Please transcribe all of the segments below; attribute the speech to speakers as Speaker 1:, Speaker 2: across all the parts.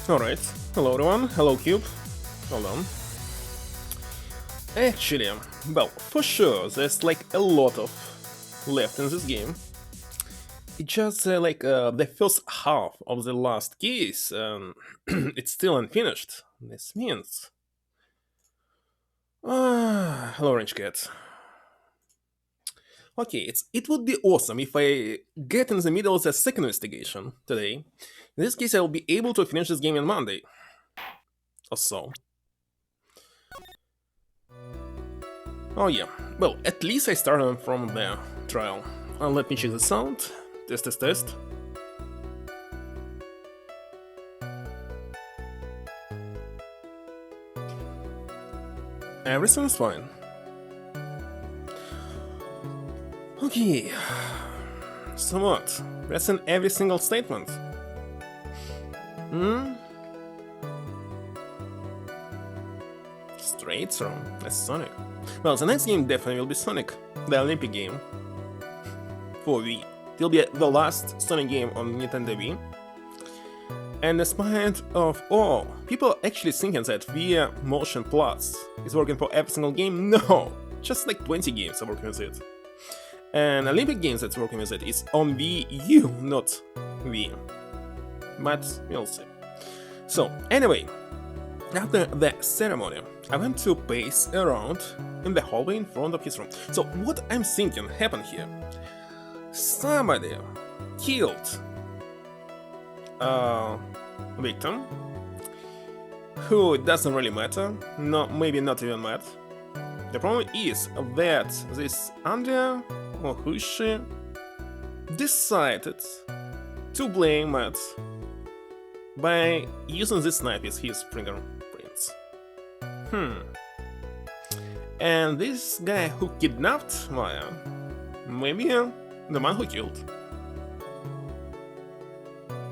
Speaker 1: Alright, hello everyone, hello Cube. Hold on. Actually, well, for sure, there's like a lot of left in this game. It's just the first half of the last case, it's still unfinished. This means. Hello, Orange Cat. Okay, it would be awesome if I get in the middle of the second investigation today. In this case, I will be able to finish this game on Monday. Or so. Oh yeah, well, at least I started from the trial. Let me check the sound. Test. Everything's fine. Okay. So what? That's in every single statement. Straight through. That's Sonic. Well, the next game definitely will be Sonic, the Olympic game. For Wii. It will be the last Sonic game on Nintendo Wii. And despite of all, people actually thinking that Wii Motion Plus is working for every single game, no! Just like 20 games are working with it. And Olympic games that's working with it is on Wii U, not Wii. But we'll see. So, anyway, after the ceremony, I went to pace around in the hallway in front of his room. So, what I'm thinking happened here? Somebody killed a victim who it doesn't really matter, no, maybe not even Matt. The problem is that this Andrea, or who is she, decided to blame Matt by using this knife as his fingerprints. And this guy who kidnapped Maya, maybe the man who killed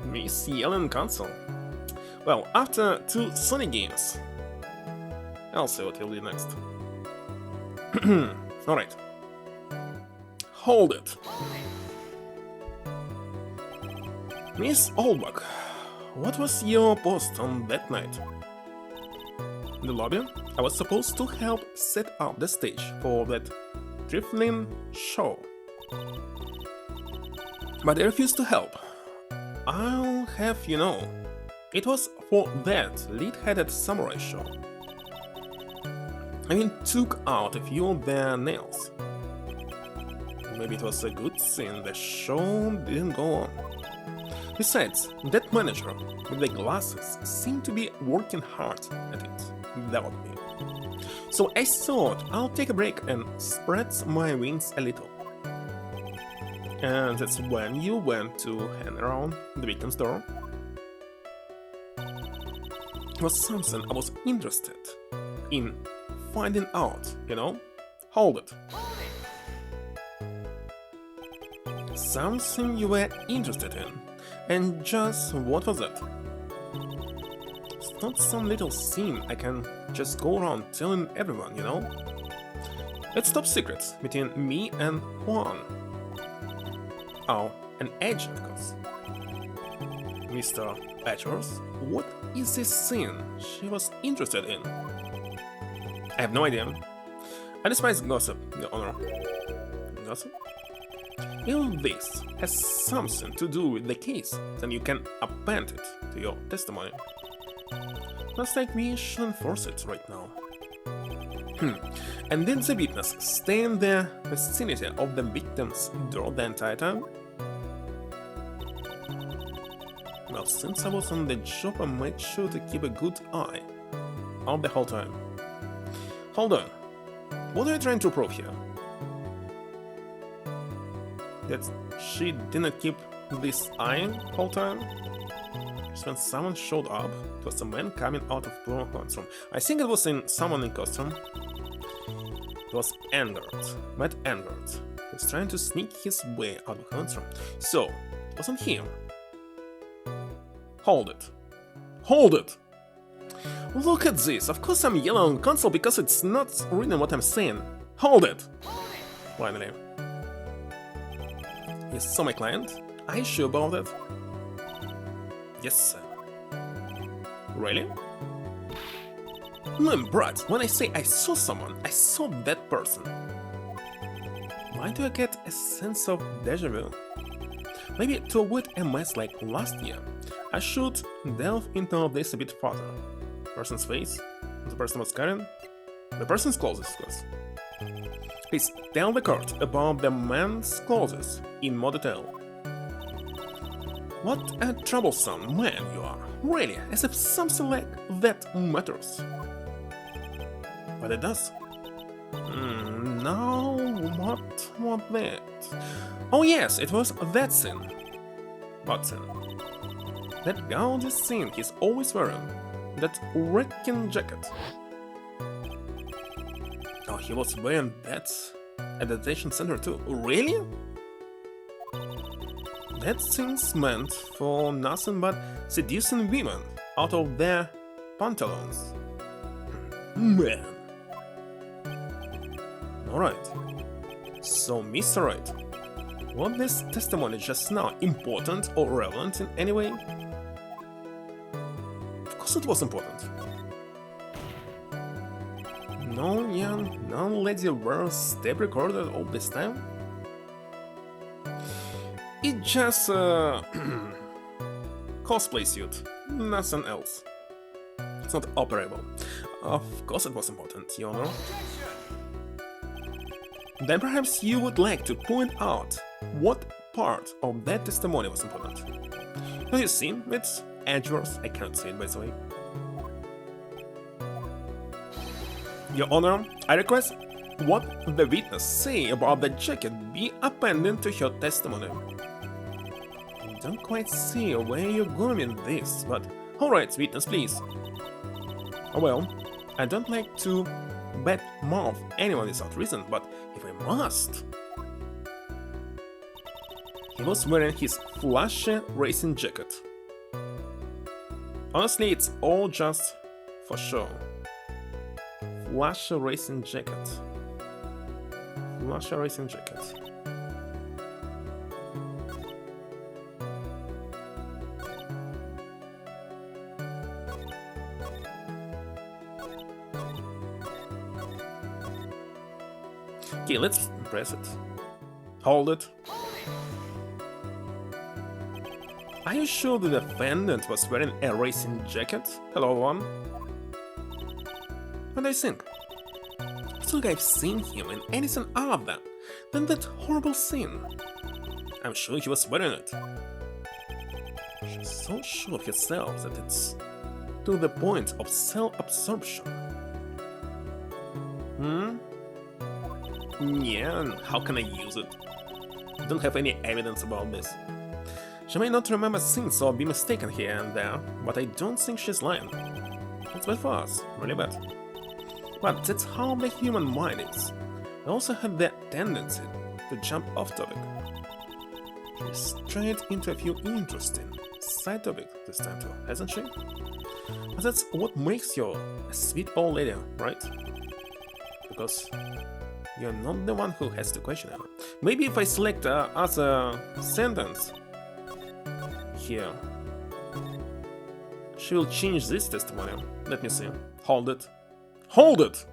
Speaker 1: Miss Yellen console. Well, after 2 Sonic games, I'll see what he'll do next. Alright. Hold it. Miss Oldbuck, what was your post on that night? In the lobby, I was supposed to help set up the stage for that trifling show. But I refused to help. I'll have you know, it was for that lead-headed samurai show. I even took out a few of their nails. Maybe it was a good thing the show didn't go on. Besides, that manager with the glasses seemed to be working hard at it without me. So I thought I'll take a break and spread my wings a little. And that's when you went to hang around the victim's door. It was something I was interested in finding out, you know? Hold it. Something you were interested in. And just what was it? It's not some little scene I can just go around telling everyone, you know? It's top secrets between me and Juan. Oh, an agent, of course. Mr. Edgeworth, what is this scene she was interested in? I have no idea. I despise gossip, Your Honor. Gossip? If this has something to do with the case, then you can append it to your testimony. Looks like we should enforce it right now. And did the witness stay in the vicinity of the victim's door the entire time? Well, since I was on the job, I made sure to keep a good eye on the whole time. Hold on. What are you trying to prove here? That she didn't keep this eye whole time? Just when someone showed up, it was a man coming out of Bruno Hunt's room. I think it was in someone in costume. It was Matt Engert. He was trying to sneak his way out of Hunt's room. So, it wasn't him. Hold it. Hold it! Look at this! Of course I'm yelling on console because it's not reading what I'm saying. Hold it! Finally. You saw my client? Are you sure about it? Yes, sir. Really? No, Brad, when I say I saw someone, I saw that person. Why do I get a sense of deja vu? Maybe to avoid a mess like last year, I should delve into this a bit further. Person's face, the person was carrying, the person's clothes, of course. Please tell the court about the man's clothes in more detail. What a troublesome man you are, really, as if something like that matters. But it does. Now, what was that? Oh yes, it was that scene. What scene? That gorgeous scene he's always wearing. That wrecking jacket. Oh, he was wearing that at the detention center too. Really? That seems meant for nothing but seducing women out of their pantaloons. Man. Alright. So, Mr. Wright, was this testimony just now important or relevant in any way? Of course it was important. No young, non-lady wears tape recorder all this time? It just cosplay suit, nothing else. It's not operable. Of course it was important, you know. Then perhaps you would like to point out what part of that testimony was important. As you see, it's Edgeworth, I can't say it by the way. Your Honor, I request what the witness say about the jacket be appended to her testimony. I don't quite see where you're going with this, but alright, witness, please. Oh well, I don't like to badmouth anyone without reason, but if I must... He was wearing his flashy racing jacket. Honestly, it's all just for show. Flashy racing jacket. Flashy racing jacket. Okay, let's press it. Hold it. Are you sure the defendant was wearing a racing jacket? Hello, everyone. What do you think? I think I've seen him in anything other than that horrible scene. I'm sure he was wearing it. She's so sure of herself that it's to the point of self-absorption. Yeah, and how can I use it? I don't have any evidence about this. She may not remember things or be mistaken here and there, but I don't think she's lying. It's bad for us, really bad. But that's how the human mind is. I also have the tendency to jump off topic. She's straight into a few interesting side topics this time too, hasn't she? But that's what makes you a sweet old lady, right? Because you're not the one who has to question her. Maybe if I select other sentence here, she will change this testimony. Let me see. Hold it. Hold it!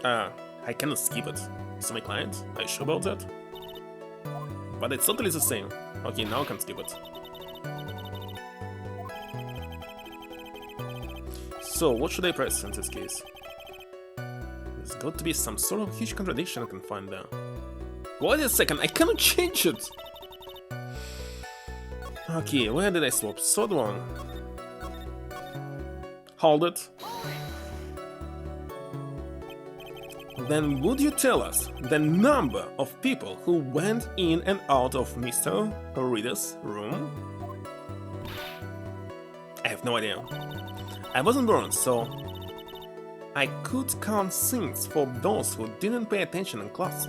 Speaker 1: I cannot skip it. It's my client. Are you sure about that? But it's totally the same. Okay, now I can skip it. So, what should I press in this case? There's got to be some sort of huge contradiction I can find there. Wait a second, I cannot change it! Okay, where did I swap? Third one. Hold it. Then would you tell us the number of people who went in and out of Mr. Reader's room? I have no idea. I wasn't born, so I could count things for those who didn't pay attention in class.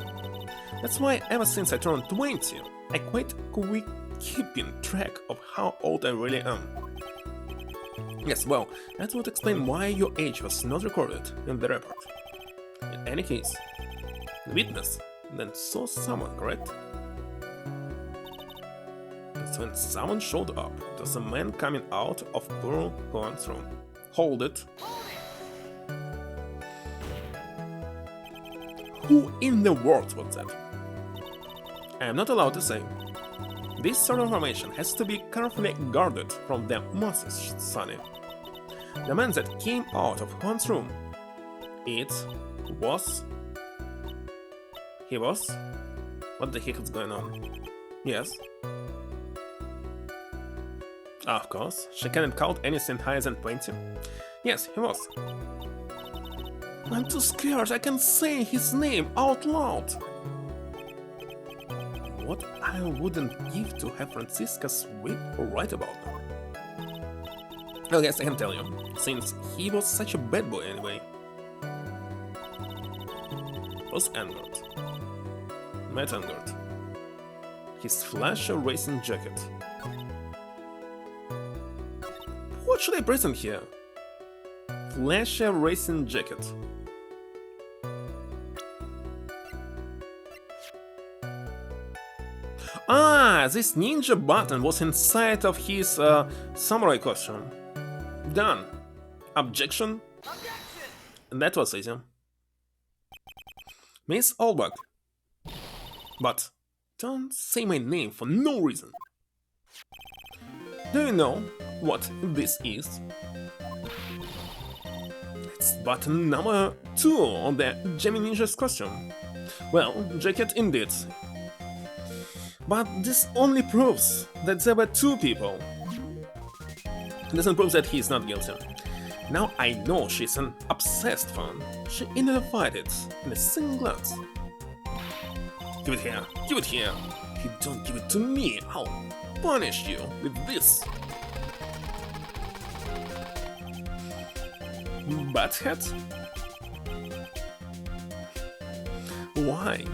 Speaker 1: That's why ever since I turned 20, I quite quit keeping track of how old I really am. Yes, well, that would explain why your age was not recorded in the report. In any case, the witness then saw someone, correct? noticed when someone showed up. It was a man coming out of Pearl Hoan's room. Hold it. Who in the world was that? I am not allowed to say. This sort of information has to be carefully guarded from the masses, Sonny. The man that came out of Juan's room. It was... He was? What the heck is going on? Yes. Of course, she cannot count anything higher than 20. Yes, he was. I'm too scared, I can say his name out loud. What I wouldn't give to have Francisca Sweet write about them. Well, yes, I can tell you, since he was such a bad boy anyway. Was angered. Matt angered. His flashy racing jacket. What should I present here? Flashy racing jacket. Ah, this ninja button was inside of his samurai costume. Done. Objection? That was easy. Miss Olbach. But don't say my name for no reason. Do you know what this is? It's button number 2 on the Gemmy Ninja's costume. Well, jacket indeed. But this only proves that there were 2 people. It doesn't prove that he's not guilty. Now I know she's an obsessed fan. She identified it in a single glance. Give it here! Give it here! If you don't give it to me, I'll punish you with this! Butthead? Why?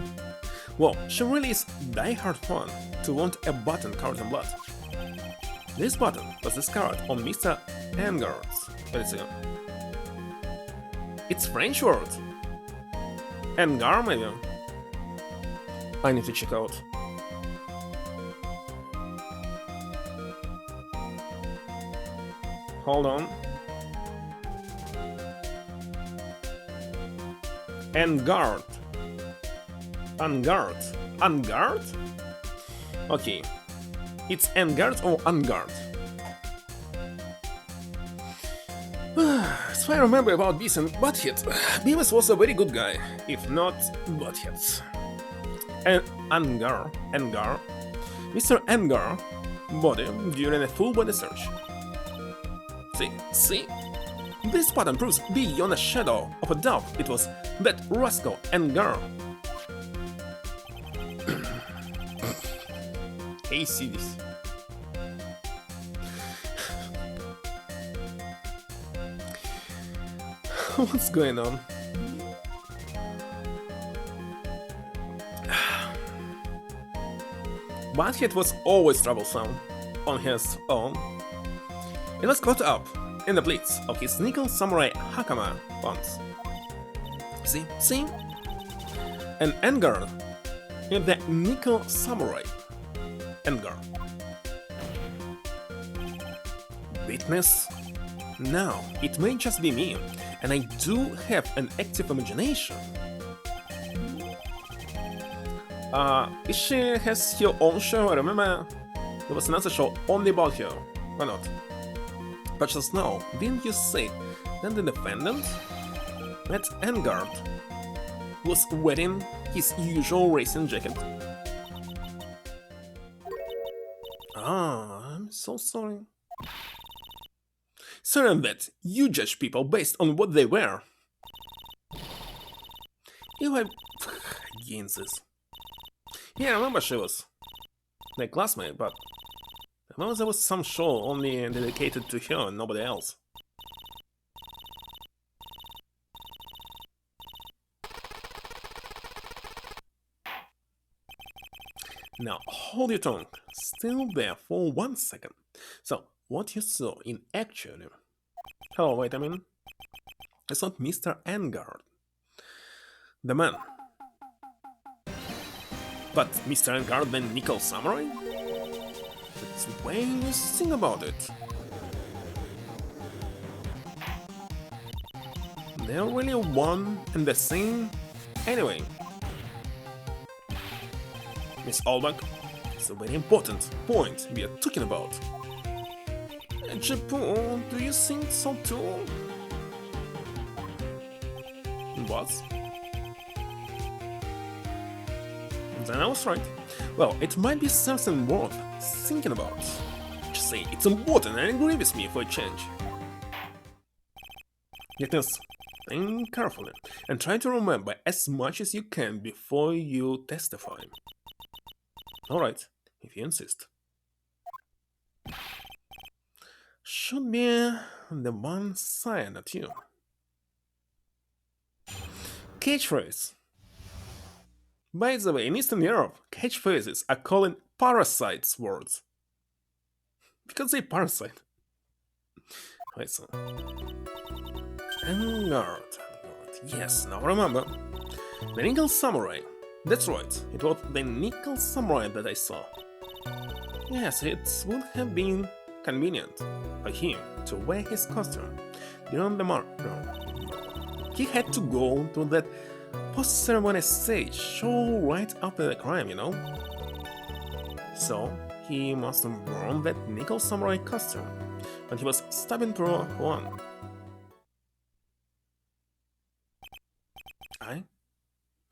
Speaker 1: Well, she really is die-hard fan to want a button covered in blood. This button was discovered on Mr. Engard's. Wait a second. It's French word. Engar, maybe? I need to check out. Hold on. Engard. Ungard. Ungard? Okay. It's Engard or Ungard? So I remember about Beavis and Butthead. Beavis was a very good guy, if not Butthead. And Engar, Mr. Engar, body during a full body search. See? This pattern proves beyond a shadow of a doubt it was that rascal Engar. Hey, see this. What's going on? Butthead was always troublesome on his own. He was caught up in the blitz of his nickel samurai hakama once. See? And Engar in the nickel samurai. Engar. Witness? No, it may just be me, and I do have an active imagination. She has her own show, I remember there was another show only about her, why not? But just now, didn't you say that the defendant, Matt Engard, was wearing his usual racing jacket? Ah, I'm so sorry. Sorry that you judge people based on what they wear. You have... against this. Yeah, I remember she was my classmate, but I remember there was some show only dedicated to her and nobody else. Now hold your tongue, still there for 1 second. So, what you saw in actually... Hello, wait a minute. It's not Mr. Engard. The man. But Mr. Engard, the Nickel Samurai? It's the way you think about it. They're really one and the same. Anyway, Miss Albach, it's a very important point we are talking about. Japan, do you think so too? What? Then I was right. Well, it might be something worth thinking about. Just say it's important and agree with me for a change. Yes, think carefully and try to remember as much as you can before you testify. Alright, if you insist. Should be the one sign at you. Catchphrase. By the way, in Eastern Europe, catchphrases are called parasites words. Because they parasite. Wait, so. Vanguard. Yes, now remember. The Nickel Samurai. That's right, it was the Nickel Samurai that I saw. Yes, it would have been convenient for him to wear his costume during the murder. He had to go to that post-ceremony stage show right after the crime, you know? So, he must have worn that Nickel Samurai costume when he was stabbing through one.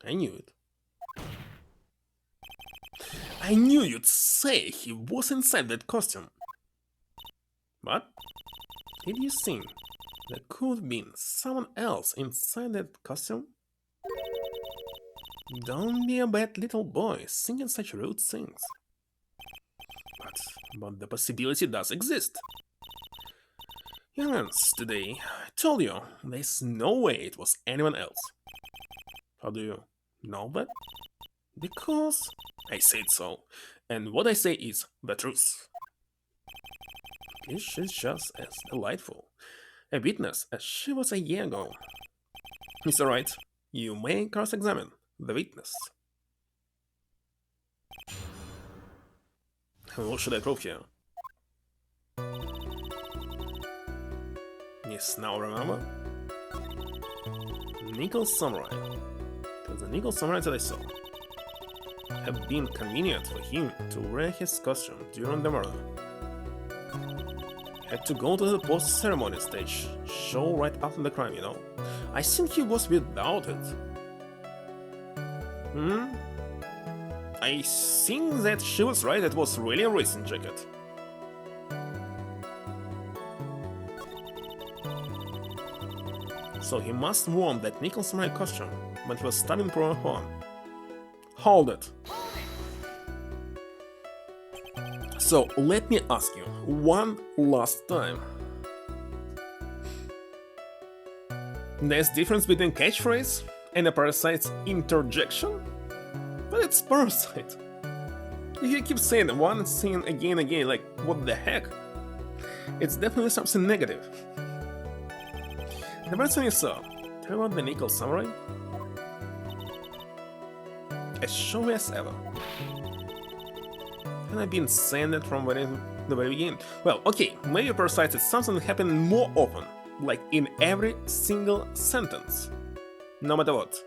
Speaker 1: I knew it. I knew you'd say he was inside that costume. But did you think there could have been someone else inside that costume? Don't be a bad little boy thinking such rude things. But the possibility does exist. Young'uns, today, I told you, there's no way it was anyone else. How do you know that? Because I said so, and what I say is the truth. She's just as delightful a witness as she was a year ago. Mr. Wright, you may cross-examine the witness. What should I prove here? Yes, now remember? Nickel Samurai. It was the Nickel Samurai that I saw. Have been convenient for him to wear his costume during the murder. Had to go to the post-ceremony stage show right after the crime, you know. I think he was without it. I think that she was right, it was really a racing jacket. So he must have worn that Nickel Samurai costume when he was stabbing through a horn. Hold it. So let me ask you one last time. There's difference between catchphrase and a parasite's interjection? But it's parasite. If you keep saying one thing again and again, like what the heck? It's definitely something negative. The person you saw, tell about the Nickel Samurai? As showy as ever. And I've been saying that from the very beginning. Well, okay, maybe parasites is something that happens more often, like in every single sentence. No matter what.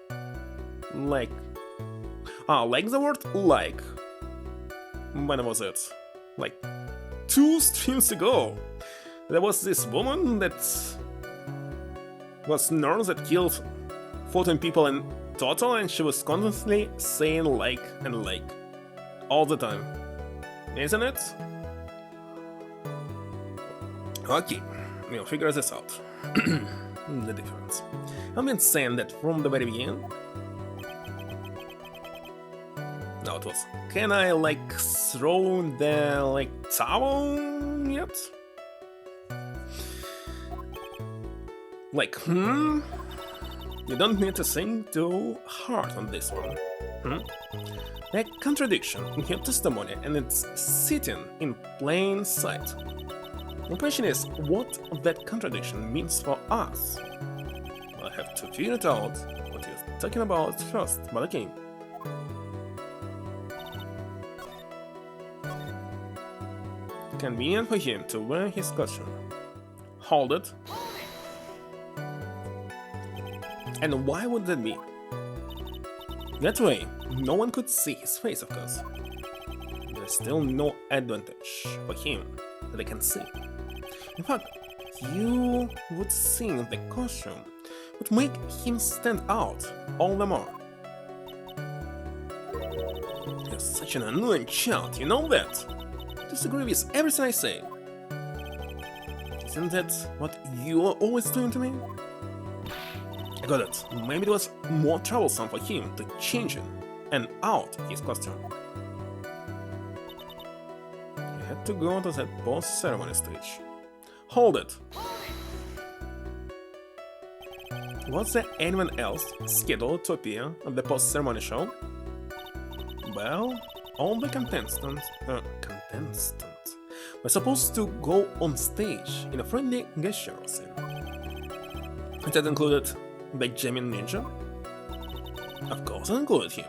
Speaker 1: Like the word like. When was it? Like 2 streams ago. There was this woman that was nurse that killed 14 people in total, and she was constantly saying like and like all the time. Isn't it? Okay, we'll figure this out. The difference. I've been saying that from the very beginning. No, it was. Can I like throw the towel yet? Like, You don't need to think too hard on this one. A contradiction in your testimony, and it's sitting in plain sight. The question is, what that contradiction means for us. I have to figure it out what you're talking about first, but okay. convenient for him to wear his costume. Hold it. And why would that be? That way, no one could see his face, of course. There's still no advantage for him that I can see. In fact, you would think the costume would make him stand out all the more. You're such an annoying child, you know that? Disagree with everything I say. Isn't that what you are always doing to me? I got it. Maybe it was more troublesome for him to change in and out his costume. He had to go to that post-ceremony stage. Hold it! Was there anyone else scheduled to appear at the post-ceremony show? Well, all the contestants were supposed to go on stage in a friendly gesture scene. That included the jamming ninja? Of course I included him.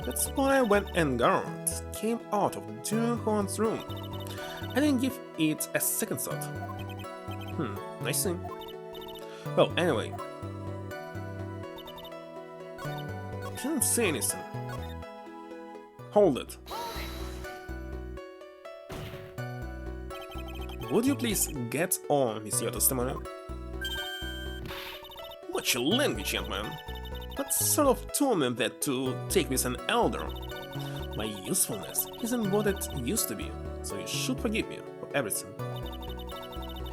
Speaker 1: That's why when Engarant came out of Durhorn's room, I didn't give it a second thought. I see. Well, anyway. Didn't say anything. Hold it. Would you please get on with your testimony? Watch your language, young man. What sort of tone is that to take with an elder? My usefulness isn't what it used to be, so you should forgive me for everything.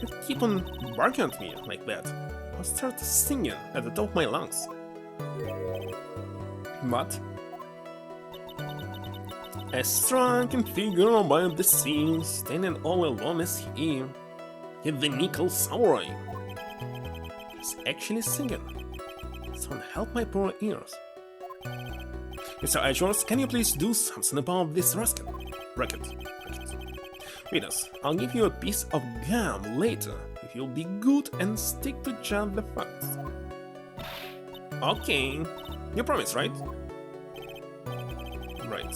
Speaker 1: If you keep on barking at me like that, I'll start singing at the top of my lungs. But a striking figure by the sea, standing all alone as he, yet the nickel samurai, is actually singing. Someone help my poor ears. Mr. Edgeworth, can you please do something about this racket? Readers, I'll give you a piece of gum later if you'll be good and stick to just the facts. Okay, you promise, right? Right.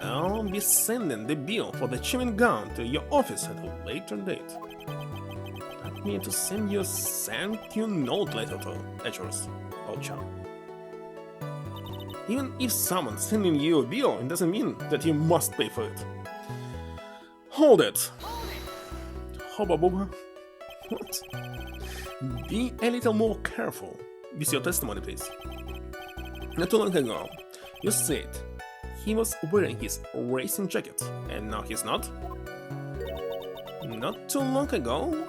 Speaker 1: I'll be sending the bill for the chewing gum to your office at a later date. I need to send you a thank you note later to Edgeworth, old chap. Even if someone's sending you a bill, it doesn't mean that you must pay for it. Hold it! Hubba bubba. What? Be a little more careful with your testimony, please. Not too long ago, you said he was wearing his racing jacket, and now he's not? Not too long ago?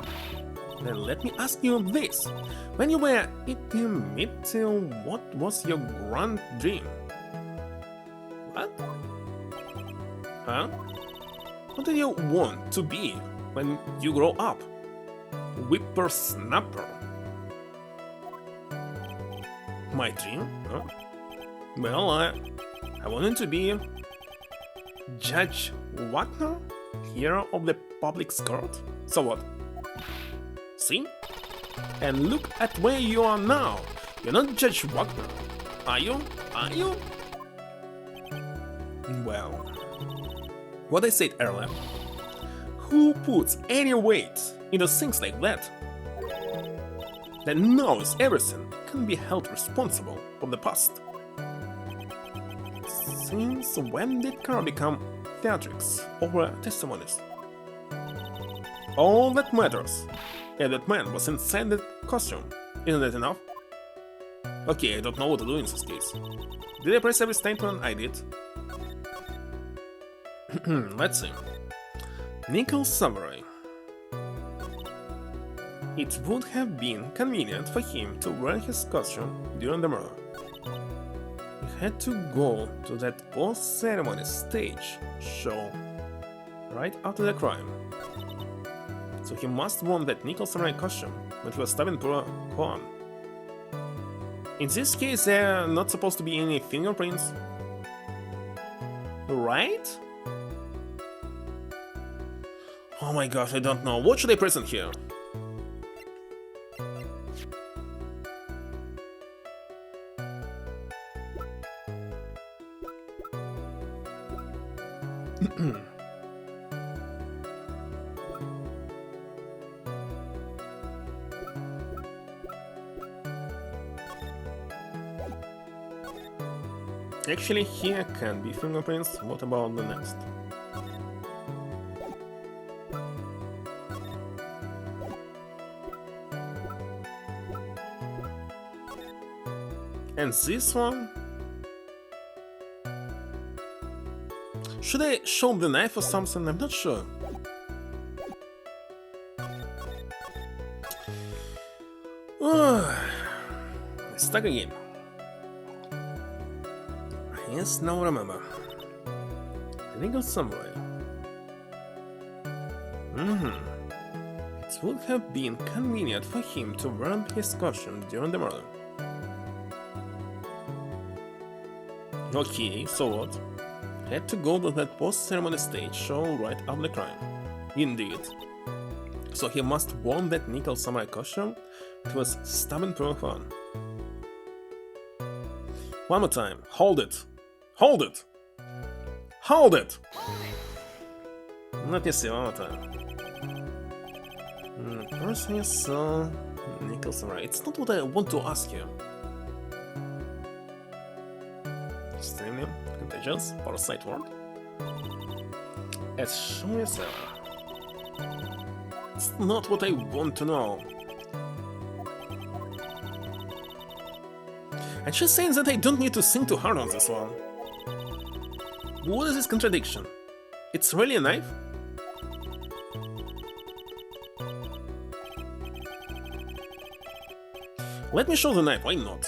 Speaker 1: Then let me ask you this. When you were itty-mitty, what was your grand dream? What? Huh? What do you want to be when you grow up? Whippersnapper. My dream? Huh? Well, I wanted to be Judge Wagner, hero of the public court. So what? See? And look at where you are now. You're not Judge Wagner, are you? Are you? Well, what I said earlier. Who puts any weight into things like that? That knows everything can be held responsible for the past. Since when did Carl become theatrics over testimonies? All that matters is that man was inside that costume. Isn't that enough? Okay, I don't know what to do in this case. Did I press every statement I did? Let's see. Nickel Samurai. It would have been convenient for him to wear his costume during the murder. He had to go to that post-ceremony stage show right after the crime. So he must have worn that Nickel Samurai costume when he was stabbing poor Koan. In this case, there are not supposed to be any fingerprints. Right? Oh my gosh, I don't know. What should I present here? Actually, here can be fingerprints. What about the next? And this one? Should I show the knife or something? I'm not sure. Stuck again. Yes, now remember. The legal samurai. It would have been convenient for him to wear his costume during the murder. Okay, so what? Had to go to that post-ceremony stage show right after the crime. Indeed. So he must worn that nickel samurai costume. It was stubborn pure fun. One more time. Hold it! Hold it! Hold it! Let me see one more time. Person you saw nickel samurai. It's not what I want to ask you. Extremely contagious, parasite word. As show yourself. It's not what I want to know. And she's saying that I don't need to think too hard on this one. What is this contradiction? It's really a knife? Let me show the knife, why not?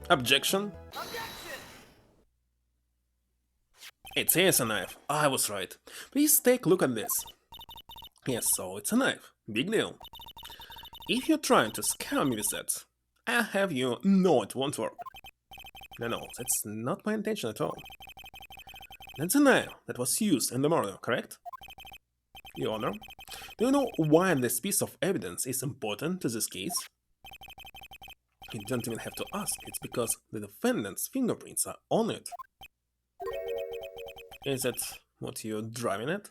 Speaker 1: Objection? It is a knife. I was right. Please take a look at this. Yes, so it's a knife. Big deal. If you're trying to scam me with that, I'll have you know it won't work. No, that's not my intention at all. That's a knife that was used in the murder, correct? Your Honor, do you know why this piece of evidence is important to this case? You don't even have to ask, it's because the defendant's fingerprints are on it. Is that what you're driving at?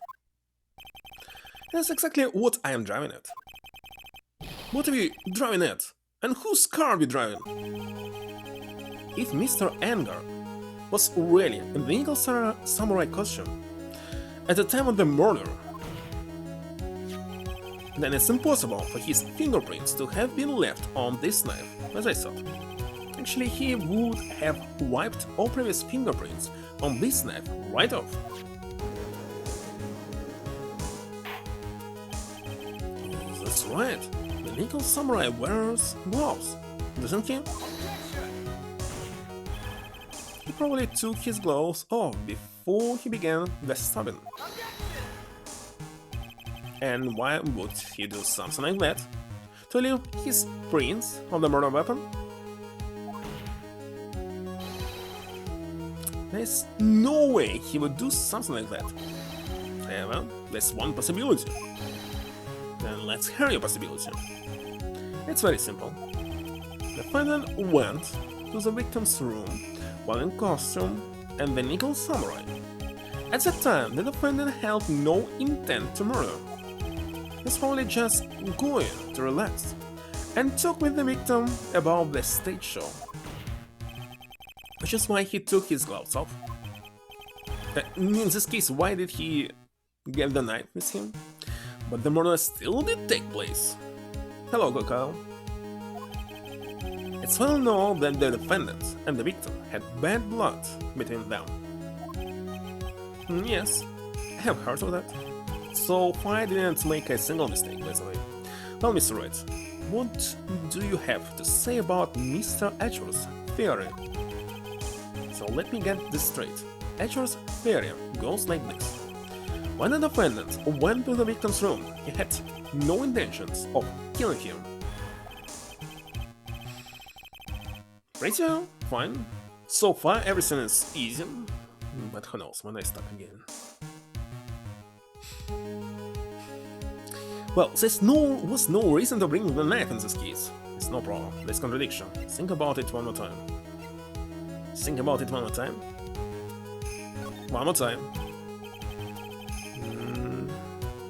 Speaker 1: That's exactly what I am driving at. What are you driving at? And whose car are you driving? If Mr. Anger was really in the legal samurai costume at the time of the murder, then it's impossible for his fingerprints to have been left on this knife, as I thought. Actually, he would have wiped all previous fingerprints on this knife right off. That's right, the legal samurai wears gloves, doesn't he? He probably took his gloves off before he began the stabbing. And why would he do something like that? To leave his prints on the murder weapon? There's no way he would do something like that. Yeah, well, there's one possibility. Then let's hear your possibility. It's very simple. The defendant went to the victim's room while in costume and the nickel samurai. At that time, the defendant held no intent to murder. He's probably just going to relax and talk with the victim about the stage show. Which is why he took his gloves off. In this case, why did he get the knife with him? But the murder still did take place. Hello, Gokao. It's well known that the defendant and the victim had bad blood between them. Yes, I have heard of that. So why didn't make a single mistake, by the way? Well, Mr. Wright, what do you have to say about Mr. Etcher's theory? So let me get this straight. Etcher's theory goes like this. When the defendant went to the victim's room, he had no intentions of killing him. Pretty fine. So far everything is easy, but who knows when I start again. Well, was no reason to bring the knife in this case. It's no problem, there's contradiction. Think about it one more time. Think about it one more time. One more time.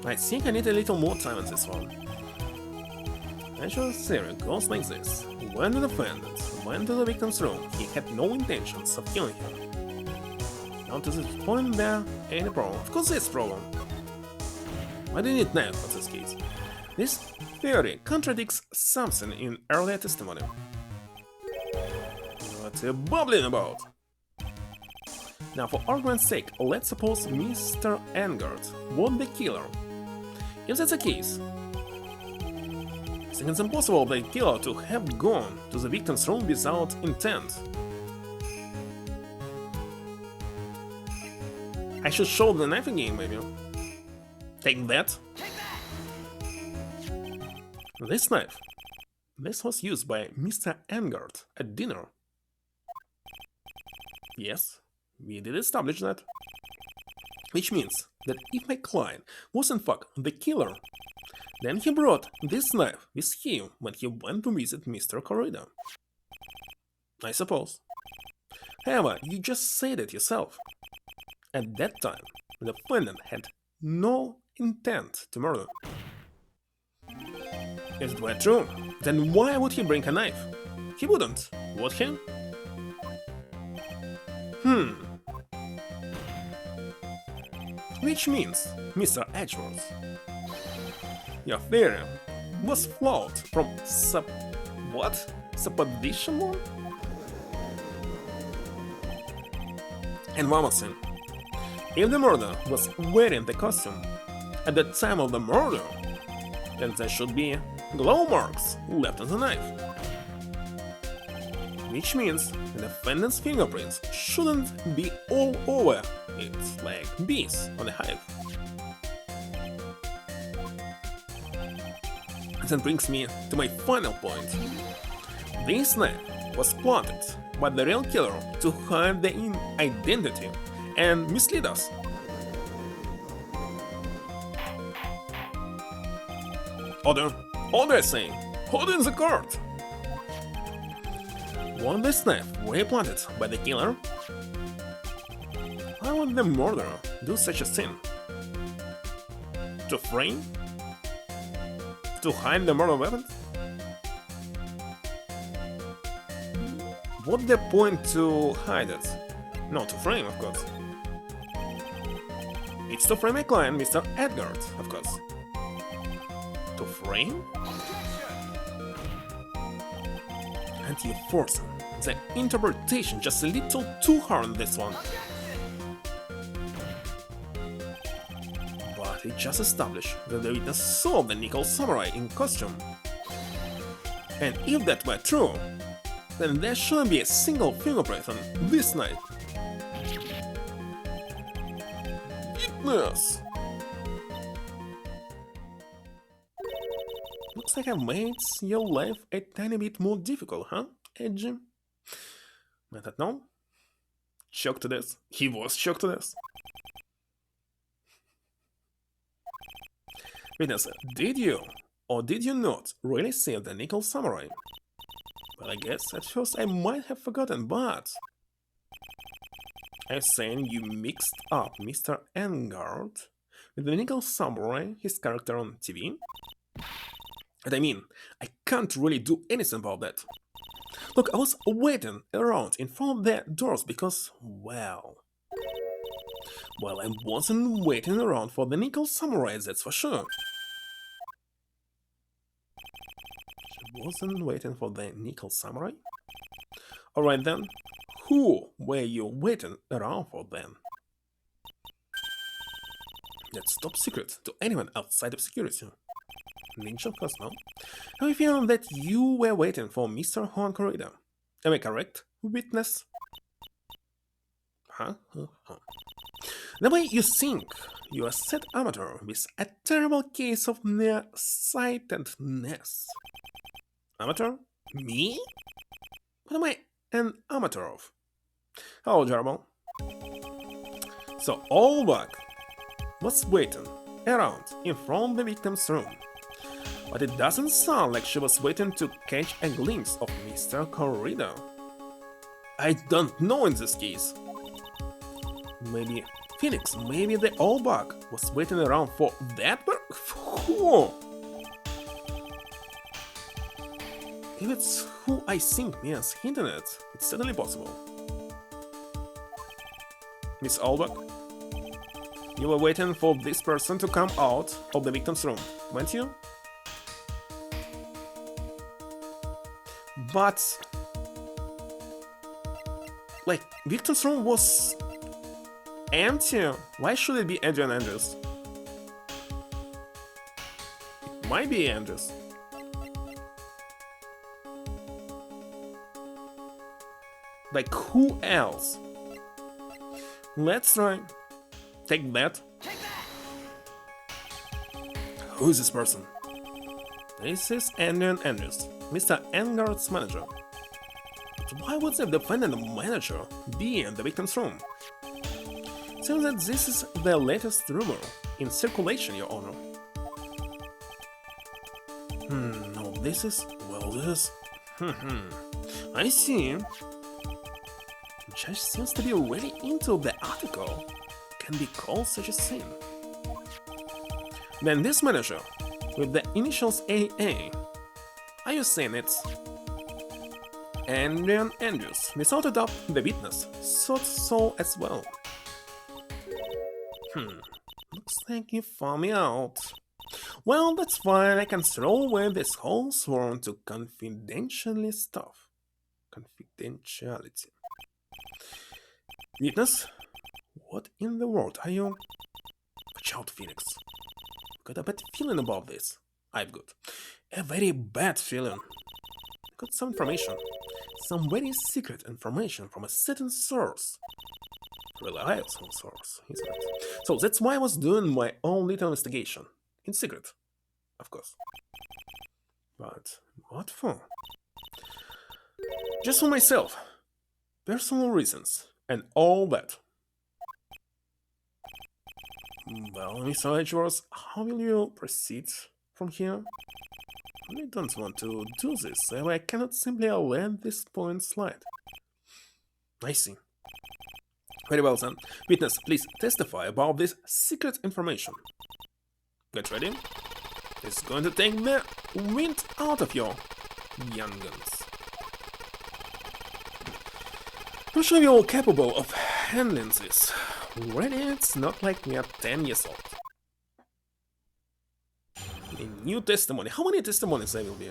Speaker 1: I think I need a little more time on this one. Actual theory goes like this. When the defendant went to the victim's room, he had no intentions of killing him. Now to this point there ain't a problem. Of course there's a problem. Why do you need knife for this case? This theory contradicts something in earlier testimony. What you bubbling about? Now for argument's sake, let's suppose Mr. Engard was the killer. If that's the case, I think it's impossible for the killer to have gone to the victim's room without intent. I should show the knife again, maybe. Take that. This knife. This was used by Mr. Engard at dinner. Yes, we did establish that. Which means that if my client was in fact the killer, then he brought this knife with him when he went to visit Mr. Corrida. I suppose. However, you just said it yourself. At that time, the defendant had no intent to murder. If it were true, then why would he bring a knife? He wouldn't, would he? Which means, Mr. Edgeworth, your theory was flawed from supposition one? And one more thing. If the murderer was wearing the costume at the time of the murder, then there should be glow marks left on the knife. Which means the defendant's fingerprints shouldn't be all over it like bees on a hive. That brings me to my final point. This knife was planted by the real killer to hide the identity and mislead us. Order saying, order in the court! Won't this knife were planted by the killer? Why would the murderer do such a thing? To frame? To hide the murder weapon? What's the point to hide it? Not to frame, of course. It's to frame a client, Mr. Edgard, of course. To frame? And you force the interpretation just a little too hard on this one. But it just established that the witness saw the nickel samurai in costume. And if that were true, then there shouldn't be a single fingerprint on this knife. Witness! Looks like I made your life a tiny bit more difficult, huh, Edgy? I don't know. Shocked to this. He was shocked to this. Witness, did you or did you not really see the nickel samurai? Well, I guess at first I might have forgotten, but I'm saying you mixed up Mr. Engard with the nickel samurai, his character on TV. And I mean, I can't really do anything about that. Look, I was waiting around in front of the doors because, well, I wasn't waiting around for the nickel samurai, that's for sure. I wasn't waiting for the nickel samurai? Alright then, who were you waiting around for then? That's top secret to anyone outside of security. Ninja, of course, no. How you feel that you were waiting for Mr. Horn Corrida? Am I correct, witness? Huh? The way you think you are a set amateur with a terrible case of nearsightedness. Amateur? Me? What am I an amateur of? Hello, Jarbo. So, Olbach was waiting around in front of the victim's room. But it doesn't sound like she was waiting to catch a glimpse of Mr. Corrida. I don't know in this case. Maybe Phoenix, maybe the old bug was waiting around for that bug? Whoa. If it's who I think Mia's hinting at, it's certainly possible. Miss Albach, you were waiting for this person to come out of the victim's room, weren't you? But... like, victim's room was... empty. Why should it be Adrian Andrews? It might be Andrews. Like, who else? Let's try. Take that. Who is this person? This is Adrian Andrews, Mr. Engard's manager. But why would the defendant manager be in the victim's room? Seems that this is the latest rumor in circulation, Your Honor. No, this is... well, this... I see. The judge seems to be really into the article. Can be called such a thing. Then this manager, with the initials AA, are you saying it's... Adrian Andrews? Without a doubt, the witness thought so as well. Looks like you found me out. Well, that's fine, I can throw away this whole sworn to confidentially stuff. Confidentiality. Witness? What in the world are you? Watch out, Phoenix. Got a bad feeling about this. I've got a very bad feeling. Got some information. Some very secret information from a certain source. Reliable source, isn't it? So that's why I was doing my own little investigation. In secret, of course. But what for? Just for myself. Personal reasons. And all that. Well, Mr. Edgeworth, how will you proceed from here? I don't want to do this, and I cannot simply let this point slide. I see. Very well, then. Witness, please testify about this secret information. Get ready. It's going to take the wind out of your young guns. I'm sure you're all capable of handling this. Ready? It's not like we are 10 years old. A new testimony. How many testimonies there will be?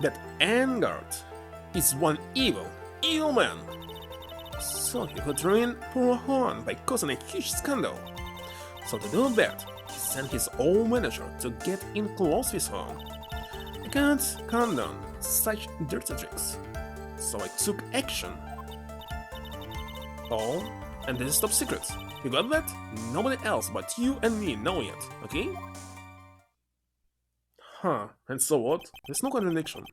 Speaker 1: That Engard is one evil man. So he could ruin poor Horn by causing a huge scandal. So to do that, he sent his own manager to get in close with Horn. I can't condone such dirty tricks. So I took action. Oh, and this is top secret. You got that? Nobody else but you and me know it, okay? Huh, and so what? There's no contradiction.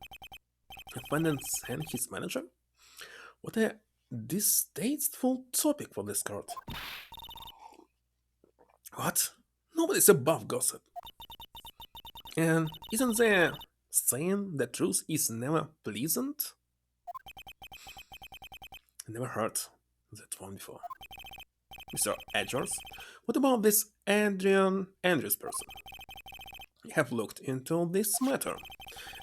Speaker 1: Defendant sent his manager? What a distasteful topic for this court. What? Nobody's above gossip. And isn't there saying the truth is never pleasant? I never heard that one before. Mr. Edgeworth, what about this Adrian Andrews person? I have looked into this matter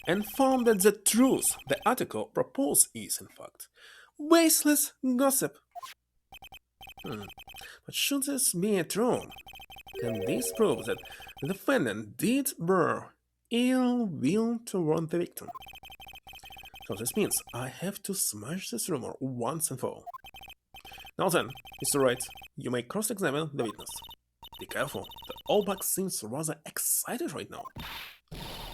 Speaker 1: and found that the truth the article proposed is, in fact, baseless gossip. But should this be true, then this proves that the defendant did bear ill will toward the victim. So this means I have to smash this rumor once and for all. Now then, Mr. Wright, you may cross-examine the witness. Be careful, the old bug seems rather excited right now.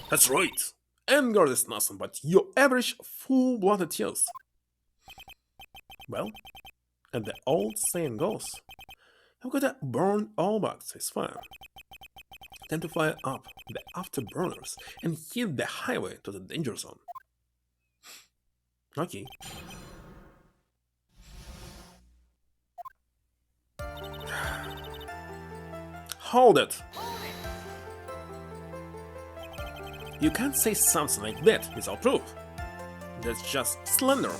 Speaker 1: That's right! Engard is nothing but your average full-blooded youth. Well, and the old saying goes, I've got to burn all bugs with fire. Then to fire up the afterburners and hit the highway to the danger zone. Okay. Hold it! You can't say something like that without proof. That's just slander.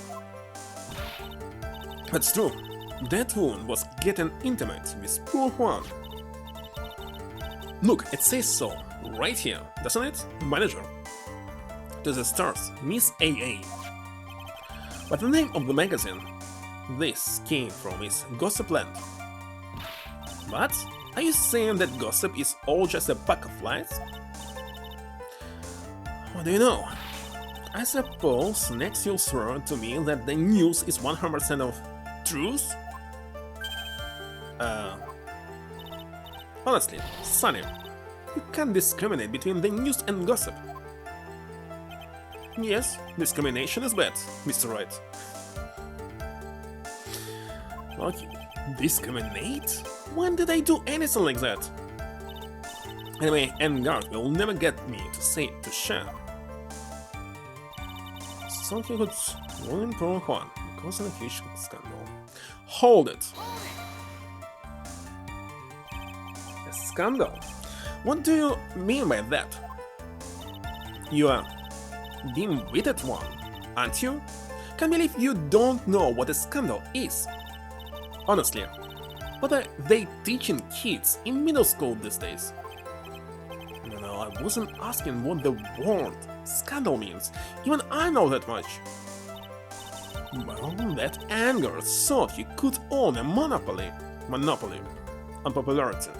Speaker 1: That's true. That woman was getting intimate with poor Juan. Look, it says so, right here, doesn't it, manager? To the stars, Miss AA. But the name of the magazine this came from is Gossipland. But are you saying that gossip is all just a pack of lies? What do you know? I suppose next you'll swear to me that the news is 100% of truth? Honestly, Sonny, you can't discriminate between the news and gossip. Yes, discrimination is bad, Mr. Wright. Okay, discriminate? When did I do anything like that? Anyway, Engard will never get me to say it to Shan. So he could ruin Pro Juan because of a huge scandal. Hold it! A scandal? What do you mean by that? You are dim-witted one, aren't you? Can't believe you don't know what a scandal is. Honestly, what are they teaching kids in middle school these days? No, I wasn't asking what the word scandal means. Even I know that much. Well, that anger thought he could own a monopoly on popularity.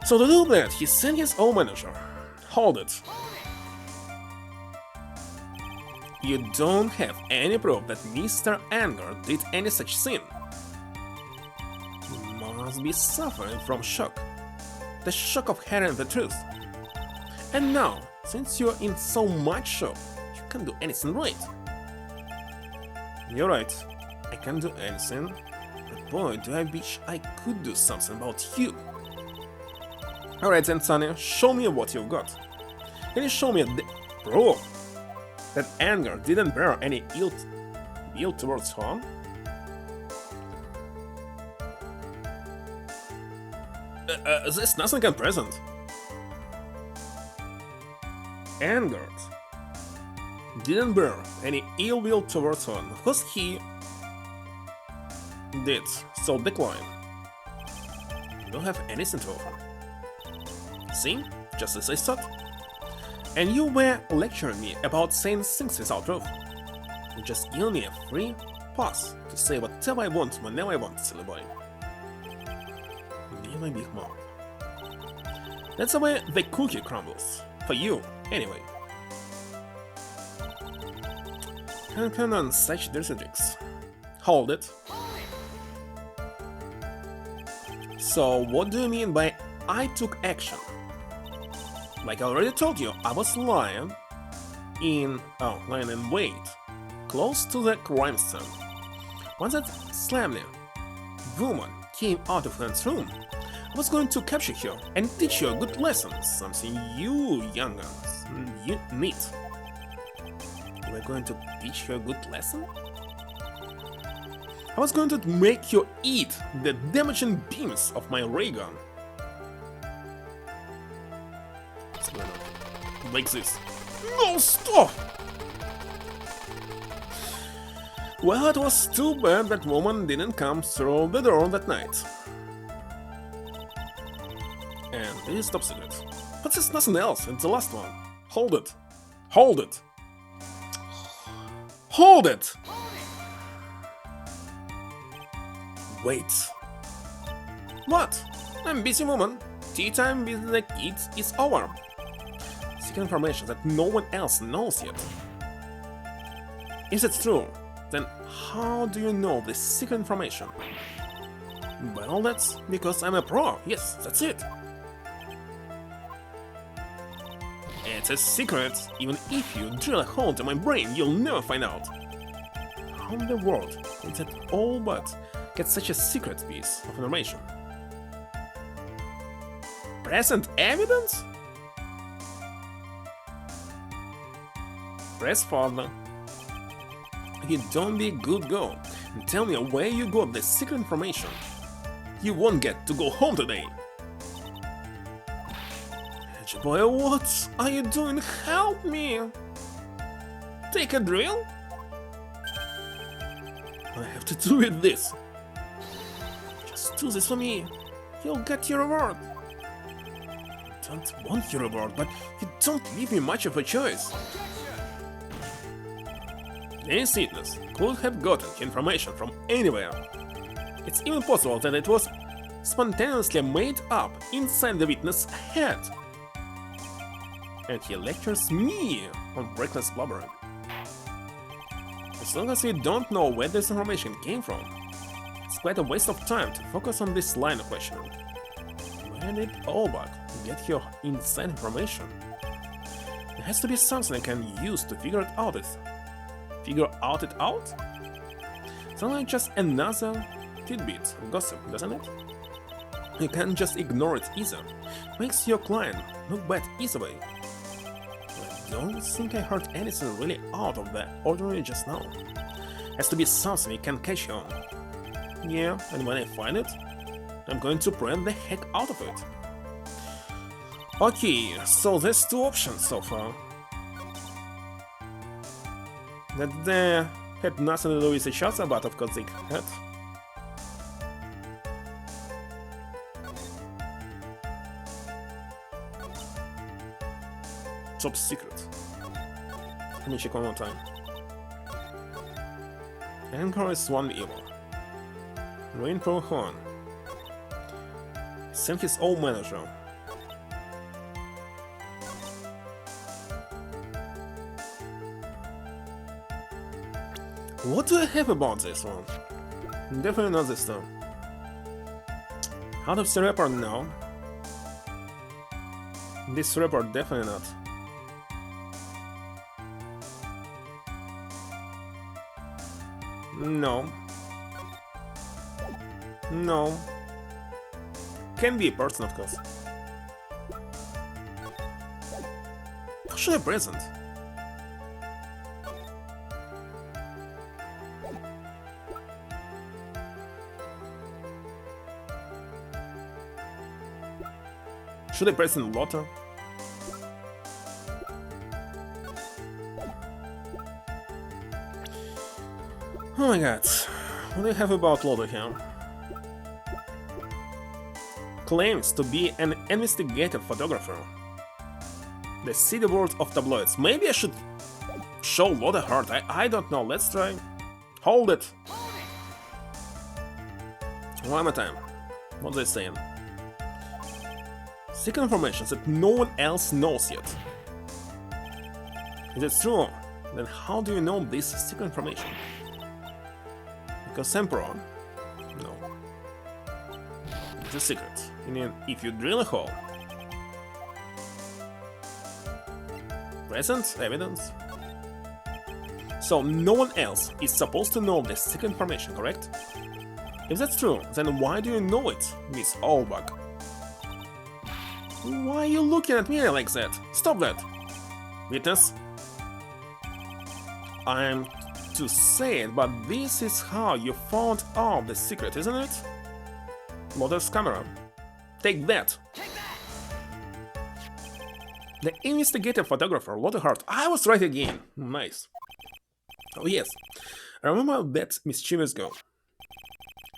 Speaker 1: So to do that, he sent his own manager. Hold it. You don't have any proof that Mr. Anger did any such thing. You must be suffering from shock. The shock of hearing the truth. And now, since you're in so much shock, you can't do anything right. You're right, I can't do anything, but boy, do I wish I could do something about you. Alright then, Sonny, show me what you've got. Can you show me the proof that Anger didn't bear any ill towards Juan? There's nothing at present. Anger didn't bear any ill will towards Juan because he did so decline. You don't have anything to offer. See? Just as I thought. And you were lecturing me about saying things without proof. You just give me a free pass to say whatever I want whenever I want, silly boy. Be my big mouth. That's the way the cookie crumbles. For you, anyway. Can't count on such dirty tricks. Hold it. So what do you mean by I took action? Like I already told you, I was lying in wait, close to the crime scene. Once that slammy woman came out of Han's room, I was going to capture her and teach you a good lesson, something you young'uns you need. You were going to teach her a good lesson? I was going to make you eat the damaging beams of my ray gun. Like this. No, stop! Well, it was too bad that woman didn't come through the door that night. And this is top secret. But there's nothing else, it's the last one. Hold it. Hold it. Hold it! Wait. What? I'm busy, woman. Tea time with the kids is over. Secret information that no one else knows yet. Is it true? Then how do you know this secret information? Well, that's because I'm a pro. Yes, that's it. It's a secret. Even if you drill a hole into my brain, you'll never find out. How in the world did that all but get such a secret piece of information? Present evidence? Press further. If you don't be a good girl and tell me where you got the secret information, you won't get to go home today. Edgy boy, what are you doing? Help me! Take a drill? I have to do with this. Just do this for me. You'll get your reward. I don't want your reward, but you don't leave me much of a choice. Any Witness could have gotten information from anywhere. It's even possible that it was spontaneously made up inside the witness' head. And he lectures me on reckless blubbering. As long as we don't know where this information came from, it's quite a waste of time to focus on this line of questioning. Where did Olbach get your inside information? There has to be something I can use to figure it out. Figure out it out? Sounds like just another tidbit of gossip, doesn't it? You can't just ignore it either. Makes your client look bad either way. I don't think I heard anything really out of the ordinary just now. Has to be something you can catch on. Yeah, and when I find it, I'm going to print the heck out of it. Okay, so there's two options so far. That they had nothing to do with each other, but of course they had. Top secret. Let me check one more time. Anchor is one evil. Rain Pro Horn. Send his old manager. What do I have about this one? Definitely not this time. Out of the report now. This report definitely not. No. No. Can be a person, of course. What should I present? Should I present Lotta? Oh my god, what do you have about Lotta here? Claims to be an investigative photographer. The city world of tabloids. Maybe I should show Lotta heart. I don't know. Let's try. Hold it. One more time. What are they saying? Secret information that no one else knows yet. Is it true? Then how do you know this secret information? Because Emperor? No. It's a secret. I mean, if you drill a hole. Present evidence. So no one else is supposed to know this secret information, correct? If that's true, then why do you know it, Miss Olbach? Why are you looking at me like that? Stop that! Witness? I'm to say it, but this is how you found out the secret, isn't it? Lotta's camera. Take that! The investigative photographer, Lotta Hart. I was right again. Nice. Oh yes, I remember that mischievous girl.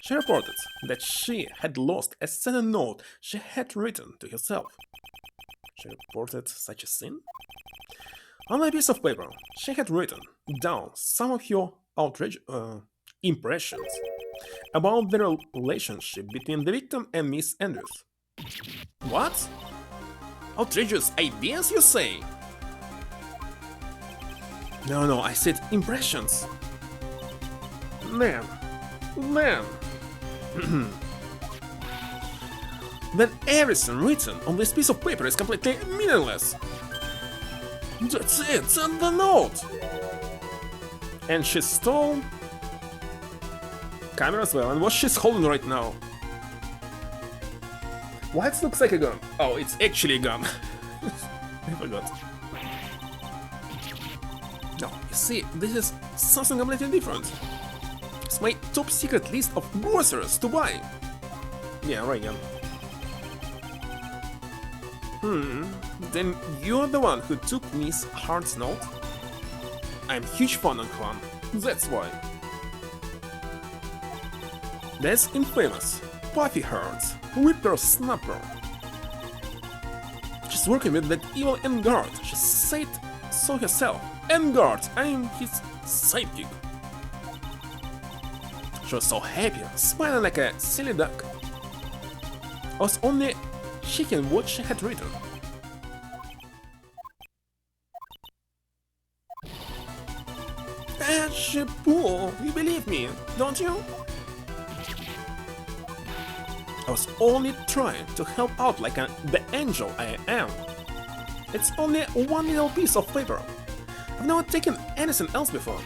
Speaker 1: She reported that she had lost a certain note she had written to herself. She reported such a sin? On a piece of paper, she had written down some of her outrageous impressions about the relationship between the victim and Miss Andrews. What? Outrageous ideas, you say? No, I said impressions. Ma'am. Then everything written on this piece of paper is completely meaningless. That's it, and the note! And she stole camera as well, and what she's holding right now. Why it looks like a gun? Oh, it's actually a gun. I forgot. No, you see, this is something completely different. It's my top secret list of groceries to buy. Yeah, right, gun. Then you're the one who took Miss Hart's note? I'm huge fan of Juan, that's why. That's infamous Puffy Heart's whippersnapper. She's working with that evil Engard. She said so herself. Engard, I'm his sidekick. She was so happy, smiling like a silly duck. I was only checking what she had written. Pool, you believe me, don't you? I was only trying to help out like the angel I am. It's only one little piece of paper. I've never taken anything else before.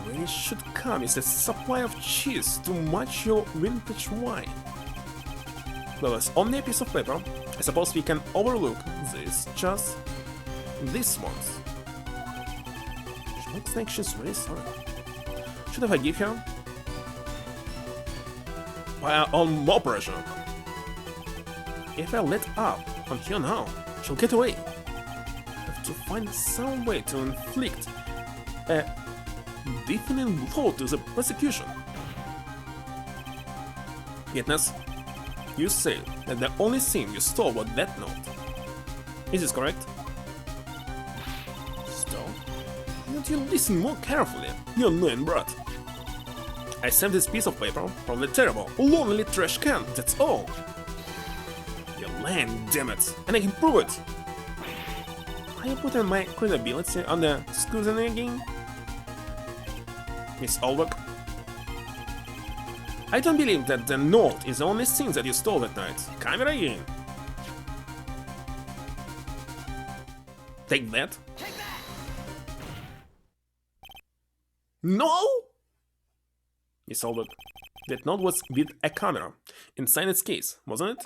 Speaker 1: Where it should come is a supply of cheese to match your vintage wine. Well, it's only a piece of paper. I suppose we can overlook this, just this once. She looks like she's really sorry. Should I forgive her? Pile on more pressure. If I let up on her now, she'll get away. I have to find some way to inflict a deafening blow to the prosecution. Witness, you say that the only thing you stole was that note. Is this correct? Stole? Don't you listen more carefully, you annoying brat? I saved this piece of paper from the terrible, lonely trash can, that's all. You're lying, damn it, and I can prove it. Are you putting my credibility under scrutiny again? Miss Olberg? I don't believe that the note is the only thing that you stole that night. Camera in. Take that. No! Miss Olberg, that note was with a camera inside its case, wasn't it?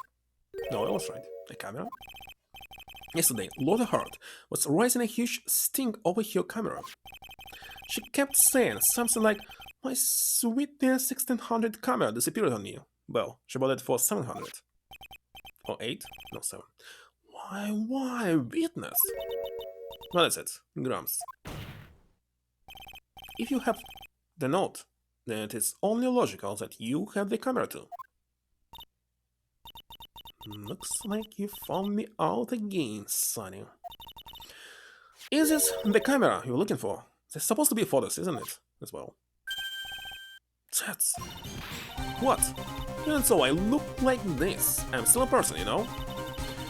Speaker 1: No, I was right. A camera? Yesterday, Lord Hart was raising a huge stink over her camera. She kept saying something like, "My sweet dear 1600 camera disappeared on me." Well, she bought it for 700. Or 8? No, 7. Why, witness? Well, that's it. Grams. If you have the note, then it is only logical that you have the camera too. Looks like you found me out again, Sonny. Is this the camera you're looking for? There's supposed to be photos, isn't it? As well. That's... What? Even so, I look like this. I'm still a person, you know?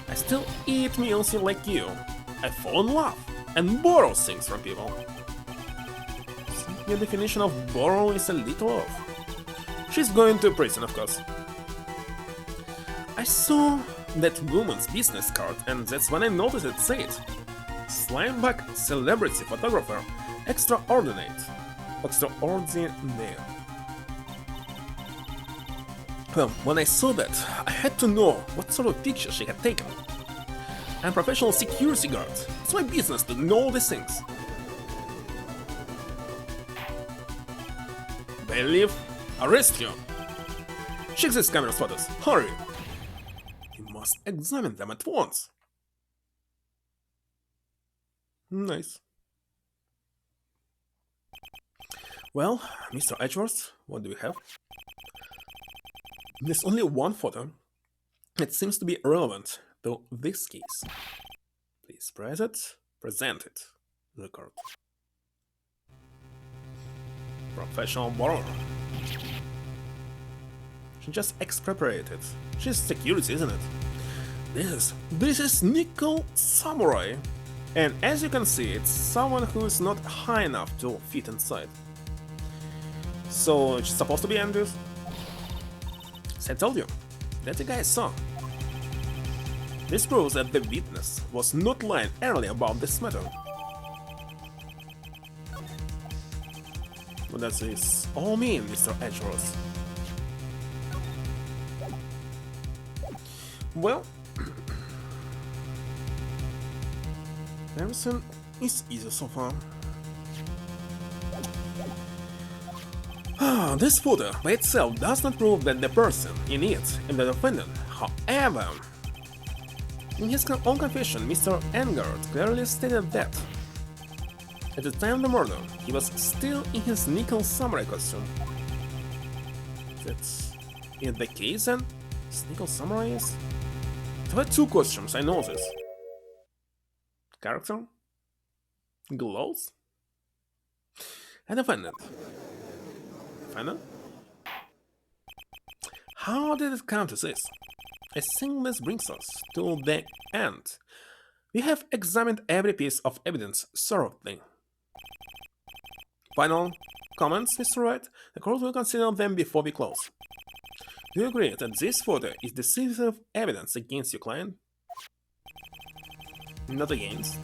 Speaker 1: I still eat meals like you. I fall in love and borrow things from people. The definition of borrow is a little off. She's going to prison, of course. I saw that woman's business card, and that's when I noticed it said Slimeback celebrity photographer extraordinary. Well, when I saw that, I had to know what sort of picture she had taken. I'm a professional security guard. It's my business to know all these things. Bailiff, arrest him! Check these camera photos, hurry! You must examine them at once. Nice. Well, Mr. Edgeworth, what do we have? There's only one photo. It seems to be relevant to this case. Please present it. Record. Professional borrower. She just expropriated. She's security, isn't it? This is Nickel Samurai. And as you can see, it's someone who is not high enough to fit inside. So it's supposed to be Andrews? So I told you, that the guy saw. This proves that the witness was not lying earlier about this matter. What does this all mean, Mr. Edgeworth? Well, everything is easy so far. This photo by itself does not prove that the person in it is the defendant. However, in his own confession, Mr. Engard clearly stated that at the time of the murder, he was still in his nickel samurai costume. That's in the case then? Sneakle Samurai is? There were two costumes, I know this. Character? Gloves? And defendant. Defendant? How did it come to this? I think this brings us to the end. We have examined every piece of evidence thoroughly. Final comments, Mr. Wright? The court will consider them before we close. Do you agree that this photo is decisive evidence against your client? Not against.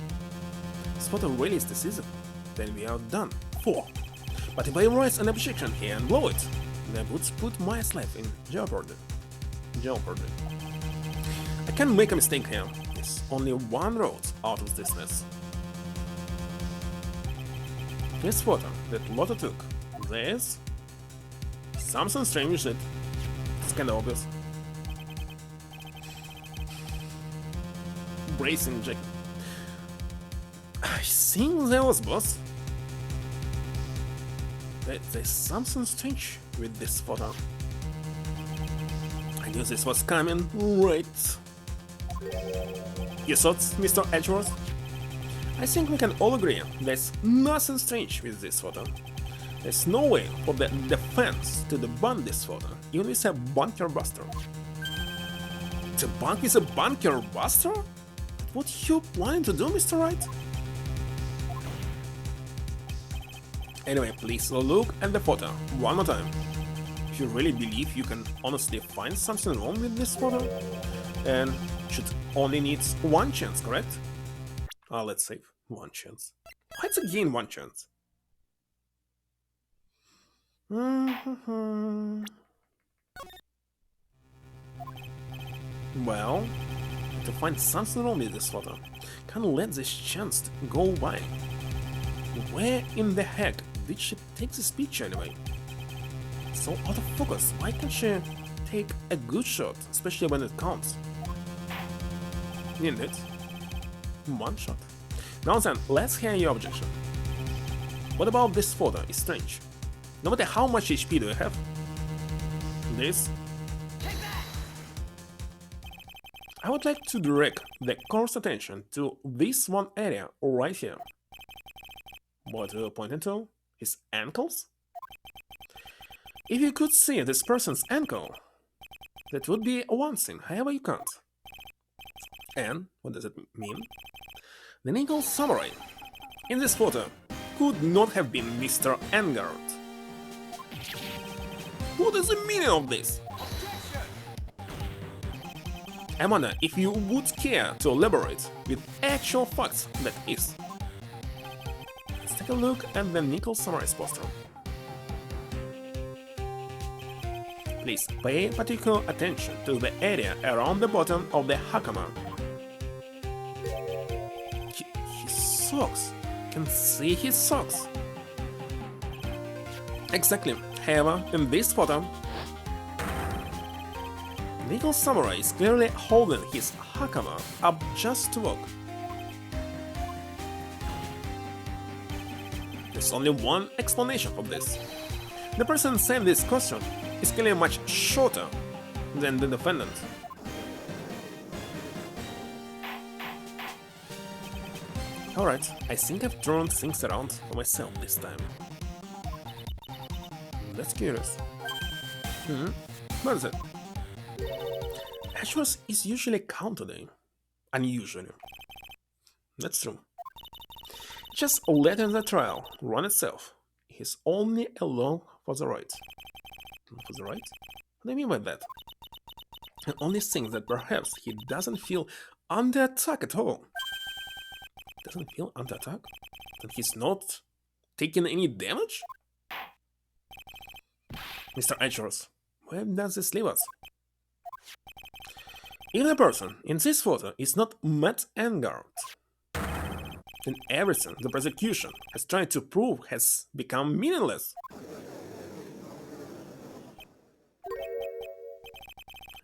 Speaker 1: This photo really is decisive. Then we are done. 4. But if I raise an objection here and blow it, that would put my life in jeopardy. I can make a mistake here. There's only one road out of this mess. This photo that Lotte took, there's something strange with it. It's kinda obvious. Bracing jacket. I think there was boss. There's something strange with this photo. I knew this was coming, right? Your thoughts, Mr. Edgeworth? I think we can all agree there's nothing strange with this photo. There's no way for the defense to debunk this photo, even with a bunker buster. To debunk with a bunker buster? What you planning to do, Mr. Wright? Anyway, please look at the photo one more time. If you really believe you can honestly find something wrong with this photo, and should only needs one chance, correct? Let's save one chance. Let's again one chance. Well, to find something wrong with this photo, can't let this chance go by. Where in the heck did she take this picture anyway? So out of focus, why can't she take a good shot, especially when it counts? Isn't it? One shot. Now then, let's hear your objection. What about this photo is strange? No matter how much HP do you have, this... I would like to direct the court's attention to this one area right here. What are you pointing to? His ankles? If you could see this person's ankle, that would be one thing, however you can't. And what does it mean? The Sneakle Samurai in this photo could not have been Mr. Engard. What is the meaning of this? I wonder if you would care to elaborate with actual facts, that is. Let's take a look at the Sneakle Samurai's poster. Please pay particular attention to the area around the bottom of the hakama. His socks. Can see his socks. Exactly. However, in this photo, Sneakle Samurai is clearly holding his hakama up just to walk. There's only one explanation for this. The person saying this question is clearly much shorter than the defendant. Alright, I think I've turned things around for myself this time. That's curious. What is it? Ashworth is usually calm today. Unusually. That's true. Just letting the trial run itself. He's only along for the right. For the right? What do you mean by that? I only think that perhaps he doesn't feel under attack at all. Doesn't feel under attack? That he's not taking any damage? Mr. Edgeworth, where does this leave us? If the person in this photo is not Matt Engard, then everything the prosecution has tried to prove has become meaningless.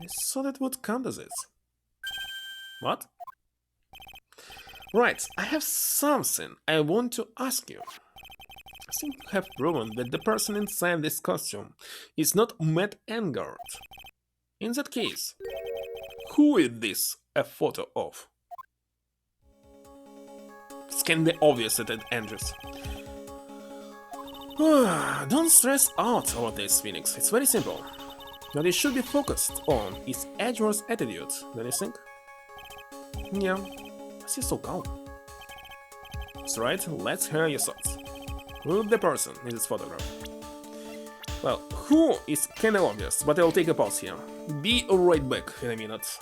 Speaker 1: I thought it would come to this. What? Right, I have something I want to ask you. I seem to have proven that the person inside this costume is not Matt Engard. In that case, who is this a photo of? Scan the obvious, said Andrews. Don't stress out over this, Phoenix. It's very simple. What you should be focused on is Edgeworth's attitude, don't you think? Yeah, I see so calm. That's right, let's hear your thoughts. Who the person in this photograph? Well, who is kinda obvious, but I'll take a pause here. Be right back in a minute.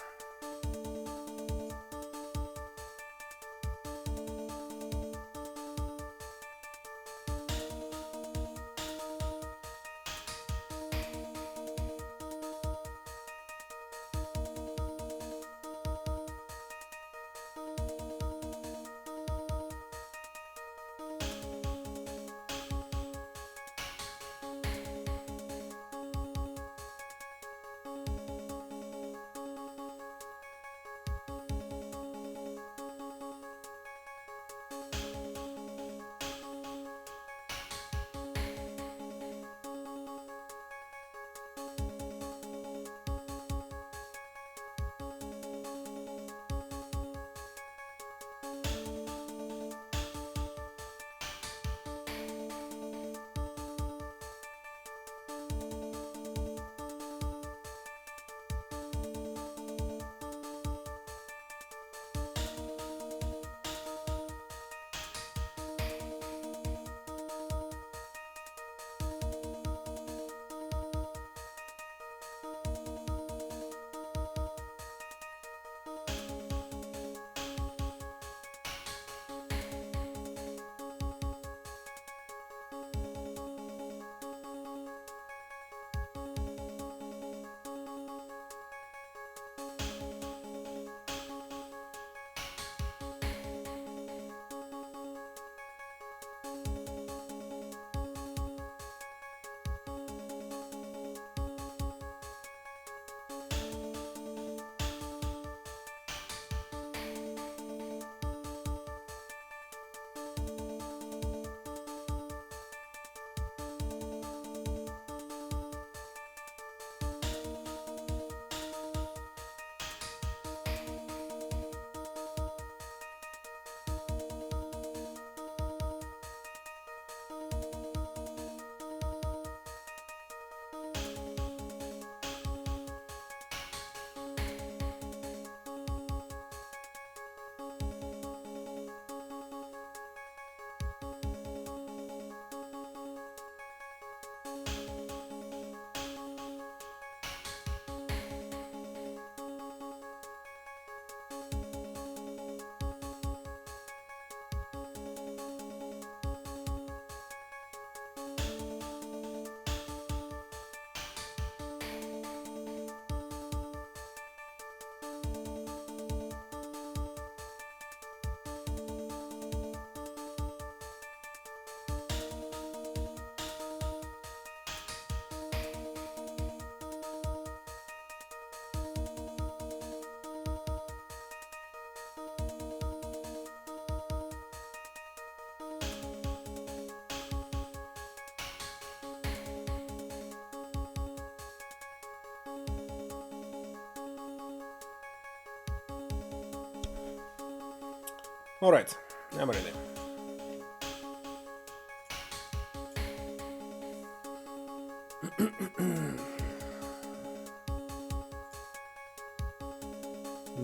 Speaker 1: Alright, I'm ready.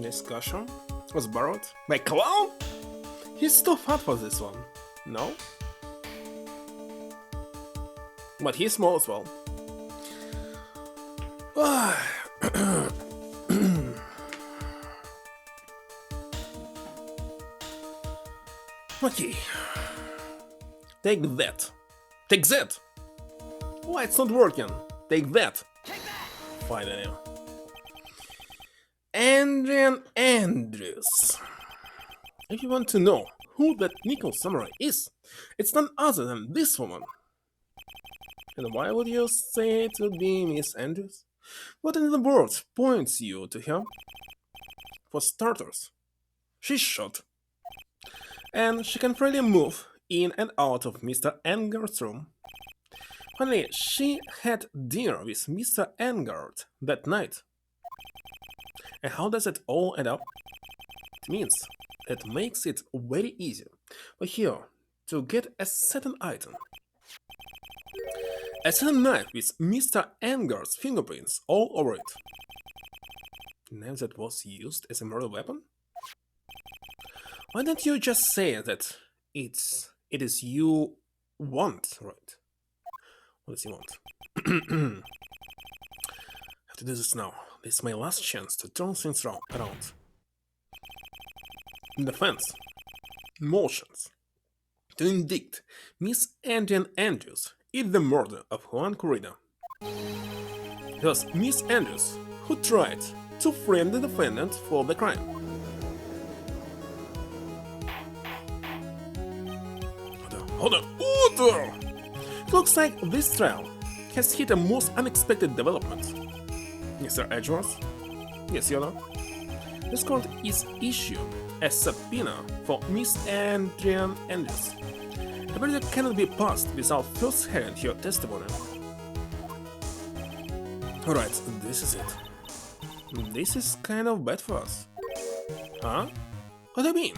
Speaker 1: Discussion was borrowed by Clown? He's too fat for this one, no? But he's small as well. Okay. Take that. Take that! Why it's not working? Take that! Fine, anyway. Adrian Andrews. If you want to know who that Nickel Samurai is, it's none other than this woman. And why would you say it would be Miss Andrews? What in the world points you to her? For starters, she's short, and she can freely move in and out of Mr. Engar's room. Finally, she had dinner with Mr. Engard that night. And how does it all add up? It means it makes it very easy for her to get a certain item. A certain knife with Mr. Engard's fingerprints all over it. A knife that was used as a murder weapon? Why don't you just say that it is you want, right? What does he want? I have to do this now. This is my last chance to turn things around. Defense. Motions. To indict Miss Adrian Andrews in the murder of Juan Corrida. It was Miss Andrews who tried to frame the defendant for the crime. Hold on. Order! It looks like this trial has hit a most unexpected development. Mr. Edgeworth? Yes, Your Honor. This court is issuing a subpoena for Miss Adrian Andrews. The verdict cannot be passed without first hearing her testimony. Alright, this is it. This is kind of bad for us. Huh? What do you mean?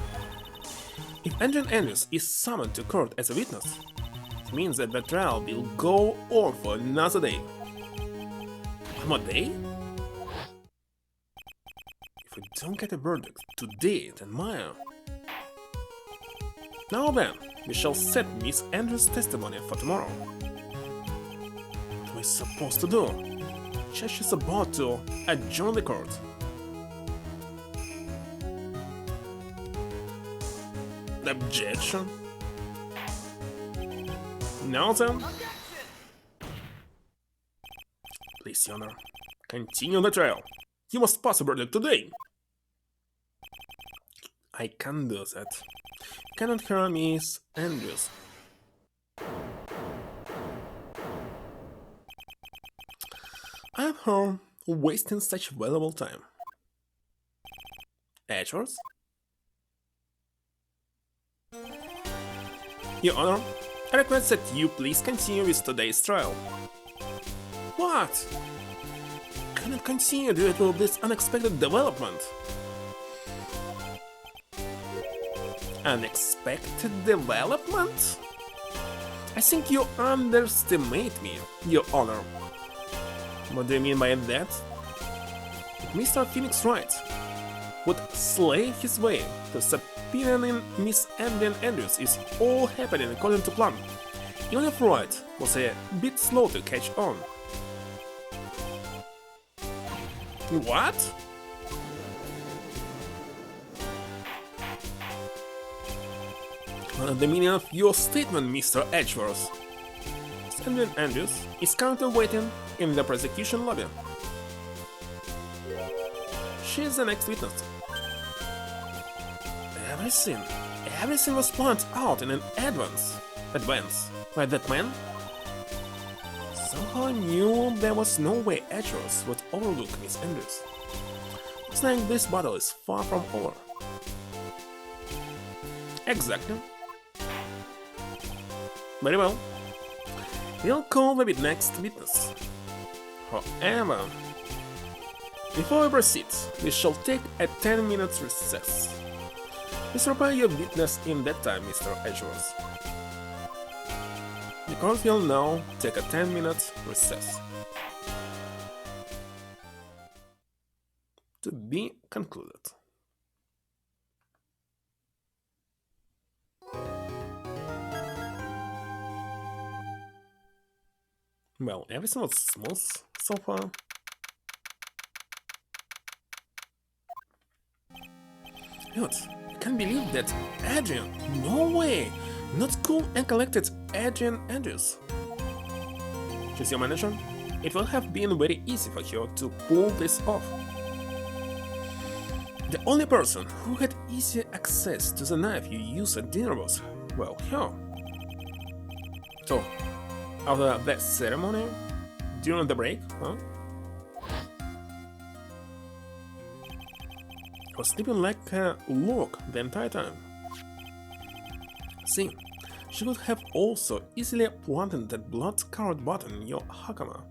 Speaker 1: If Adrian Andrews is summoned to court as a witness, it means that the trial will go on for another day. One more day? If we don't get a verdict today, then Maya. Now then, we shall set Miss Andrews' testimony for tomorrow. What are we supposed to do? Judge is about to adjourn the court. Objection? Now then. Please, Your Honor, continue the trial. You must pass a verdict today. I can't do that. Cannot hear Miss Andrews. I'm her wasting such valuable time. Edgeworth? Your Honor, I request that you please continue with today's trial. What? Cannot continue due to this unexpected development. Unexpected development? I think you underestimate me, Your Honor. What do you mean by that? Mr. Phoenix Wright would slay his way to subpoenaing Miss Adrian Andrews is all happening according to plan, even if Wright was a bit slow to catch on. What? What is the meaning of your statement, Mr. Edgeworth? Miss Adrian Andrews is currently waiting in the prosecution lobby. She is the next witness. Everything was planned out in an advance by that man. Somehow I knew there was no way Edgeworth would overlook Miss Andrews. Looks like this battle is far from over. Exactly. Very well. We'll call the next witness. However, before we proceed, we shall take a 10-minute recess. Please prepare your witness in that time, Mr. Edgeworth. The court will now take a 10-minute recess. To be concluded. Well, everything was smooth so far. But I can't believe that Adrian, no way, not cool and collected Adrian Andrews. She's your manager? It will have been very easy for her to pull this off. The only person who had easy access to the knife you used at dinner was, well, her. So, after that ceremony, during the break, huh? I was sleeping like a log the entire time. See, She could have also easily planted that blood-scarred button in your Hakama.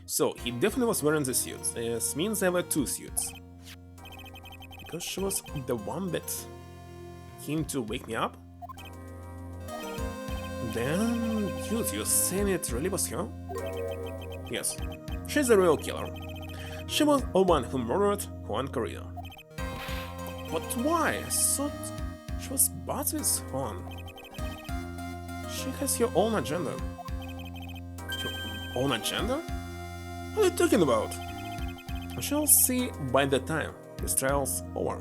Speaker 1: So, he definitely was wearing the suit. This means there were two suits. Because she was the one that came to wake me up? Then, dude, you're saying it really was her? Yes, she's the real killer. She was the one who murdered Juan Corrida. But why? I thought she was bad with Juan. She has her own agenda. Her own agenda? What are you talking about? I shall see by the time this trial's over.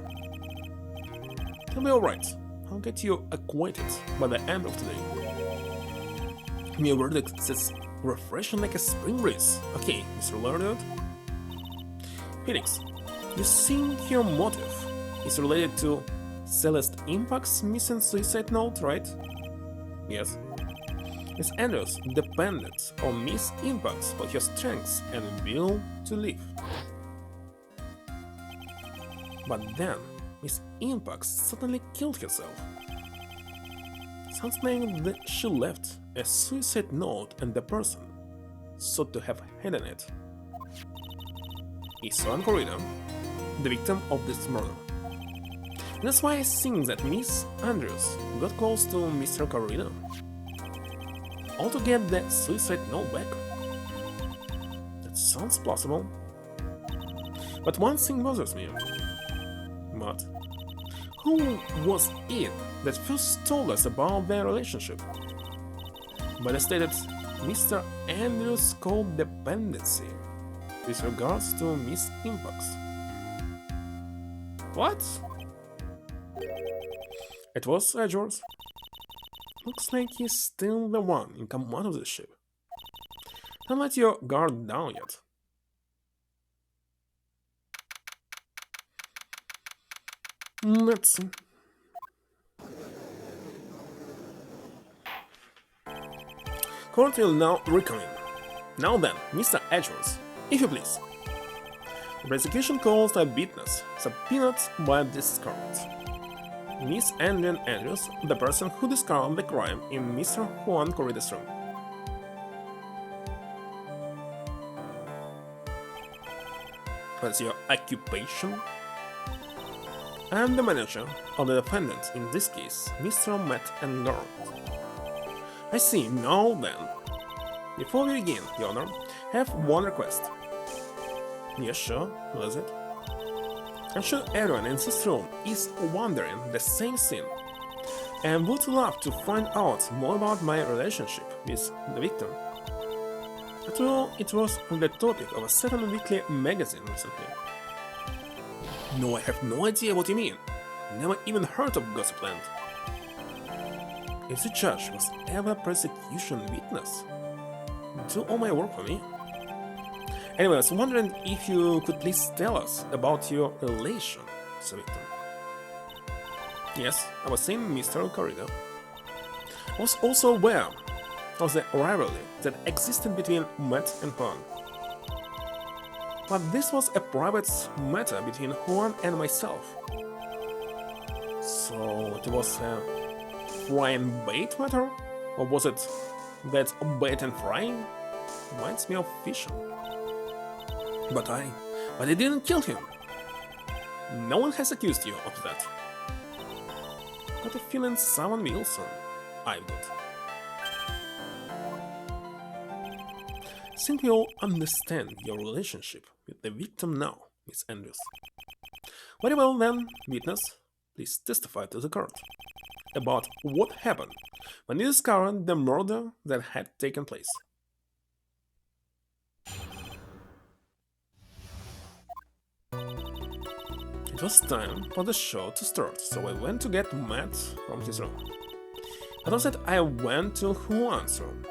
Speaker 1: It'll be alright. I'll get you acquainted by the end of today. Your verdict is refreshing like a spring breeze. Okay, Mr. Lord. Phoenix, you think your motive is related to Celeste Impact's missing suicide note, right? Yes. Miss Andrews depended on Miss Impacts for her strength and will to live. But then, Miss Impacts suddenly killed herself. Sounds like that she left a suicide note and the person thought to have hidden it is Juan Corrida, the victim of this murder. And that's why I think that Miss Andrews got close to Mr. Corrida. All to get that suicide note back. That sounds plausible. But one thing bothers me. What? Who was it that first told us about their relationship? But I stated Mr. Andrews' codependency with regards to Miss Impacts. What? It was Edgeworth. Looks like he's still the one in command of the ship. Don't let your guard down yet. Let's see. Court will now reconvene. Now then, Mr. Edgeworth, if you please. The prosecution calls a witness subpoenaed by discovered. Miss Andrian Andrews, the person who discovered the crime in Mr. Juan Corrida's room. What's your occupation? I am the manager of the defendant, in this case, Mr. Matt and Garrett. I see, now then. Before we begin, Your Honor, I have one request. Yes, sure, what is it? I'm sure everyone in this room is wondering the same thing, and would love to find out more about my relationship with the victim. After all, it was the topic of a certain weekly magazine recently. No, I have no idea what you mean. Never even heard of Gossipland. If the judge was ever a prosecution witness, do all my work for me. Anyway, I was wondering if you could please tell us about your relation to the victim. Yes, I was saying Mr. Corrida. I was also aware of the rivalry that existed between Matt and Juan. But this was a private matter between Juan and myself. So it was a frying bait matter? Or was it that bait and frying? Reminds me of fishing. But I didn't kill him. No one has accused you of that. Got a feeling someone will soon. I've got. Think we all understand your relationship with the victim now, Miss Andrews. Very well then, witness, please testify to the court about what happened when you discovered the murder that had taken place. It was time for the show to start, so I went to get Matt from his room. But instead I went to Juan's room.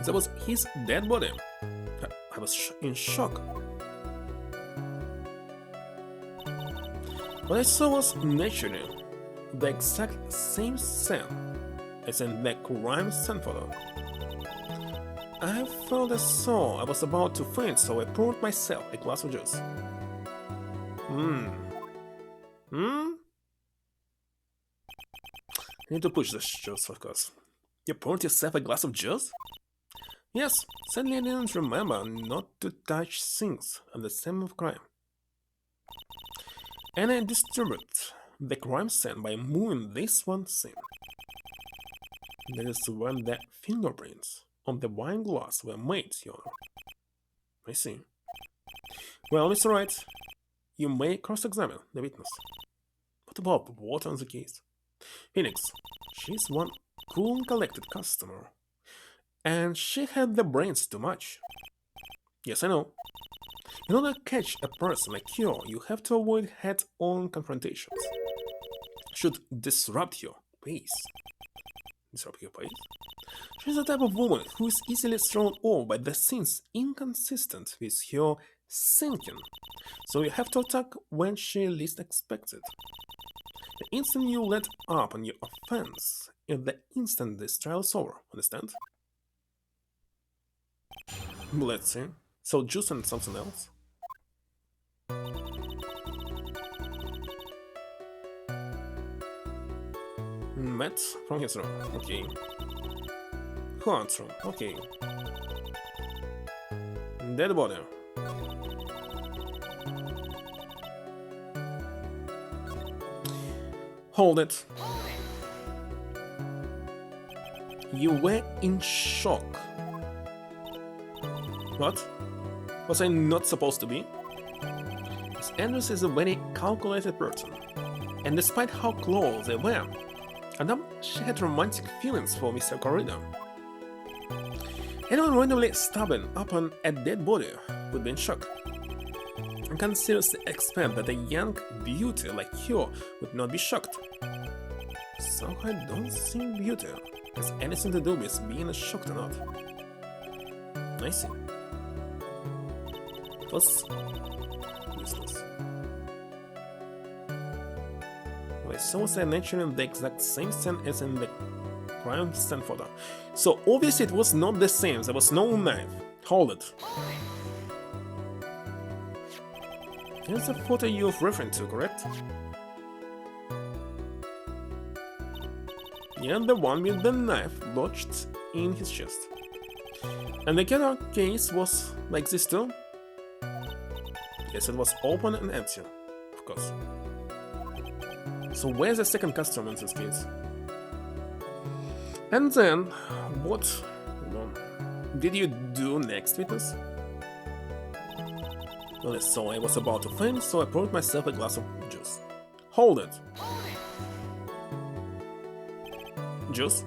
Speaker 1: There was his dead body. I was in shock. What I saw was naturally the exact same scene as in the crime scene photo. I felt as though I was about to faint, so I poured myself a glass of juice. need to push the juice, of course. You poured yourself a glass of juice? Yes, sadly I didn't remember not to touch things at the scene of crime. And I disturbed the crime scene by moving this one thing. That is when the fingerprints on the wine glass were made, Your Honor. I see. Well, Mr. Wright, you may cross-examine the witness. What about the water on the case? Phoenix, she's one cool and collected customer. And she had the brains too much. Yes, I know. In order to catch a person like you, you have to avoid head-on confrontations. Should disrupt your pace. Disrupt your pace? She's the type of woman who is easily thrown off by the things inconsistent with her thinking. So you have to attack when she least expects it. The instant you let up on your offense is the instant this trial is over, understand? Let's see. So juice and something else. Matt from his room, okay. Hunt's room, okay. Dead body. Hold it. You were in shock. What? Was I not supposed to be? Miss Andrews is a very calculated person, and despite how close they were, Adam, she had romantic feelings for Mr. Corridor. Anyone randomly stumbling upon a dead body would be in shock. I can seriously expect that a young beauty like you would not be shocked. So I don't think beauty has anything to do with being shocked or not. I see. It was useless. I saw the naturally in the exact same scene as in the crime scene photo. So obviously it was not the same, there was no knife. Hold it. Here's the photo you're referring to, correct? Yeah, the one with the knife lodged in his chest. And the killer case was like this too? Yes, it was open and empty, of course. So where's the second customer in this case? And then, what did you do next, witness? Well, so I was about to faint, so I poured myself a glass of juice. Hold it! Juice?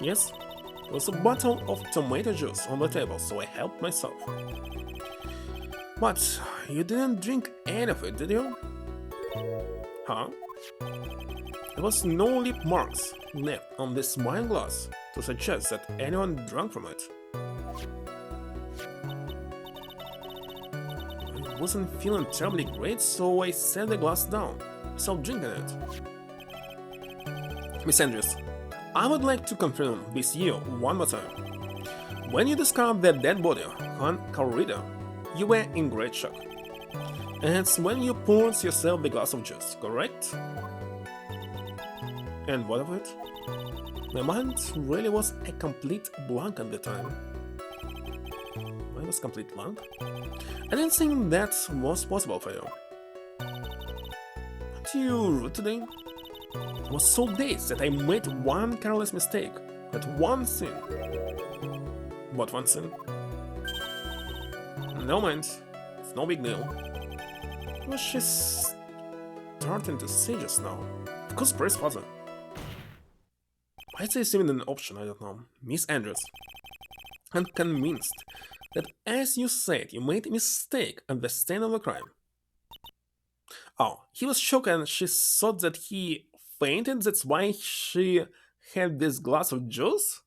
Speaker 1: Yes, there was a bottle of tomato juice on the table, so I helped myself. But you didn't drink any of it, did you? Huh? There was no lip marks left on this wine glass to suggest that anyone drank from it. I wasn't feeling terribly great, so I set the glass down, without drinking it. Miss Andrews, I would like to confirm with you one more time. When you discovered the dead body on corridor, you were in great shock. And it's when you poured yourself the glass of juice, correct? And what of it? My mind really was a complete blank at the time. Why was complete blank? I didn't think that was possible for you. Aren't you rude today? I was so dazed that I made one careless mistake. That one thing. What one thing? No mind. It's no big deal. What she's starting to say just now. Of course, praise father. Why is this even an option? I don't know. Miss Andrews. I'm convinced that, as you said, you made a mistake at the scene of the crime. Oh, he was shocked and she thought that he fainted, that's why she had this glass of juice?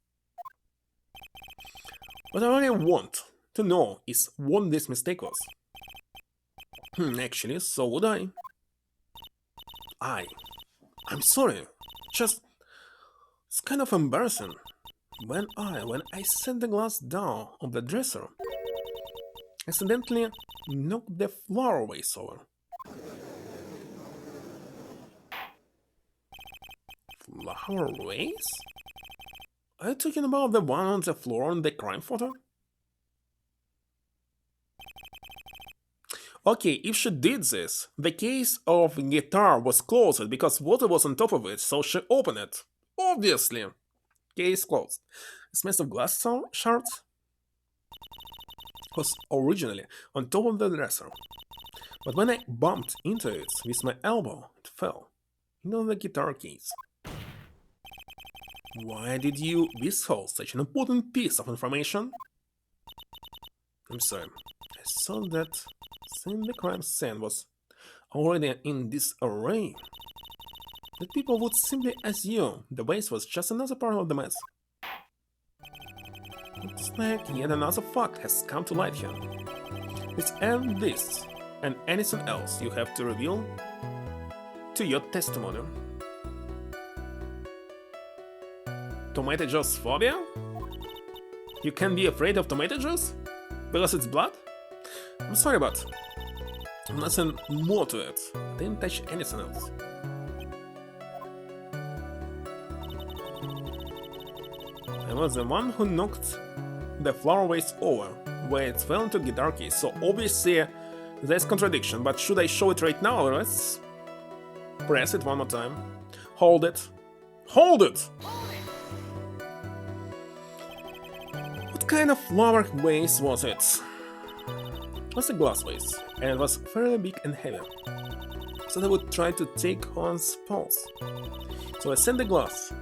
Speaker 1: What I really want to know is what this mistake was. Actually, so would I. I'm sorry. Just, it's kind of embarrassing. When I set the glass down on the dresser, accidentally knocked the flower vase over. flower vase? Are you talking about the one on the floor in the crime photo? Okay, if she did this, the case of guitar was closed because water was on top of it, so she opened it. Obviously. Case closed. This mess of glass shards was originally on top of the dresser, but when I bumped into it with my elbow, it fell into the guitar case. Why did you withhold such an important piece of information? I'm sorry. I saw that since the crime scene was already in disarray, that people would simply assume the vase was just another part of the mess. Looks like yet another fact has come to light here. It's and this, and anything else you have to reveal to your testimony. Tomato juice phobia? You can be afraid of tomato juice? Because it's blood? I'm sorry, but nothing more to it. I didn't touch anything else. I was the one who knocked the flower vase over, where it fell into guitar case, so obviously there's contradiction, but should I show it right now? Let's press it one more time. Hold it. Hold it! What kind of flower vase was it? It was a glass vase, and it was fairly big and heavy, so they would try to take on spells. So I sent the glass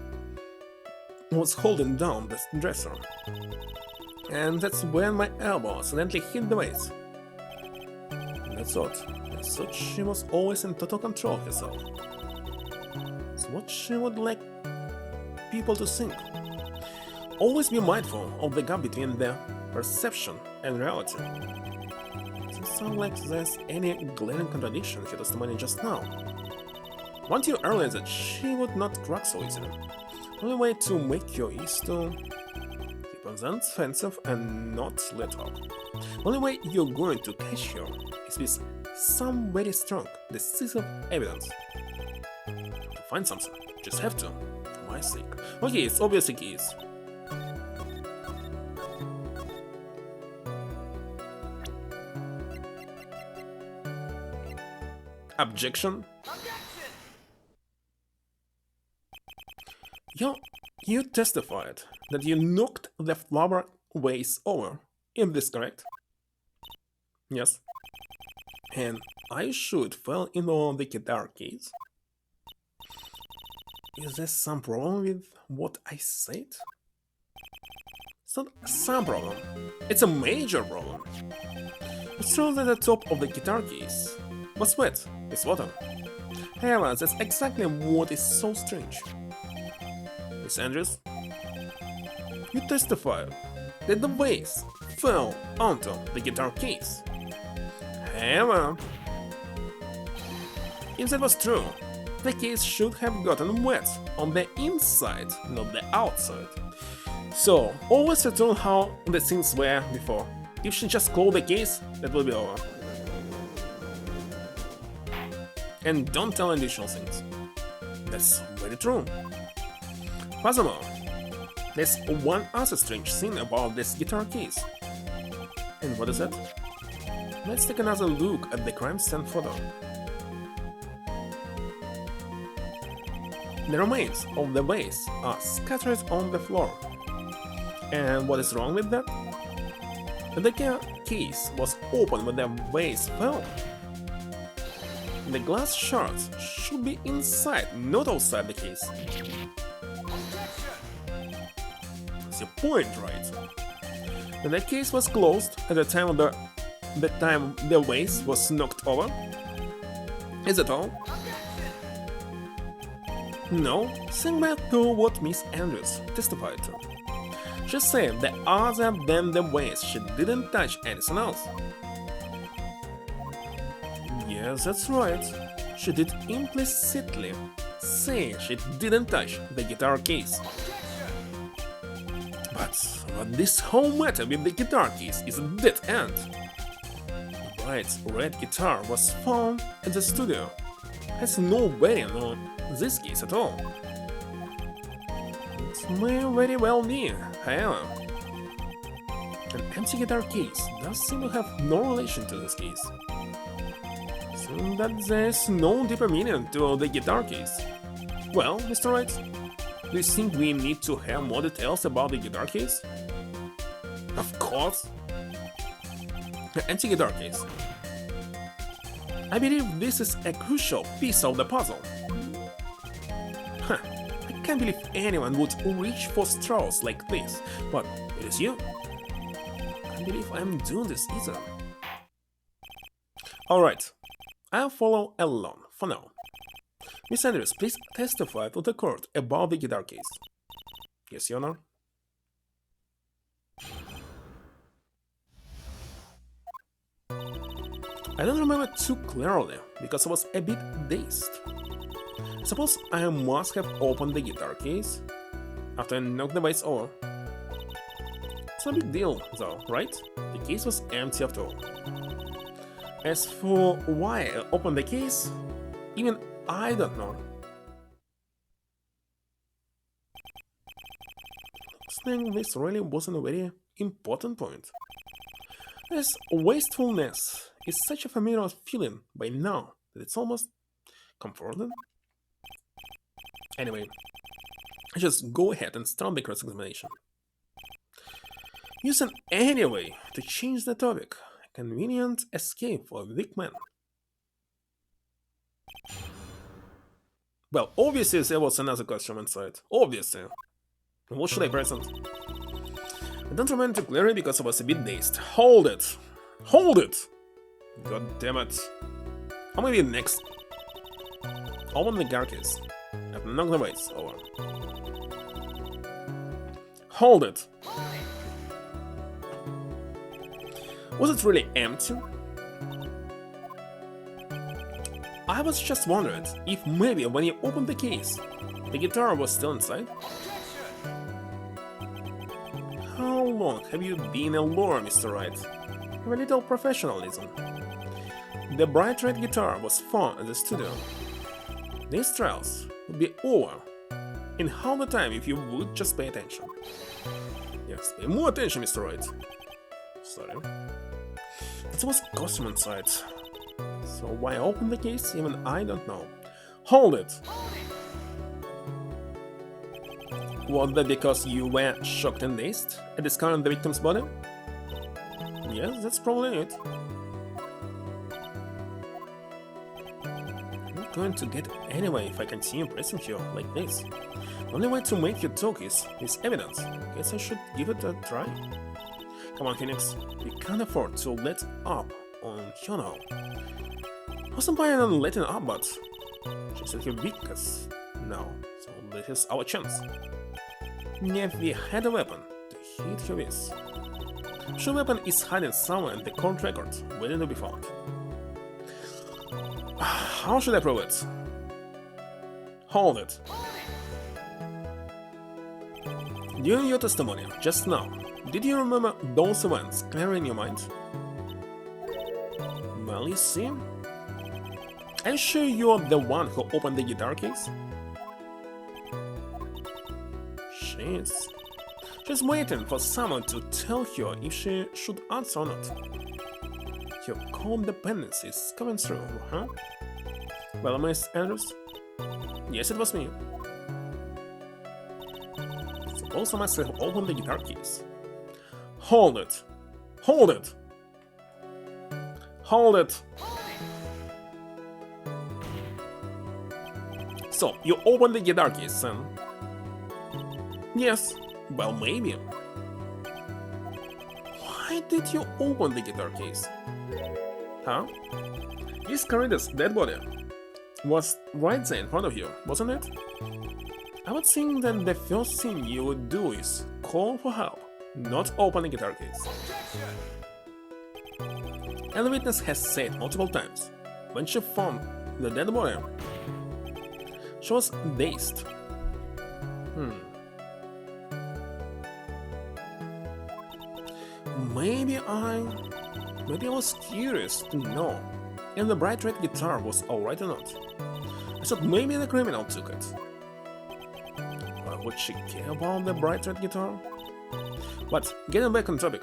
Speaker 1: was holding down the dresser, and that's when my elbow accidentally hit the vase. That's odd. I thought she was always in total control of herself. It's what she would like people to think. Always be mindful of the gap between the perception and reality. It doesn't sound like there's any glaring contradiction in her testimony just now. Warned you earlier that she would not crack so easily. The only way to make her is to keep on the defensive and not let up. The only way you're going to catch her is with some very strong, decisive evidence. To find something, you just have to, for my sake. Okay, it's obviously keys. Objection? You testified that you knocked the flower vase over. Is this correct? Yes. And are you sure it fell into the guitar case? Is there some problem with what I said? It's not some problem. It's a major problem. It's true that the top of the guitar case was wet with water. However, that's exactly what is so strange. Miss Andrews, you testified that the vase fell onto the guitar case. However, if that was true, the case should have gotten wet on the inside, not the outside. So, always return how the things were before. If she just closed the case, that will be over. And don't tell additional things. That's very true. Furthermore, there's one other strange thing about this guitar case. And what is that? Let's take another look at the crime scene photo. The remains of the vase are scattered on the floor. And what is wrong with that? The case was opened when the vase fell. The glass shards should be inside, not outside the case. That's your point, right? When the case was closed at the time the vase was knocked over. Is that all? No, think back to what Miss Andrews testified to. She said that other than the vase, she didn't touch anything else. Yes, that's right. She did implicitly say she didn't touch the guitar case. But what this whole matter with the guitar case is a dead end. Wright's red guitar was found at the studio. Has no bearing on this case at all. May very well be, however. An empty guitar case does seem to have no relation to this case. Seems that there's no deeper meaning to the guitar case. Well, Mr. Wright, do you think we need to have more details about the guitar case? Of course! The empty guitar case. I believe this is a crucial piece of the puzzle. Huh, I can't believe anyone would reach for straws like this, but it is you. I can't believe I'm doing this either. Alright, I'll follow along for now. Miss Andrews, please testify to the court about the guitar case. Yes, Your Honor. I don't remember too clearly because I was a bit dazed. Suppose I must have opened the guitar case after I knocked the vase over. It's no big deal though, right? The case was empty after all. As for why I opened the case, even I don't know. Saying this really wasn't a very important point. As wastefulness is such a familiar feeling by now that it's almost comforting. Anyway, I just go ahead and start the cross-examination. Use an anyway to change the topic. A convenient escape for a weak man. Well, obviously there was another question inside. Obviously. What should I present? I don't remember too clearly because I was a bit dazed. Hold it! Hold it! God damn it. Or maybe next. Open the carcass. And knock the vase over. Hold it! Was it really empty? I was just wondering if maybe when you opened the case, the guitar was still inside. How long have you been a lawyer, Mr. Wright? Have a little professionalism. The bright red guitar was found at the studio. These trials would be over in half the time if you would just pay attention. Yes, pay more attention, Mr. Wright. Sorry. It was costume inside. So why open the case, even I don't know. Hold it! Was that because you were shocked and dazed at discovering the victim's body? Yes, that's probably it. I'm not going to get anywhere if I continue pressing you like this. The only way to make you talk is evidence. Guess I should give it a try. Come on, Phoenix. We can't afford to let up on you now. I wasn't planning on letting up, but she said you're weak as now, so this is our chance. If we had a weapon to hit her with, the weapon is hiding somewhere in the court record, waiting to be found. How should I prove it? Hold it. During your testimony just now, did you remember those events clearly in your mind? Well, you see, are you sure you're the one who opened the guitar case? She's waiting for someone to tell her if she should answer or not. Your codependency is coming through, huh? Well, Miss Andrews? Yes, it was me. Suppose I must have opened the guitar case. Hold it! Hold it! Hold it! So, you opened the guitar case, son? Yes, well, maybe. Why did you open the guitar case? Huh? This Caritas' dead body was right there in front of you, wasn't it? I would think that the first thing you would do is call for help, not open the guitar case. And the witness has said multiple times, when she found the dead body, she was dazed. Maybe I was curious to know if the bright red guitar was alright or not. I thought maybe the criminal took it. would she care about the bright red guitar? But getting back on topic.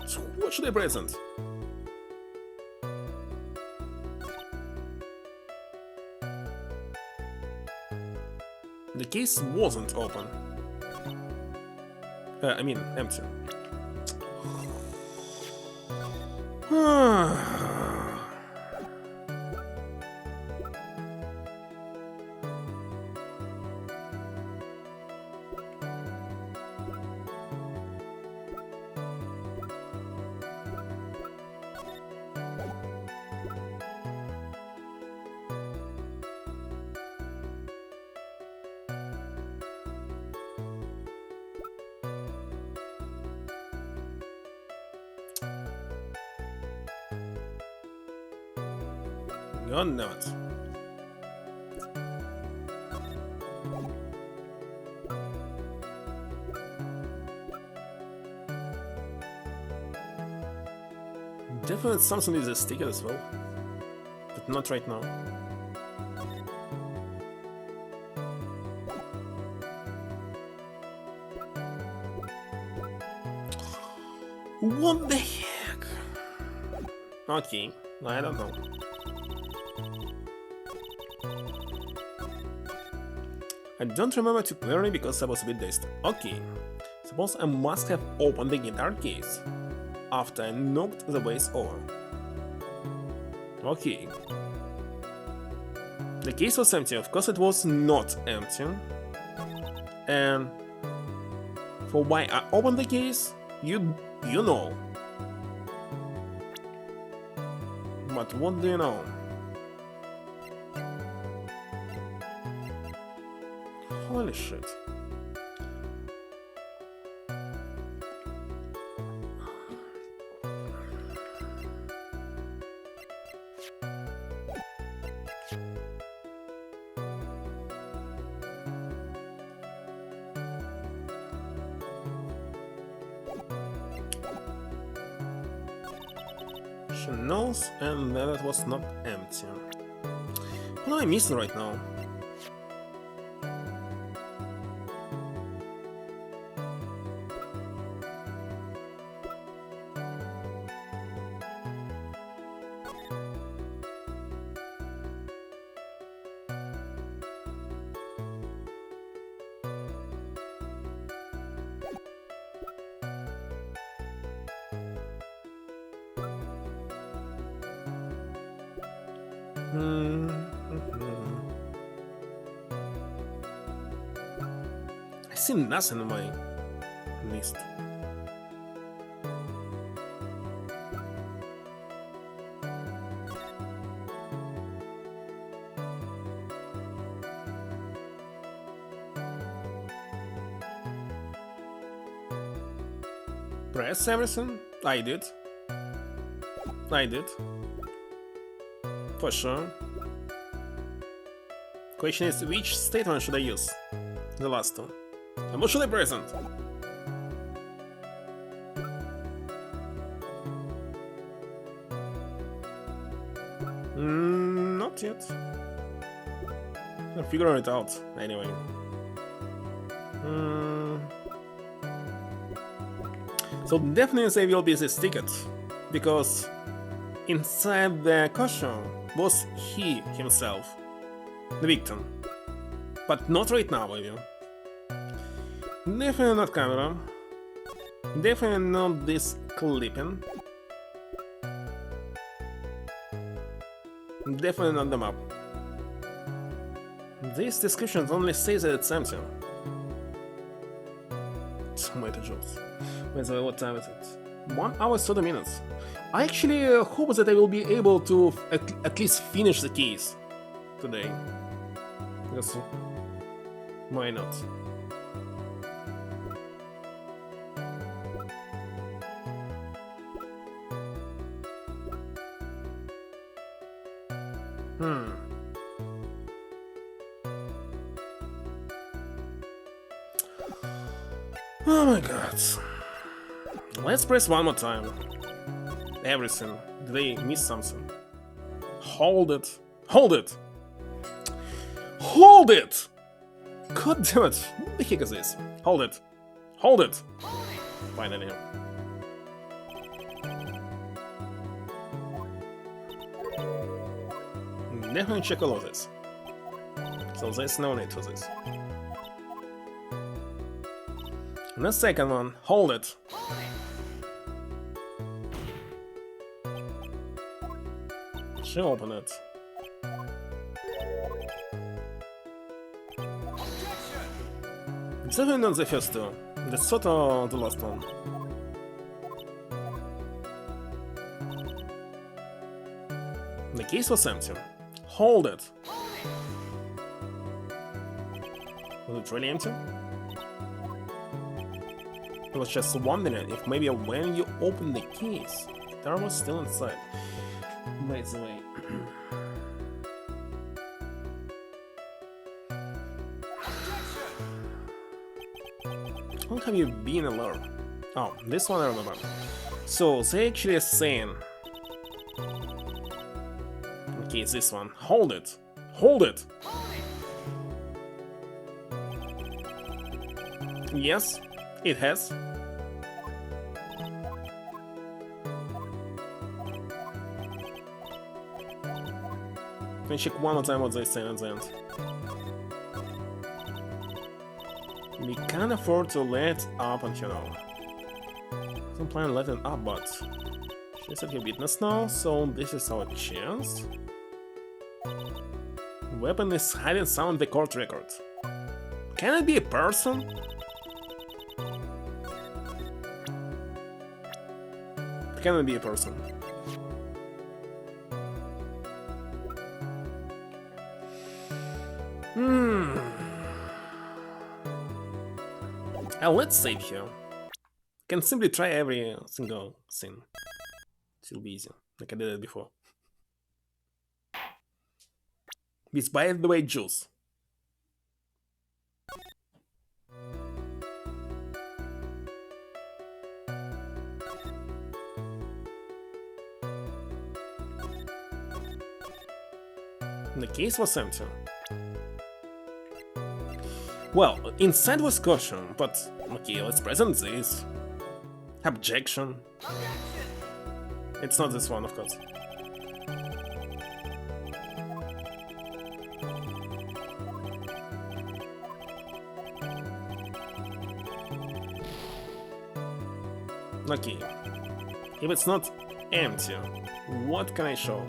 Speaker 1: So what should I present? The case wasn't open. I mean, empty. God damn it. Definitely something with a sticker as well, but not right now. What the heck? Okay, I don't know. I don't remember too clearly because I was a bit dazed. Okay, suppose I must have opened the guitar case after I knocked the bass over. Okay. The case was empty, of course it was not empty. And for why I opened the case, you know. But what do you know? Holy shit. She knows, and that it was not empty. What am I missing right now? I see nothing in my list. Press everything? I did. For sure. Question is, which statement should I use? The last one. And what should I present? Not yet. I'll figure it out anyway. So definitely they will be this ticket, because inside the costume was he himself, the victim. But not right now, baby. Definitely not camera. Definitely not this clipping. Definitely not the map. These descriptions only say that it's empty. Tomato juice. Wait, so what time is it? 1 hour 30 minutes. I actually hope that I will be able to at least finish the case today. Because why not? Oh my god. Let's press one more time. Everything. Did I miss something? Hold it. Hold it! Hold it! God damn it! What the heck is this? Hold it! Hold it! Finally. Definitely check all of this. So there's no need for this. And the second one, hold it. She open it. It's definitely not the first two. That's sort of the last one. The case was empty. Hold it. Was it really empty? I was just wondering if maybe when you opened the case, there was still inside. By the way. How long have you been alone? Oh, this one I remember. So they actually are saying. Okay, it's this one. Hold it! Hold it! Yes, it has. Let me check one more time what they say at the end. We can't afford to let up on her now. Some plan letting up, but she said he beaten us now, so this is our chance. Weapon is hiding sound the court record. Can it be a person? Can it be a person? Let's save here. Can simply try every single thing. It'll be easy, like I did it before. This, by the way, juice. The case was empty. Well, inside was caution, but okay, let's present this. Objection. It's not this one, of course. Okay, if it's not empty, what can I show?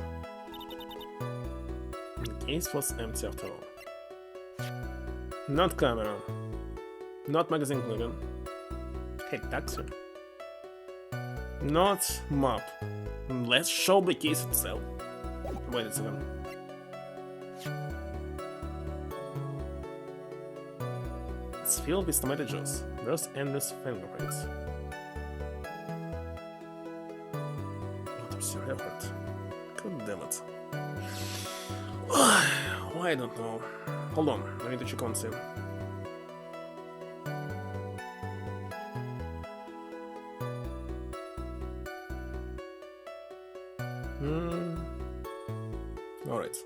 Speaker 1: The case was empty after all. Not camera, not magazine plugin, hey taxi, not map. Let's show the case itself. Wait a second. It's filled with tomato juice. There's endless fingerprints. What was your effort? God damn it. I don't know. Hold on, I need to check on sim. Alright.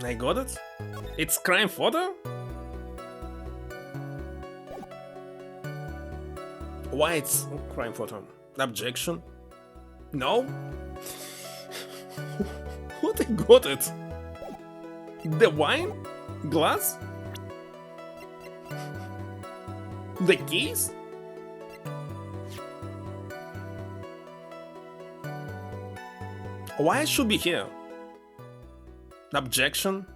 Speaker 1: I got it? It's crime photo? Why it's crime photo? Objection? No? What, I got it? The wine? Glass? The keys? Why it should be here? Objection?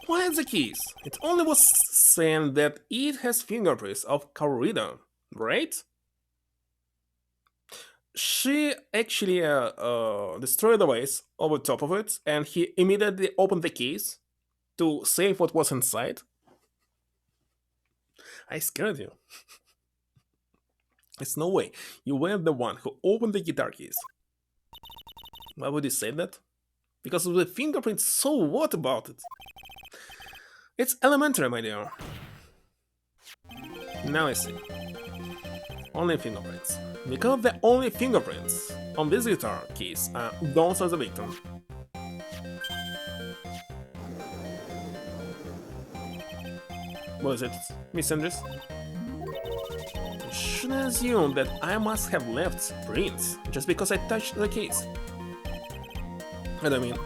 Speaker 1: Why the keys? It only was saying that it has fingerprints of Corrida, right? She actually destroyed the vase over top of it, and he immediately opened the case to save what was inside. I scared you. It's no way. You were the one who opened the guitar keys. Why would you say that? Because of the fingerprints, so what about it? It's elementary, my dear. Now I see. Only fingerprints. Because they're only fingerprints. on this guitar case, those are the victim. Was it, Miss Andrews? You shouldn't assume that I must have left prints just because I touched the case. I don't mean.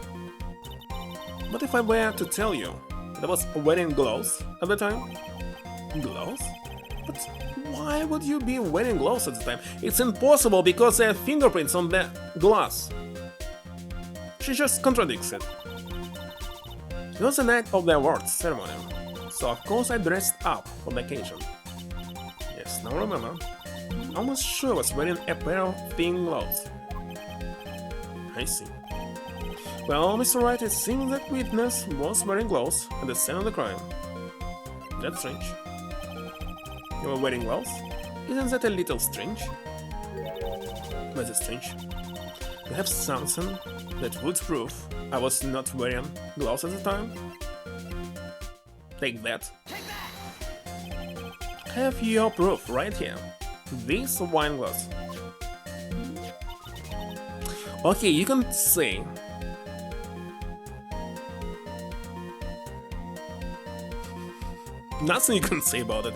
Speaker 1: But if I were to tell you that I was wearing gloves at the time? Gloves? But why would you be wearing gloves at the time? It's impossible because there are fingerprints on the glass. She just contradicts it. It was the night of the awards ceremony, so of course I dressed up for the occasion. Yes, now remember, I was sure I was wearing a pair of thin gloves. I see. Well, Mr. Wright, it seems that witness was wearing gloves at the scene of the crime. That's strange. You were wearing gloves? Isn't that a little strange? But it's strange. You have something that would prove I was not wearing gloves at the time? Take that. Have your proof right here. These wine glass. Okay, you can say nothing you can say about it.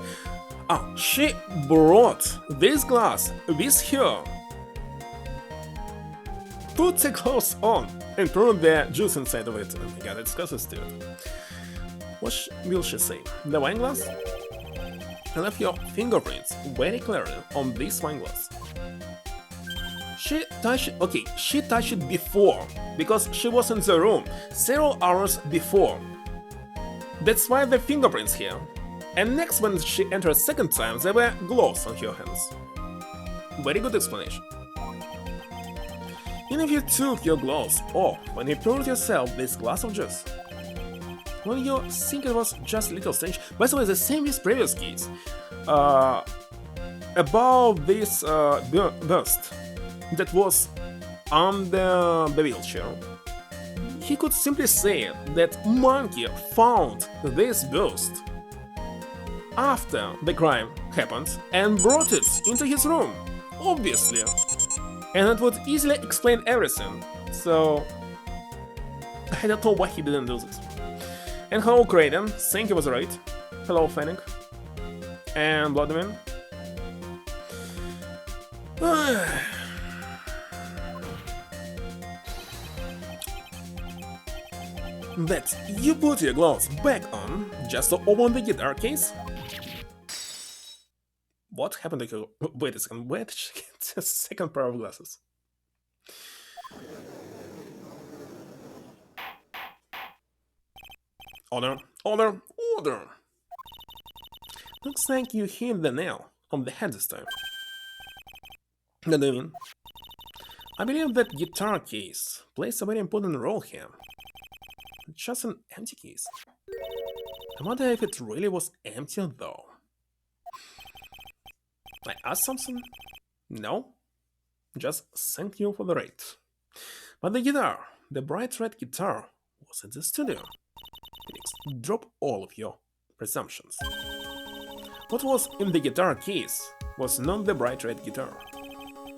Speaker 1: Ah, she brought this glass with her. Put the glass on and pour the juice inside of it. Oh my god, it's disgusting. What will she say? The wine glass? I left your fingerprints very clearly on this wine glass. She touched it. Okay, she touched it before because she was in the room several hours before. That's why the fingerprints here. And next, when she entered second time, there were gloves on her hands. Very good explanation. Even if you took your gloves off when you poured yourself this glass of juice, well, you think it was just a little strange. By the way, the same with previous case. About this bust that was under the wheelchair. He could simply say that Monkey found this bust after the crime happened and brought it into his room, obviously. And it would easily explain everything, so I don't know why he didn't do this. And hello Kraden, thank you was right. Hello Fennec. And Bloodman. That you put your gloves back on just to open the guitar case? What happened to you? Wait a second, where did she get the second pair of glasses? Order, order, order! Looks like you hit the nail on the head this time. What do you mean? I believe that guitar case plays a very important role here. Just an empty case. I wonder if it really was empty though. I asked something? No? Just thank you for the rate. But the guitar, the bright red guitar, was in the studio. Phoenix, drop all of your presumptions. What was in the guitar case was not the bright red guitar. You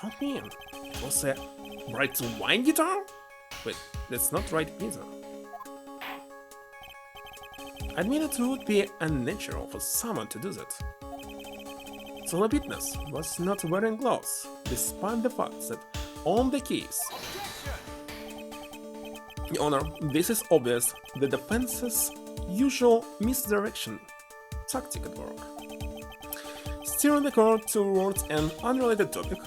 Speaker 1: don't mean it was a bright wine guitar? Wait, that's not right either. I admit it would be unnatural for someone to do that. So the witness was not wearing gloves, despite the fact that on the case. Your Honor, this is obvious the defense's usual misdirection tactic at work. Steering the court towards an unrelated topic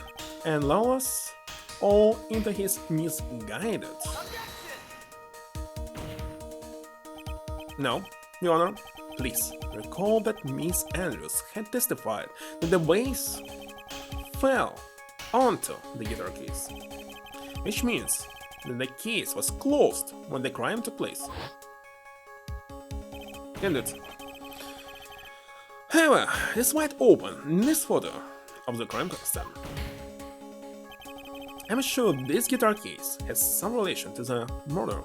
Speaker 1: and lull us all into his misguided. No, Your Honor, please recall that Miss Andrews had testified that the vase fell onto the guitar case, which means that the case was closed when the crime took place. Indeed. However, despite open in this photo of the crime costume, I'm sure this guitar case has some relation to the murder.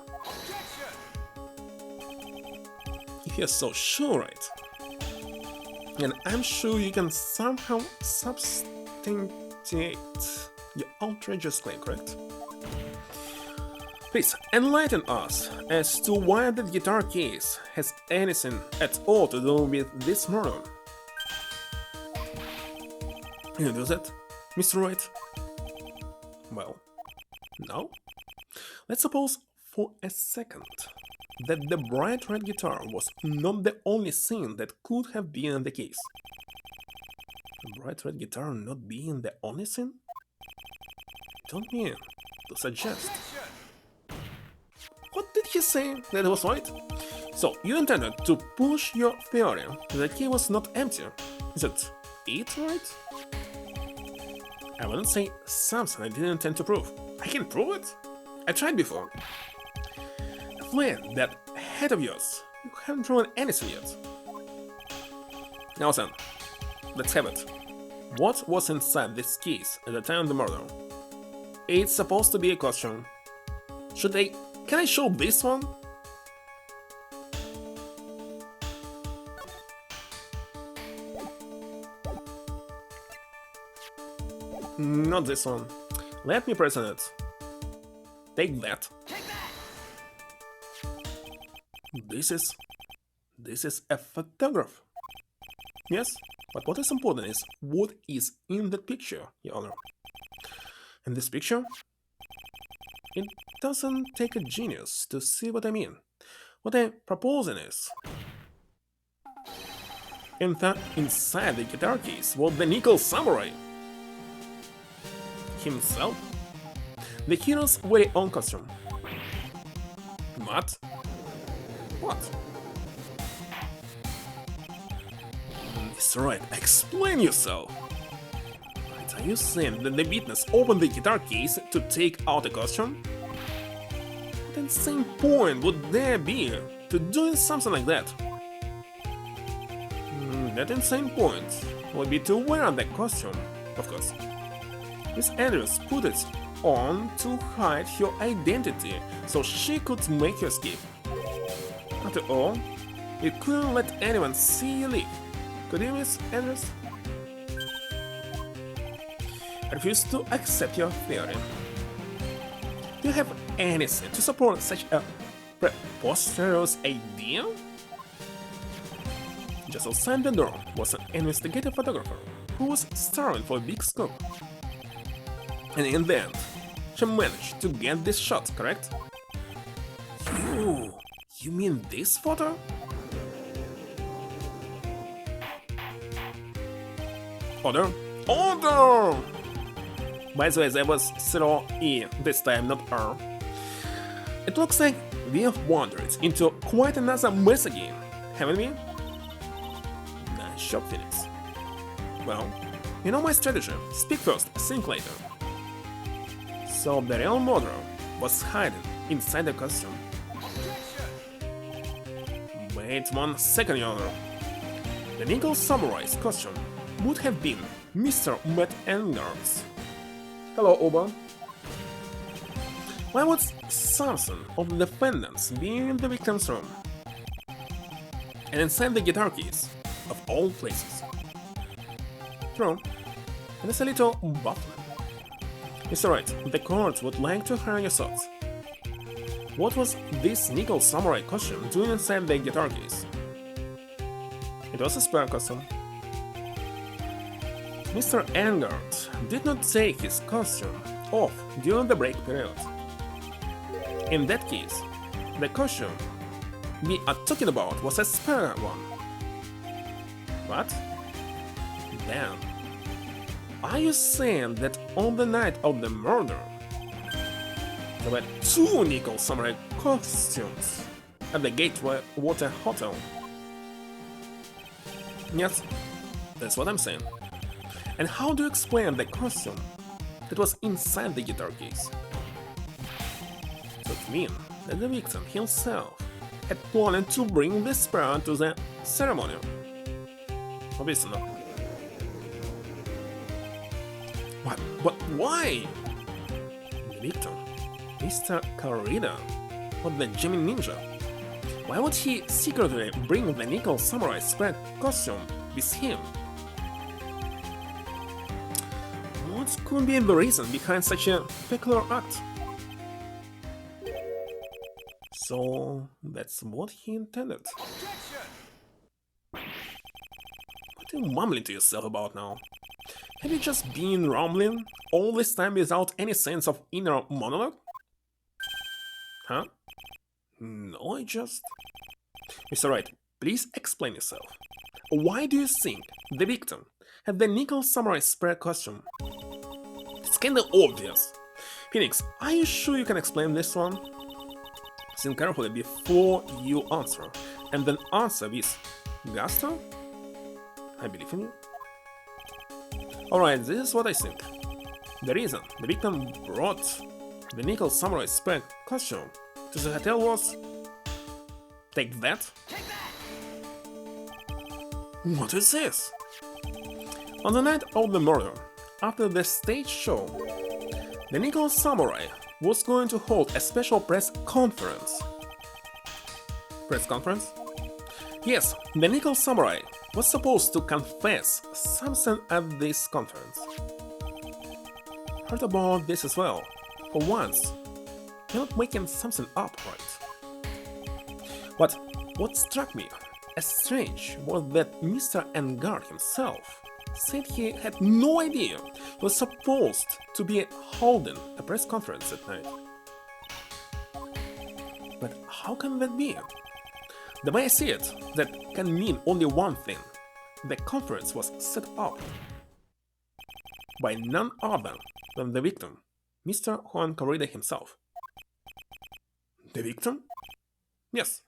Speaker 1: If you're so sure, right? And I'm sure you can somehow substantiate Your outrageous claim, correct? Please enlighten us as to why that guitar case has anything at all to do with this murder. You do that, Mr. Wright? Well, no. Let's suppose for a second that the bright red guitar was not the only thing that could have been in the case. The bright red guitar not being the only thing? Don't mean to suggest. What did he say that was right? So you intended to push your theory that the key was not empty. Is it right? I wouldn't say something I didn't intend to prove. I can prove it. I tried before. Flynn, that head of yours, you haven't drawn anything yet. Now then, let's have it. What was inside this case at the time of the murder? It's supposed to be a costume. Can I show this one? Not this one. Let me present it. Take that. This is a photograph. Yes, but what is important is what is in that picture, Your Honor. In this picture, it doesn't take a genius to see what I mean. What I'm proposing is, inside the guitar case was the nickel samurai himself, the hero's very own costume. What? Mr. Wright, explain yourself! Are you saying that the witness opened the guitar case to take out a costume? What insane point would there be to doing something like that? That insane point would be to wear the costume, of course. Miss Andrews put it on to hide your identity so she could make you escape. After all, you couldn't let anyone see you leave, could you, Miss Andrews? I refuse to accept your theory. Do you have anything to support such a preposterous idea? Just outside the door was an investigative photographer who was starving for a big scoop. And in the end, she managed to get this shot, correct? You mean this photo? Order! By the way, that was 0E this time, not R. It looks like we have wandered into quite another mess again, haven't we? Nice job, Phoenix. Well, you know my strategy. Speak first, think later. So the real murderer was hiding inside the costume. Wait 1 second, Your Honor. The nickel samurai's costume would have been Mr. Matt Engar's. Hello, Oba. Why would something of the defendants be in the victim's room? And inside the guitar case, of all places. True, and it's a little baffling. Mr. Wright, the court would like to hear your thoughts. What was this nickel samurai costume doing inside the guitar case? It was a spare costume. Mr. Engard did not take his costume off during the break period. In that case, the costume we are talking about was a spare one. What? Then, are you saying that on the night of the murder, there were 2 nickel samurai costumes at the Gateway Water Hotel? Yes, that's what I'm saying. And how do you explain the costume that was inside the guitar case? So it means that the victim himself had planned to bring the spare to the ceremony. Obviously not. But why? The victim, Mr. Corrida, or the Gemini Ninja. Why would he secretly bring the nickel samurai spare costume with him? What What could be the reason behind such a peculiar act? So that's what he intended. What are you mumbling to yourself about now? Have you just been rambling all this time without any sense of inner monologue? Huh? No, I just... Mr. Wright, please explain yourself. Why do you think the victim had the nickel samurai spare costume? It's kinda obvious. Phoenix, are you sure you can explain this one? Think carefully before you answer, and then answer with gusto? I believe in you. Alright, this is what I think. The reason the victim brought the nickel samurai spec costume to the hotel was... Take that? What is this? On the night of the murder, after the stage show, the nickel samurai was going to hold a special press conference. Press conference? Yes, the nickel samurai was supposed to confess something at this conference. Heard about this as well. For once, you're not making something up, right? But what struck me as strange was that Mr. Engard himself said he had no idea he was supposed to be holding a press conference that night. But how can that be? The way I see it, that can mean only one thing. The conference was set up by none other than the victim, Mr. Juan Corrida himself. The victim? Yes.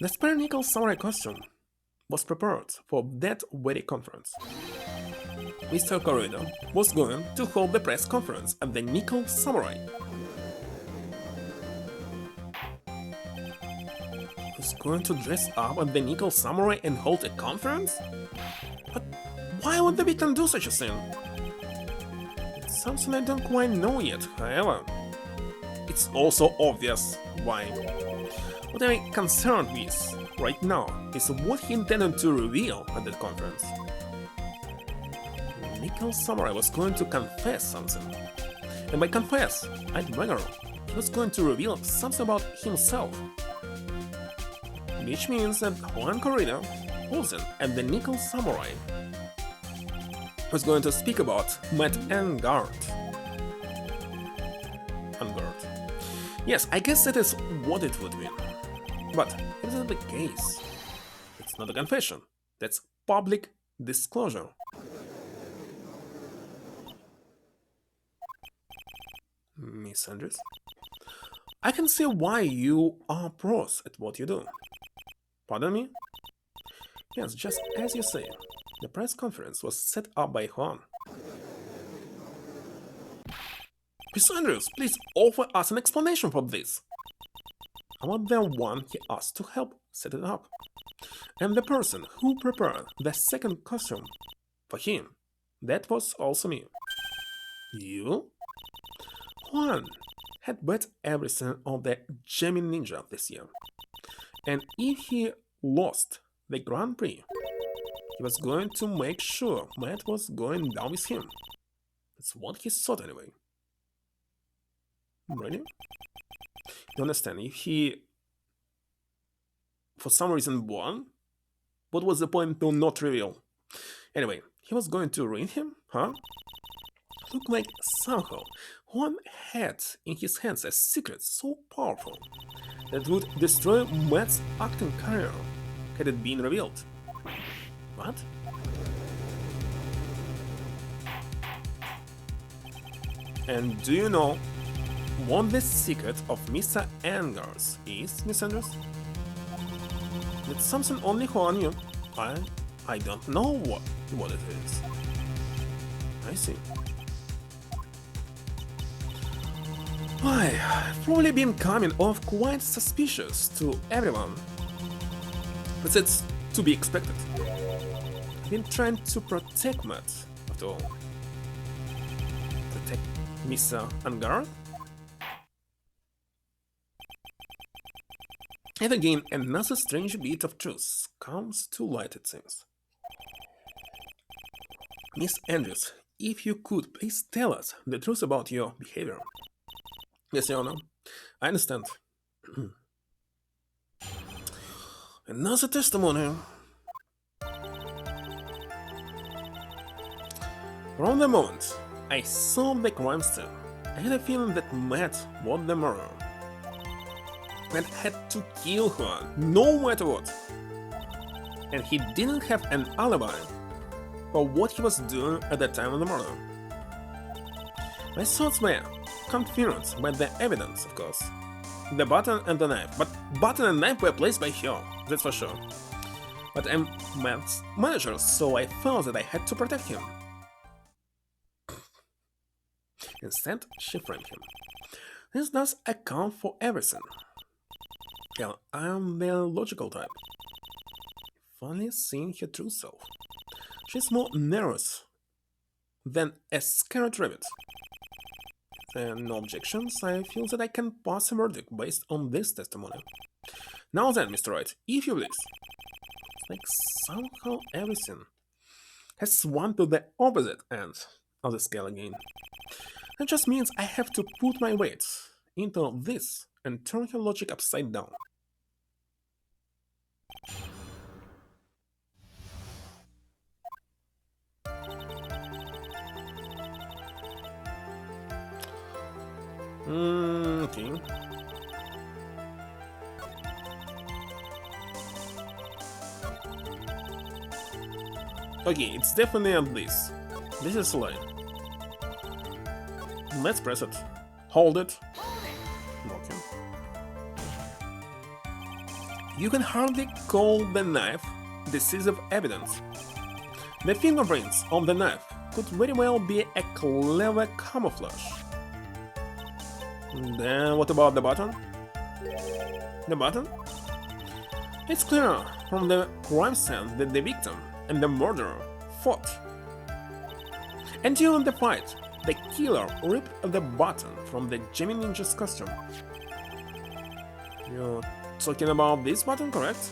Speaker 1: The spare nickel samurai costume was prepared for that very conference. Mr. Corrida was going to hold the press conference at the Nickel Samurai. He was going to dress up at the Nickel Samurai and hold a conference? But why would the victim do such a thing? It's something I don't quite know yet, however. It's also obvious why. What I'm concerned with right now is what he intended to reveal at that conference. Nickel Samurai was going to confess something. And by confess, I'd rather he was going to reveal something about himself. Which means that Juan Corrida, Olsen, and the Nickel Samurai was going to speak about Matt Engard. Yes, I guess that is what it would mean. But it isn't the case. It's not a confession. That's public disclosure. Miss Andrews? I can see why you are pros at what you do. Pardon me? Yes, just as you say, the press conference was set up by Juan. Miss Andrews, please offer us an explanation for this. I was the one he asked to help set it up. And the person who prepared the second costume for him, that was also me. You? Juan had bet everything on the Gemini Ninja this year. And if he lost the Grand Prix, he was going to make sure Matt was going down with him. That's what he thought anyway. Really? You understand, if he, for some reason, won, what was the point to not reveal? Anyway, he was going to ruin him, huh? Looked like somehow Juan had in his hands a secret so powerful that would destroy Matt's acting career had it been revealed. What? And do you know what the secret of Mr. Engars is, Miss Andrews? It's something only Juan knew. I don't know what it is. I see. I've probably been coming off quite suspicious to everyone. But it's to be expected. I've been trying to protect Matt, after all. Protect Mr. Engard? And again, another strange bit of truth comes to light, it seems. Miss Andrews, if you could please tell us the truth about your behavior. Yes, Your Honor. I understand. Another testimony. From the moment I saw the crime scene, I had a feeling that Matt was the murderer. Matt had to kill her, no matter what. And he didn't have an alibi for what he was doing at the time of the murder. My thoughts were confirmed by the evidence, of course. The button and the knife. But button and knife were placed by her, that's for sure. But I'm Matt's manager, so I felt that I had to protect him. Instead, she framed him. This does account for everything. Well, I'm the logical type. Finally seeing her true self. She's more nervous than a scared rabbit. No objections, I feel that I can pass a verdict based on this testimony. Now then, Mr. Wright, if you please. It's like somehow everything has swung to the opposite end of the scale again. That just means I have to put my weight into this and turn her logic upside down. Okay. Okay, it's definitely on this. This is a lie. Let's press it. Hold it. Okay. You can hardly call the knife decisive evidence. The fingerprints on the knife could very well be a clever camouflage. Then what about the button? The button? It's clear from the crime scene that the victim and the murderer fought. And during the fight, the killer ripped the button from the Gemmy Ninja's costume. You're talking about this button, correct?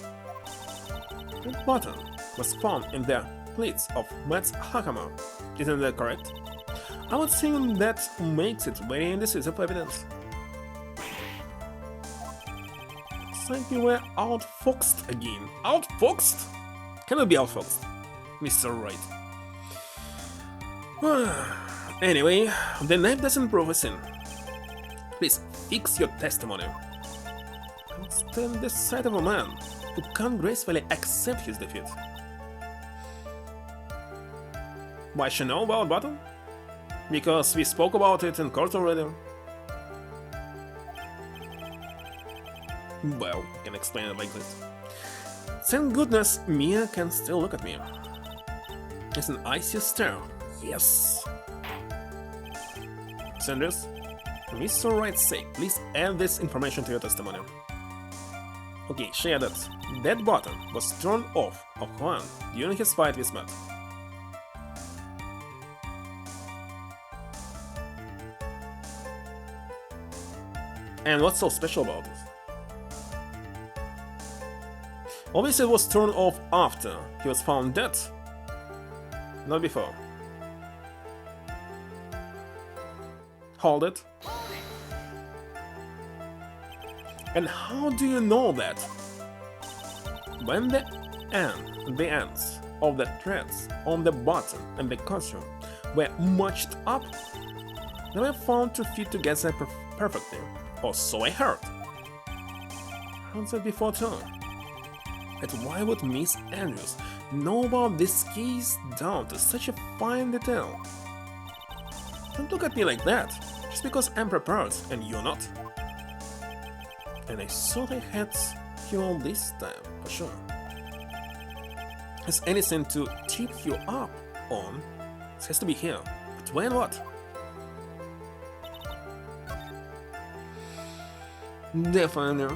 Speaker 1: The button was found in the pleats of Matt's hakama. Isn't that correct? I would think that makes it very indecisive evidence. It's like we were outfoxed again. Outfoxed? Cannot be outfoxed, Mr. Wright. Anyway, the knife doesn't prove a sin. Please fix your testimony. Can't stand the sight of a man who can't gracefully accept his defeat. Why she know about button? Because we spoke about it in court already. Well, I can explain it like this. Thank goodness Mia can still look at me. It's an icy stare. Yes. Sanders, for Mr. Wright's sake, please add this information to your testimony. Okay, she added, that button was turned off of Juan during his fight with Matt. And what's so special about this? Obviously it was turned off after he was found dead, not before. Hold it. And how do you know that? When the ends of the threads on the button and the costume were matched up, they were found to fit together perfectly, or so I heard. I heard that before too. But why would Miss Andrews know about this case down to such a fine detail? Don't look at me like that, just because I'm prepared and you're not. And I thought I had you all this time, for sure. Has anything to tip you up on? It has to be here. But when what? Definitely.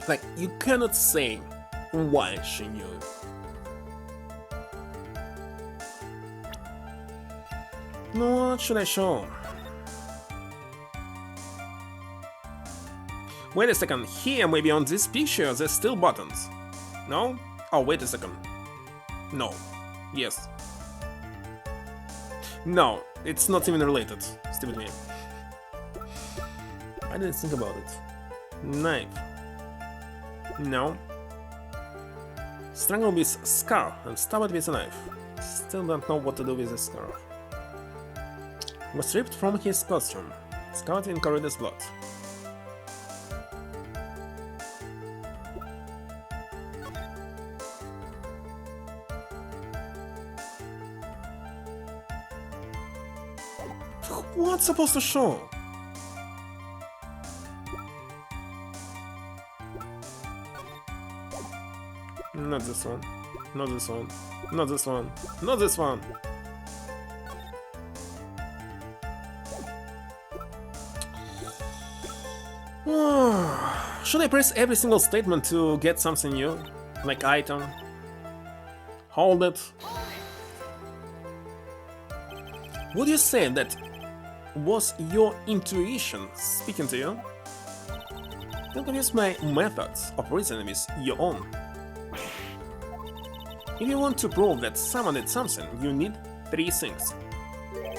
Speaker 1: Like, you cannot say why she knew. What should I show? Wait a second, here maybe on this picture there's still buttons. No? Oh, wait a second. No. Yes. No, it's not even related. Stupid me. I didn't think about it. Knife. No. Strangle with scarf and stab it with a knife. Still don't know what to do with the scarf. Was ripped from his costume. Scout in Corrida's blood. What's supposed to show? Not this one. Not this one. Not this one. Not this one. Should I press every single statement to get something new? Like item? Hold it. Would you say that was your intuition speaking to you? Don't confuse my methods of reasoning with your own. If you want to prove that someone did something, you need 3 things.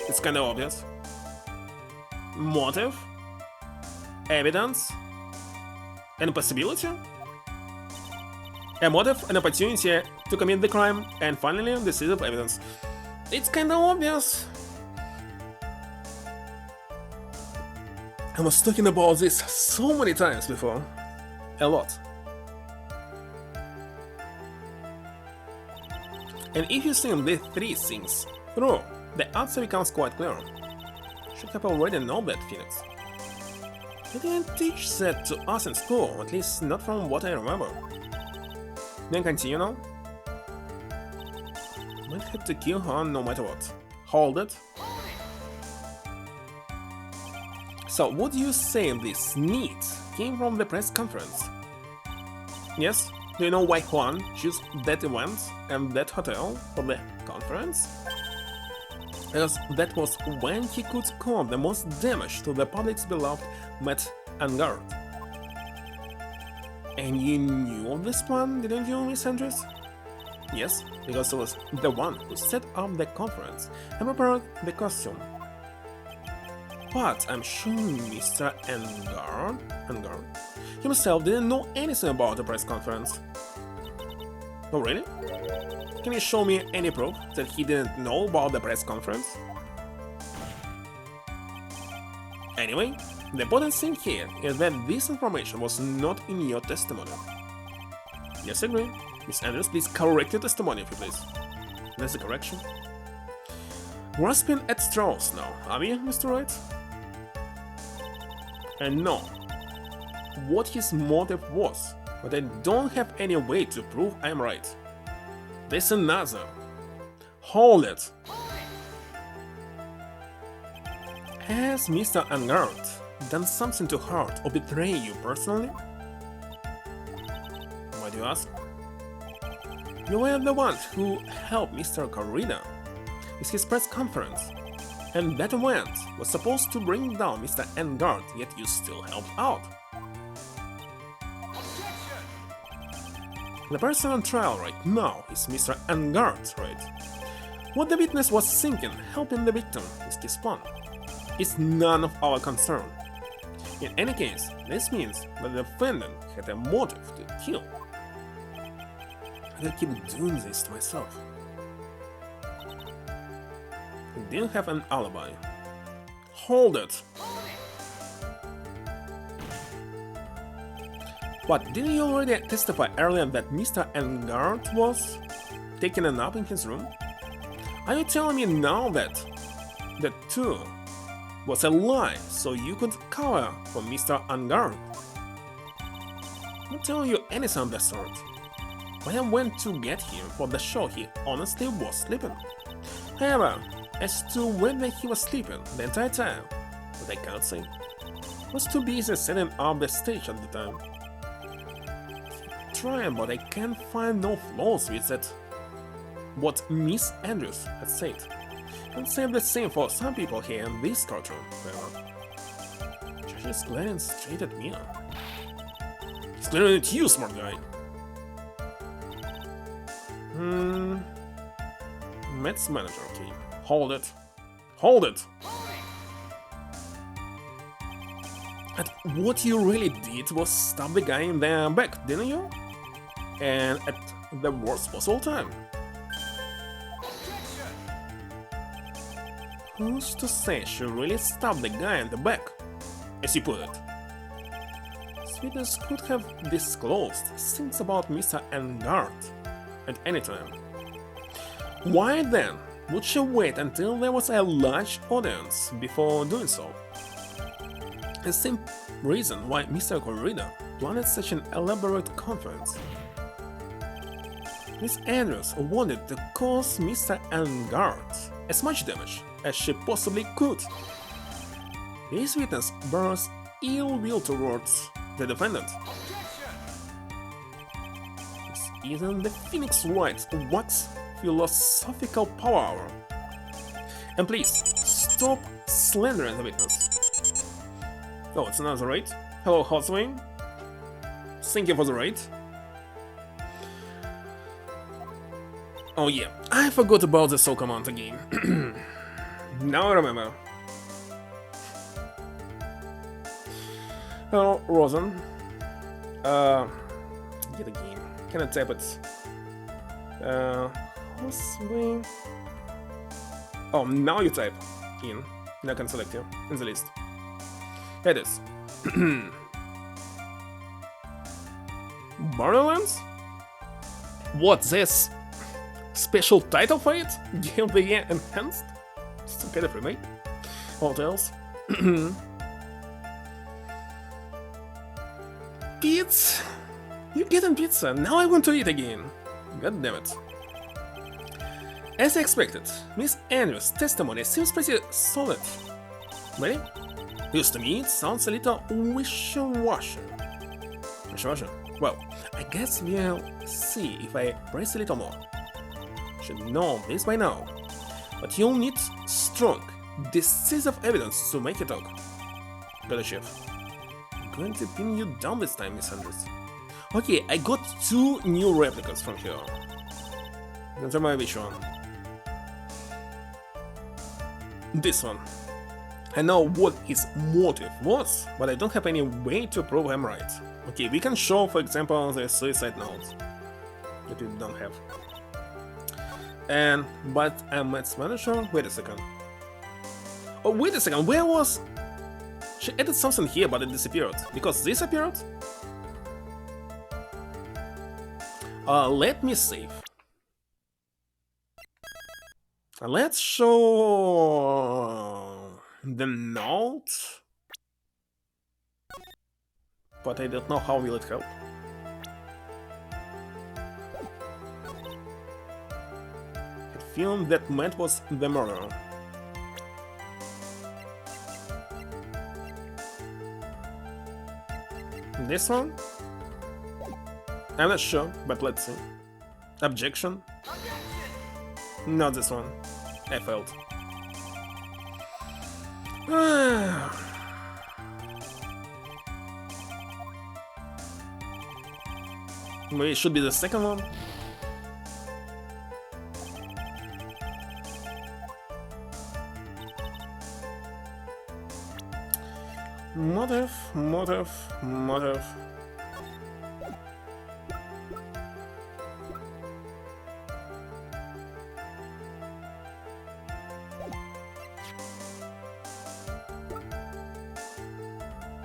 Speaker 1: It's kinda obvious. Motive, evidence, and possibility? A motive, an opportunity to commit the crime, and finally, decisive evidence. It's kinda obvious. I was talking about this so many times before. A lot. And if you think the 3 things through, the answer becomes quite clear. Should have already known that, Phoenix. They didn't teach that to us in school, at least not from what I remember. Then continue now. Might have to kill her no matter what. Hold it. So, would you say this need came from the press conference? Yes? Do you know why Juan chose that event and that hotel for the conference? Because that was when he could cause the most damage to the public's beloved Met and Guard. And you knew of this plan, didn't you, Miss Andrews? Yes, because he was the one who set up the conference and prepared the costume. But I'm sure Mr. Engard himself didn't know anything about the press conference. Oh really? Can you show me any proof that he didn't know about the press conference? Anyway, the important thing here is that this information was not in your testimony. Yes, I agree. Miss Andrews, please correct your testimony if you please. That's the correction. Grasping at straws now, are you, Mr. Wright? And no, what his motive was, but I don't have any way to prove I'm right. There's another. Hold it. Has Mr. Engard done something to hurt or betray you personally? Why do you ask? You were the one who helped Mr. Corrida with his press conference, and that event was supposed to bring down Mr. Engard, yet you still helped out. The person on trial right now is Mr. Engard, right? What the witness was thinking, helping the victim with his plan, is none of our concern. In any case, this means that the defendant had a motive to kill. I keep doing this to myself. He didn't have an alibi. Hold it! But didn't you already testify earlier that Mr. Engard was taking a nap in his room? Are you telling me now that the two was a lie so you could cover for Mr. Engard? I'm not telling you anything of the sort. When I went to get him for the show, he honestly was sleeping. However, as to whether he was sleeping the entire time, what I can't say, was too busy setting up the stage at the time. Trying, but I can't find no flaws with it. What Miss Andrews had said. And say the same for some people here in this courtroom, however. She's just glaring straight at me. He's glaring at you, smart guy. Mets manager, okay. Hold it. Hold it! And what you really did was stab the guy in the back, didn't you? And at the worst possible time. Who's to say she really stabbed the guy in the back, as you put it? Sweetness could have disclosed things about Mr. Engard at any time. Why then would she wait until there was a large audience before doing so? The same reason why Mr. Corrida planned such an elaborate conference. Miss Andrews wanted to cause Mr. Engard as much damage as she possibly could. This witness bears ill will towards the defendant. This isn't the Phoenix Wright Wax philosophical power hour. And please, stop slandering the witness. Oh, it's another raid. Hello, Hotswing. Thank you for the raid. Oh yeah, I forgot about the soul command again. Now I remember. Hello, Rosen. Get a game. Can I tap it? Hotswing. Oh, now you type in. And I can select you in the list. It is. Borderlands? What, this special title for it? Game of the Year Enhanced? Some kind of remake? What else? Pizza? You're getting pizza, now I want to eat again. God damn it. As I expected, Miss Andrews' testimony seems pretty solid. Ready? Used to me, it sounds a little wishy-washy. Wishy-washy? Well, I guess we'll see if I press a little more. Should know this by now. But you'll need strong, decisive evidence to make it talk. Got a chef. I'm going to pin you down this time, Miss Andrews. Okay, I got 2 new replicas from here. Don't remember which one. This one. I know what his motive was, but I don't have any way to prove him right. Okay, we can show, for example, the suicide note that we don't have. But a Mets manager? Wait a second. Oh, wait a second, where was... She added something here, but it disappeared. Because this appeared? Let me save. Let's show... the note, but I don't know how will it help. It filmed that Matt was the murderer. This one? I'm not sure, but let's see. Objection? Not this one. I failed. Maybe it should be the second one. Motive.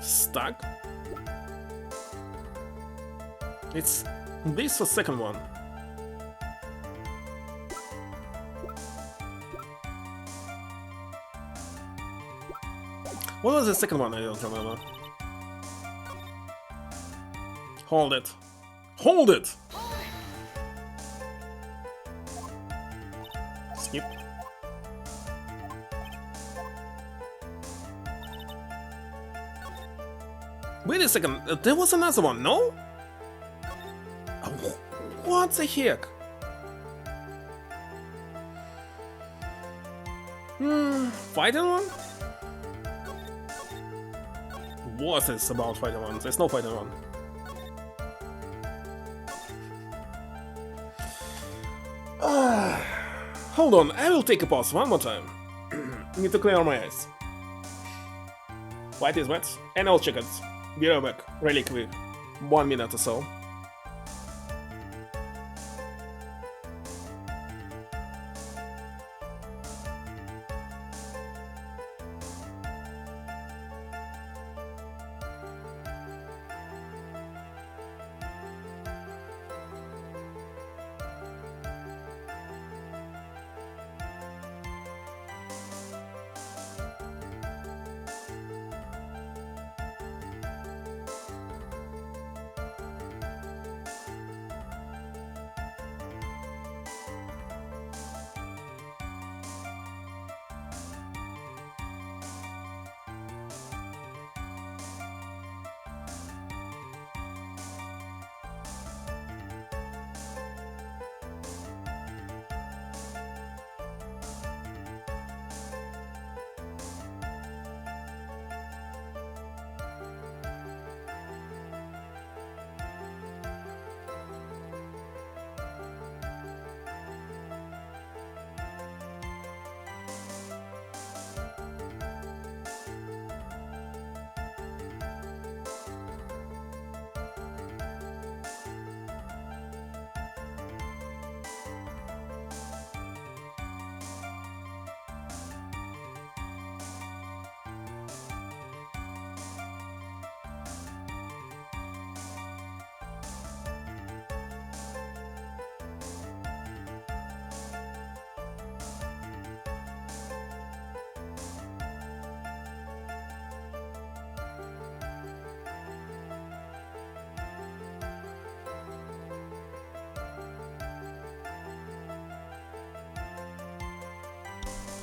Speaker 1: Stuck? It's this the second one. What was the second one? I don't remember. Hold it. Hold it! Skip. Wait a second, there was another one, no? What the heck? Fighting one? What is about fighting one? There's no fighting one. Hold on, I will take a pause one more time. Need to clear my eyes. Light is wet, and I'll check it. Be right back, really quick. 1 minute or so.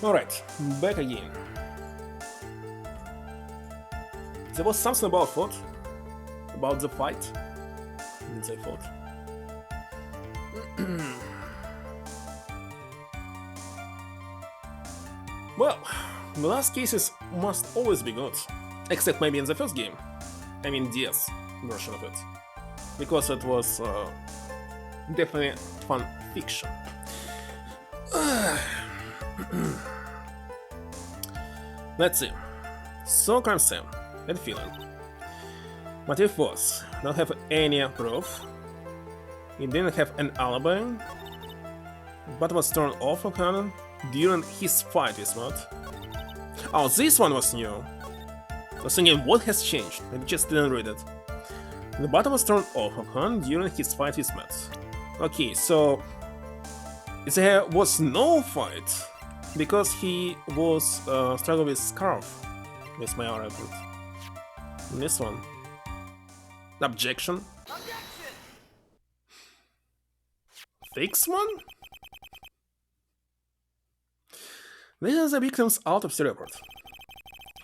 Speaker 1: Alright, back again. There was something about thought. About the fight. Did I thought? Well, the last cases must always be good. Except maybe in the first game. I mean DS version of it. Because it was definitely fun fiction. Let's see. So concerned and feeling. But if was don't have any proof, he didn't have an alibi, but was turned off of Cannon during his fight with Matt. Oh, this one was new. I was thinking what has changed, I just didn't read it. The button was turned off of Han during his fight with Matt. Okay, so there was no fight because he was struggling with Scarf with my argument. This one. Objection? Fix one? This is the victim's autopsy report.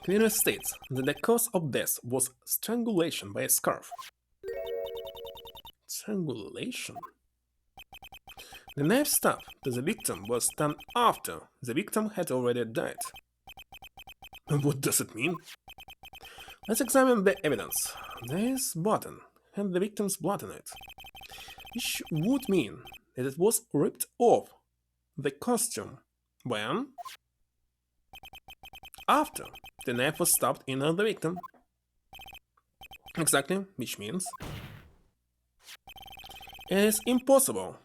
Speaker 1: Clearly states that the cause of death was strangulation by a scarf. Strangulation? The knife stab to the victim was done after the victim had already died. What does it mean? Let's examine the evidence. There is button and the victim's blood on it, which would mean that it was ripped off the costume when? After the knife was stabbed in the victim. Exactly, which means it is impossible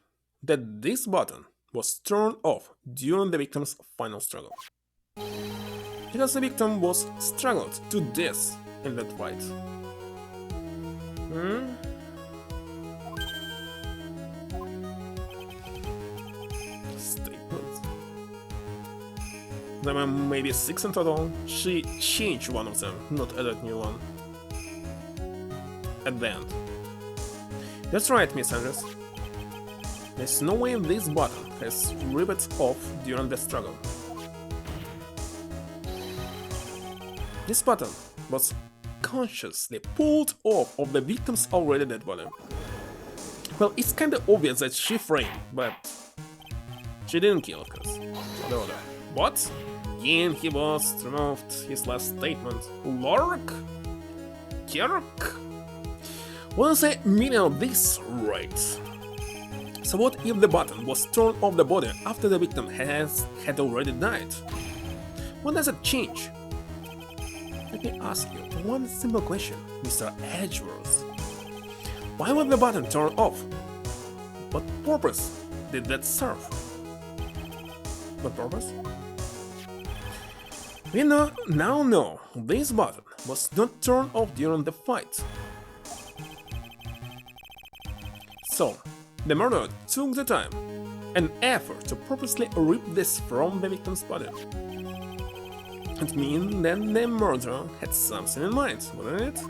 Speaker 1: that this button was turned off during the victim's final struggle. Because the victim was strangled to death in that fight. Statement. There were maybe 6 in total. She changed one of them, not added new one. At the end. That's right, Miss Andrews. There's no way this button has ripped off during the struggle. This button was consciously pulled off of the victim's already dead body. Well, it's kinda obvious that she framed, but she didn't kill, of course. The order. What? Again, he was removed. His last statement. Lork? Kirk? What is the meaning of this, right? So what if the button was turned off the body after the victim had already died? What does it change? Let me ask you one simple question, Mr. Edgeworth. Why was the button turned off? What purpose did that serve? What purpose? We now know this button was not turned off during the fight. So, the murderer took the time and effort to purposely rip this from the victim's body. It means that the murderer had something in mind, wouldn't it?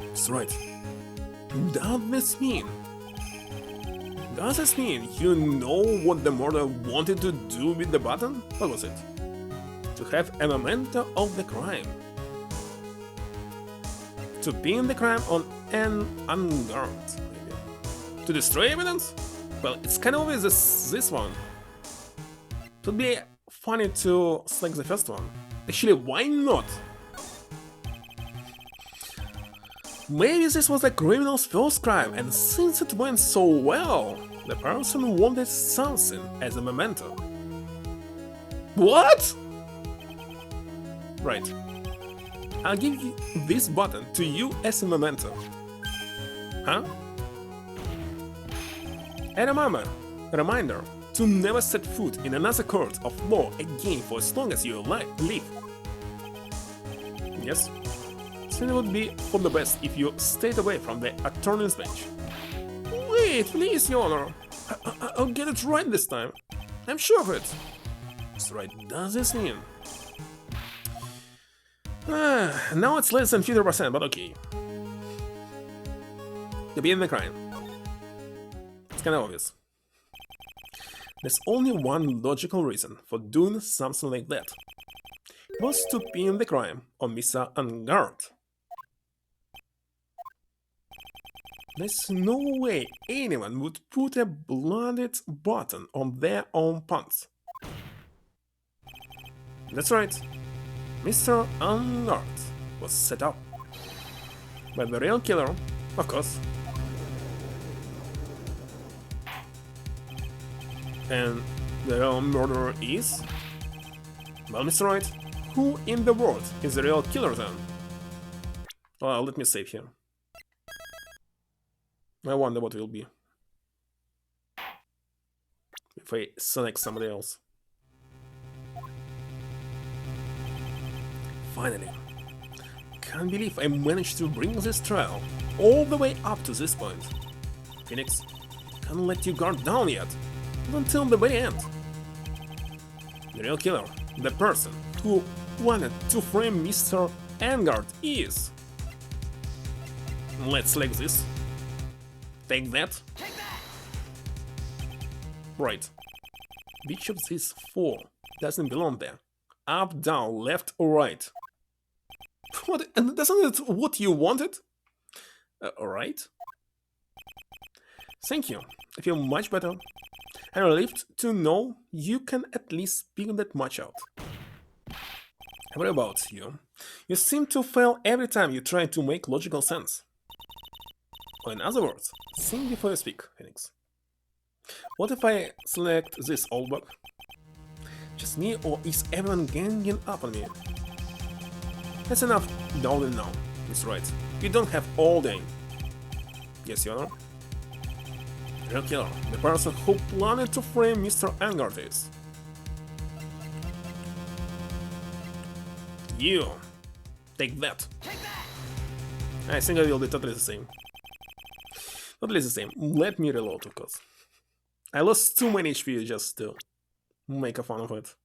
Speaker 1: That's right. Does this mean you know what the murderer wanted to do with the button? What was it? To have a memento of the crime. To pin the crime on an unguard, maybe. To destroy evidence? Well, it's kind of obvious this one. It would be funny to select the first one. Actually, why not? Maybe this was the criminal's first crime, and since it went so well, the person wanted something as a memento. What? Right. I'll give this button to you as a memento. Huh? And a reminder to never set foot in another court of law again for as long as you live. Yes? So it would be for the best if you stayed away from the attorney's bench. Wait, please, Your Honor. I'll get it right this time. I'm sure of it. That's right, does this mean? Now it's less than 50%, but okay. To be in the crime. It's kinda obvious. There's only one logical reason for doing something like that. It was to pin the crime on Mr. Unguard. There's no way anyone would put a blooded button on their own pants. That's right. Mr. Unguard was set up. But the real killer, of course. And the real murderer is? Well, Mr. Wright, who in the world is the real killer then? Well, let me save here. I wonder what will be if I select somebody else. Finally, can't believe I managed to bring this trial all the way up to this point. Phoenix, can't let you guard down yet, until the very end. The real killer, the person who wanted to frame Mr. Engard is... Let's select this. Take that. Right. Which of these four doesn't belong there? Up, down, left, or right? What? And isn't it what you wanted? Alright. Thank you. I feel much better. I'm relieved to know you can at least figure that much out. What about you? You seem to fail every time you try to make logical sense. Or in other words, think before you speak, Phoenix. What if I select this old bug? Just me, or is everyone ganging up on me? That's enough dawdling now, Mr. Wright. You don't have all day. Yes, Your Honor. Real killer, the person who planned to frame Mr. Engard is... You! Take that! I think I will be totally the same. Totally the same. Let me reload, of course. I lost too many HP just to make a fun of it.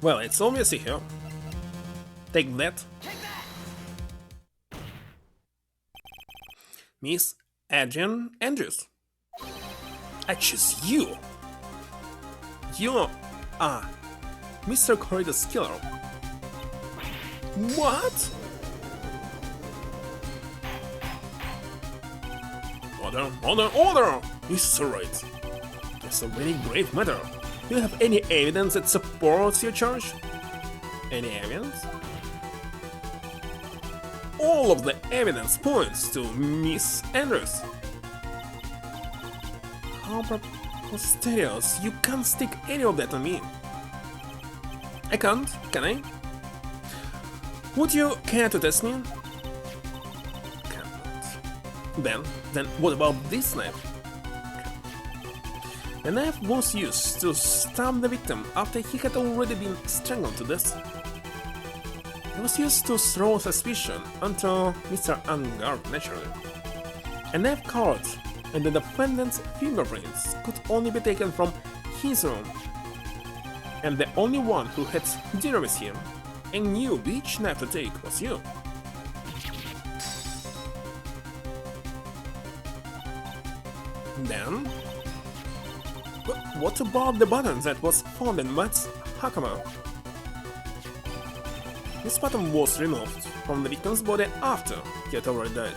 Speaker 1: Well, it's obvious here. Take that. Miss Adrian Andrews. I choose you. You are Mr. Corridor's killer. What? Order! Mr. Wright. It's a very grave matter. Do you have any evidence that supports your charge? Any evidence? All of the evidence points to Miss Andrews. How preposterous. You can't stick any of that on me. I can't, can I? Would you care to test me? Cannot. Then what about this knife? The knife was used to stab the victim after he had already been strangled to death. It was used to throw suspicion onto Mr. Angard naturally. A knife card and the defendant's fingerprints could only be taken from his room. And the only one who had dinner with him and knew which knife to take was you. Then, what about the button that was found in Matt's hakama? This button was removed from the victim's body after he had already died.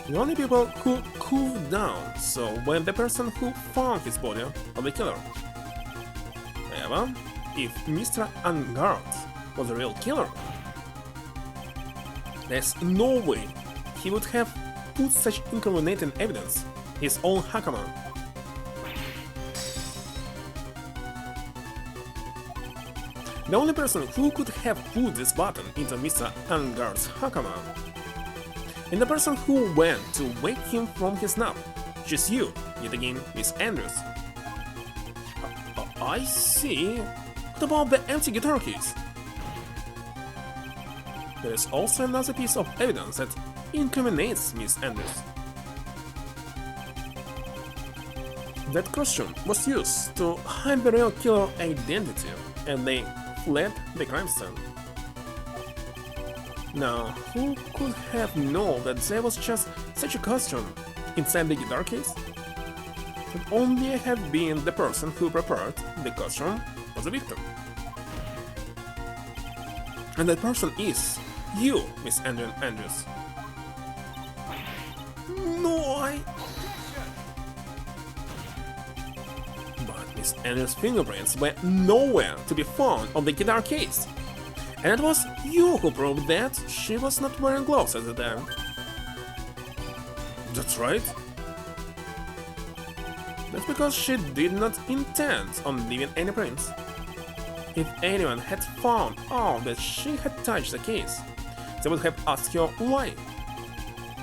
Speaker 1: The only people who cooled down so were the person who found his body or the killer. However, if Mr. Angard was a real killer, there's no way he would have put such incriminating evidence, his own hakama. The only person who could have put this button into Mr. Angard's hakama, and the person who went to wake him from his nap, just you, yet again, Miss Andrews. I see. What about the empty guitar case? There is also another piece of evidence that incriminates Miss Andrews. That costume was used to hide the real killer identity, and they fled the crime scene. Now, who could have known that there was just such a costume inside the guitar case? Could only have been the person who prepared the costume for the victim. And that person is you, Miss Andrews. No, But Miss Andrews' fingerprints were nowhere to be found on the guitar case. And it was you who proved that she was not wearing gloves at the time. That's right. That's because she did not intend on leaving any prints. If anyone had found out that she had touched the case, they would have asked her why.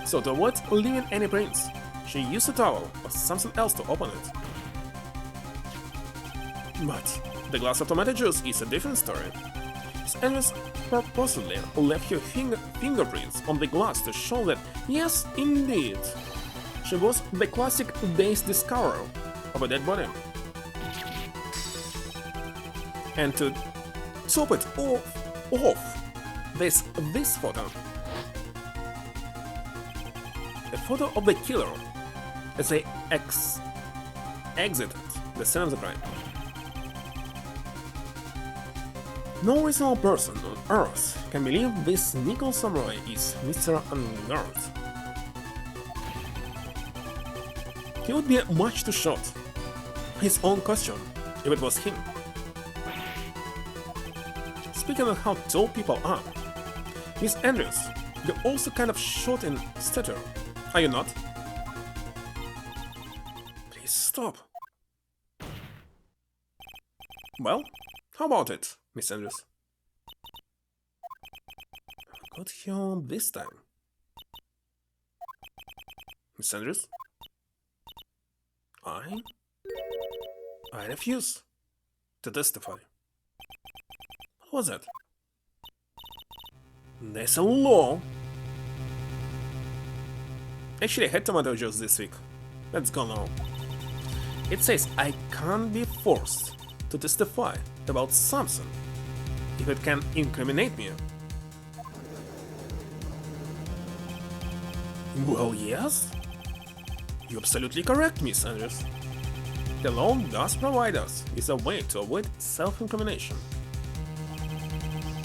Speaker 1: So to avoid leaving any prints, she used a towel or something else to open it. But the glass of tomato juice is a different story. Miss Andrews purposely left her fingerprints on the glass to show that, yes, indeed, she was the classic day's discoverer of a dead body. And to top it off, there's this photo. A photo of the killer as they exited the scene of the crime. No reasonable person on Earth can believe this nickel samurai is Mr. Angard. He would be much too short. His own costume, if it was him. Speaking of how tall people are, Miss Andrews, you're also kind of short in stature, are you not? Please stop. Well, how about it, Miss Andrews? I got here this time. Miss Andrews? I refuse to testify. What was that? There's a law. Actually, I had tomato juice this week. Let's go now. It says I can't be forced to testify about something if it can incriminate me. Well, yes. You're absolutely correct, Miss Andrews. The law does provide us with a way to avoid self-incrimination.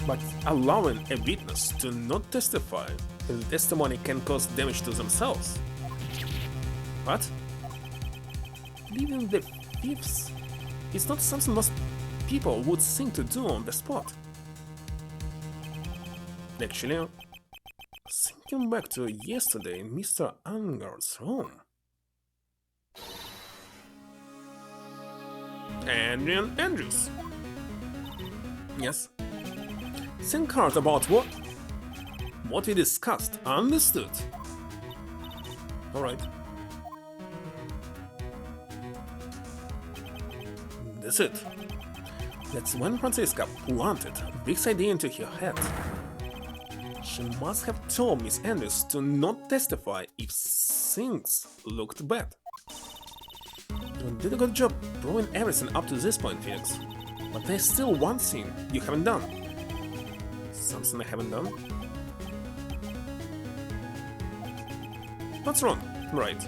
Speaker 1: But allowing a witness to not testify if the testimony can cause damage to themselves What? Leaving the fifths is not something most people would think to do on the spot. Actually, thinking back to yesterday in Mr. Anger's room. Adrian Andrews. Yes. Think hard about what we discussed. Understood. Alright. That's it. That's when Francisca planted this idea into her head. She must have told Miss Andrews to not testify if things looked bad. You did a good job proving everything up to this point, Felix. But there's still one thing you haven't done. Something I haven't done? What's wrong, Wright?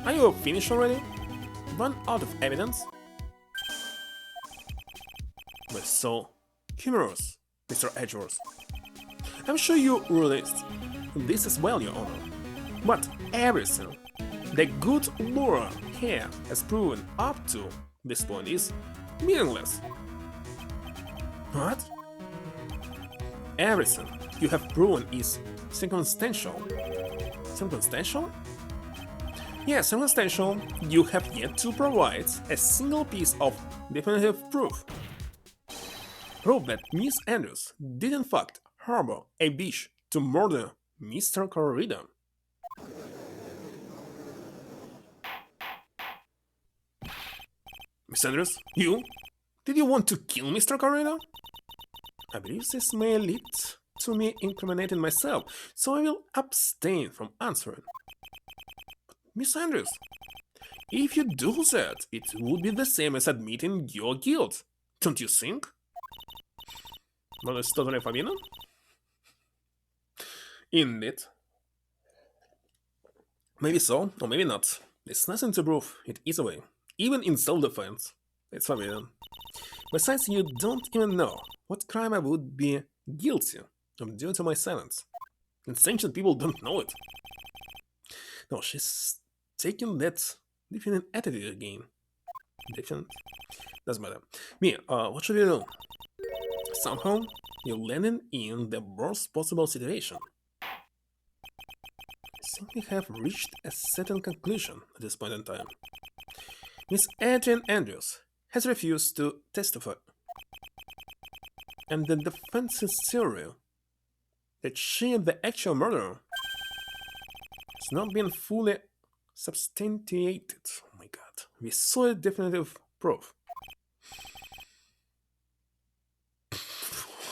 Speaker 1: Are you finished already? Run out of evidence? But so humorous, Mr. Edgeworth. I'm sure you realized this as well, Your Honor. But everything the good Laura here has proven up to this point is meaningless. What? Everything you have proven is circumstantial. Circumstantial? Yes, circumstantial. You have yet to provide a single piece of definitive proof. Proof that Miss Andrews did in fact harbor a wish to murder Mr. Corrida. Miss Andrews, you? Did you want to kill Mr. Corrida? I believe this may lead to me incriminating myself, so I will abstain from answering. But Miss Andrews, if you do that, it would be the same as admitting your guilt, don't you think? Well, it's totally forbidden? Indeed. Maybe so, or maybe not. There's nothing to prove, it is a way. Even in self-defense, it's forbidden. Besides, you don't even know what crime I would be guilty of due to my silence. And ancient people don't know it. No, she's taking that different attitude again. Different? Doesn't matter. Me, what should we do? Somehow, you're landing in the worst possible situation. I think we have reached a certain conclusion at this point in time. Miss Adrian Andrews has refused to testify. And the defense's theory that she is the actual murderer has not been fully substantiated. Oh my god, we saw a definitive proof.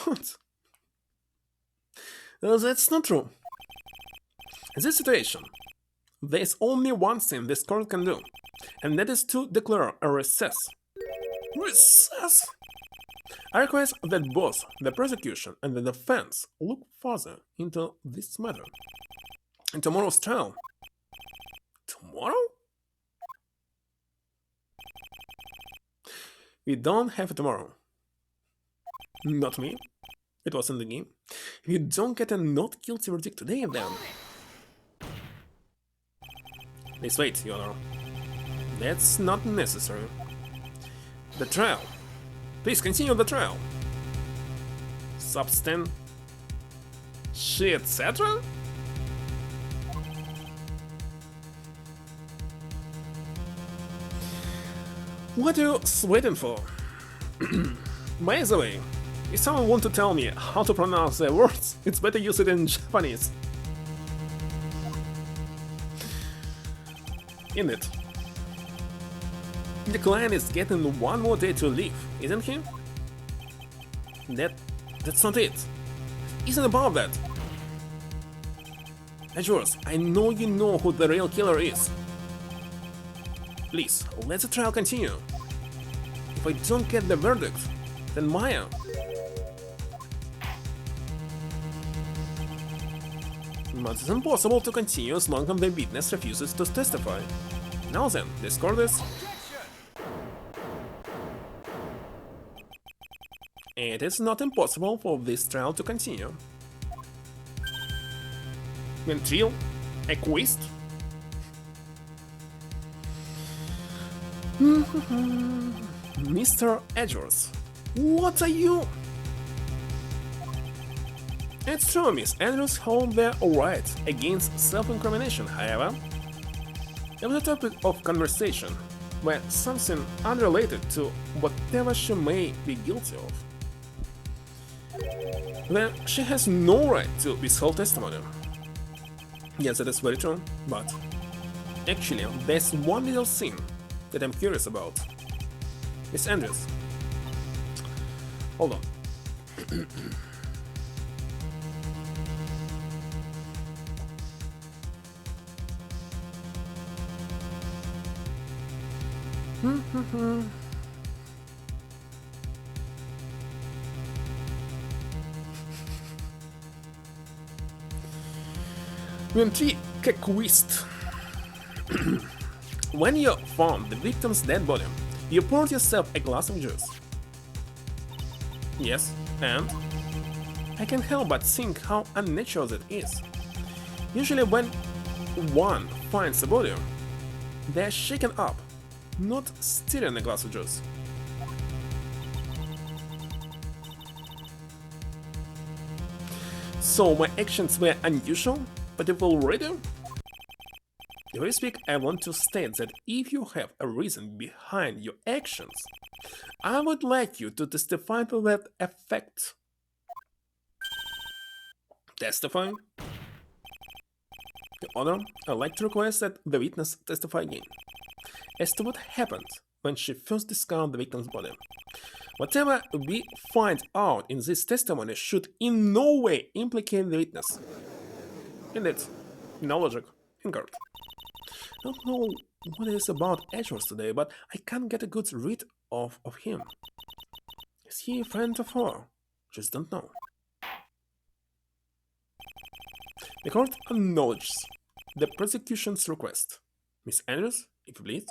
Speaker 1: What? That's not true. In this situation, there is only one thing this court can do, and that is to declare a recess. Recess? I request that both the prosecution and the defense look further into this matter. In tomorrow's trial. Tomorrow? We don't have tomorrow. Not me. It was in the game. If you don't get a not guilty verdict today, then... Please wait, Your Honor. That's not necessary. The trial. Please continue the trial. Substan... She, etc.? What are you waiting for? By the way, if someone wants to tell me how to pronounce the words, it's better use it in Japanese. In it. The client is getting one more day to live, isn't he? That's not it. It isn't about that. Edgeworth, I know you know who the real killer is. Please, let the trial continue. If I don't get the verdict, then Maya. But it's impossible to continue as long as the witness refuses to testify. Now then, this court is... It is not impossible for this trial to continue. Ventrilo? A quest? Mr. Edgeworth, what are you? It's true, Miss Andrews held their right against self-incrimination, however. It was a topic of conversation, where something unrelated to whatever she may be guilty of. Then she has no right to withhold testimony. Yes, that is very true, but actually, there's one little thing that I'm curious about. Miss Andrews. Hold on. Quist. When you found the victim's dead body, you poured yourself a glass of juice. Yes, and I can't help but think how unnatural that is. Usually when one finds a body, they're shaken up, not stirring a glass of juice. So my actions were unusual, but if already? If I speak, I want to state that if you have a reason behind your actions, I would like you to testify to that effect. Testify? Your Honor, I'd like to request that the witness testify again as to what happened when she first discovered the victim's body. Whatever we find out in this testimony should in no way implicate the witness. Indeed, no logic, incorrect. I don't know what it is about Edgeworth today, but I can't get a good read of him. Is he a friend of her? Just don't know. The court acknowledges the prosecution's request. Miss Andrews, if you please.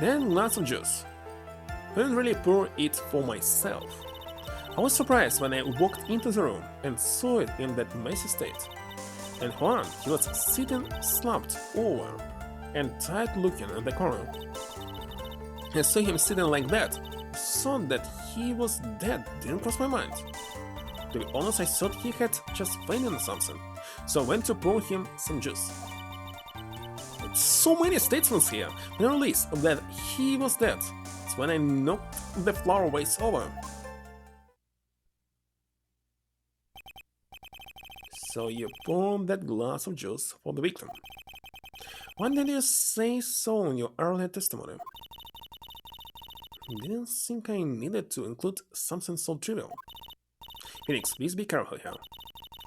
Speaker 1: Then glass of juice. I didn't really pour it for myself. I was surprised when I walked into the room and saw it in that messy state. And Juan, he was sitting slumped over and tight looking at the corner. I saw him sitting like that. Thought that he was dead didn't cross my mind. To be honest, I thought he had just fainted or something, so I went to pour him some juice. With so many statements here, when I realized that he was dead, it's when I knocked the flower vase over. So you poured that glass of juice for the victim. Why did you say so in your earlier testimony? I didn't think I needed to include something so trivial. Phoenix, please be careful here.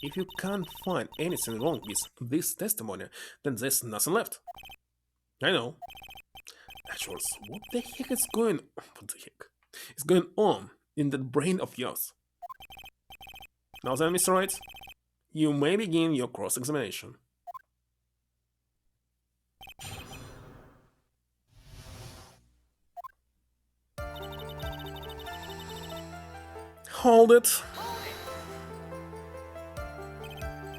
Speaker 1: If you can't find anything wrong with this testimony, then there's nothing left. I know. Edgeworth, what the heck is going on in that brain of yours? Now then, Mr. Wright, you may begin your cross-examination. Hold it.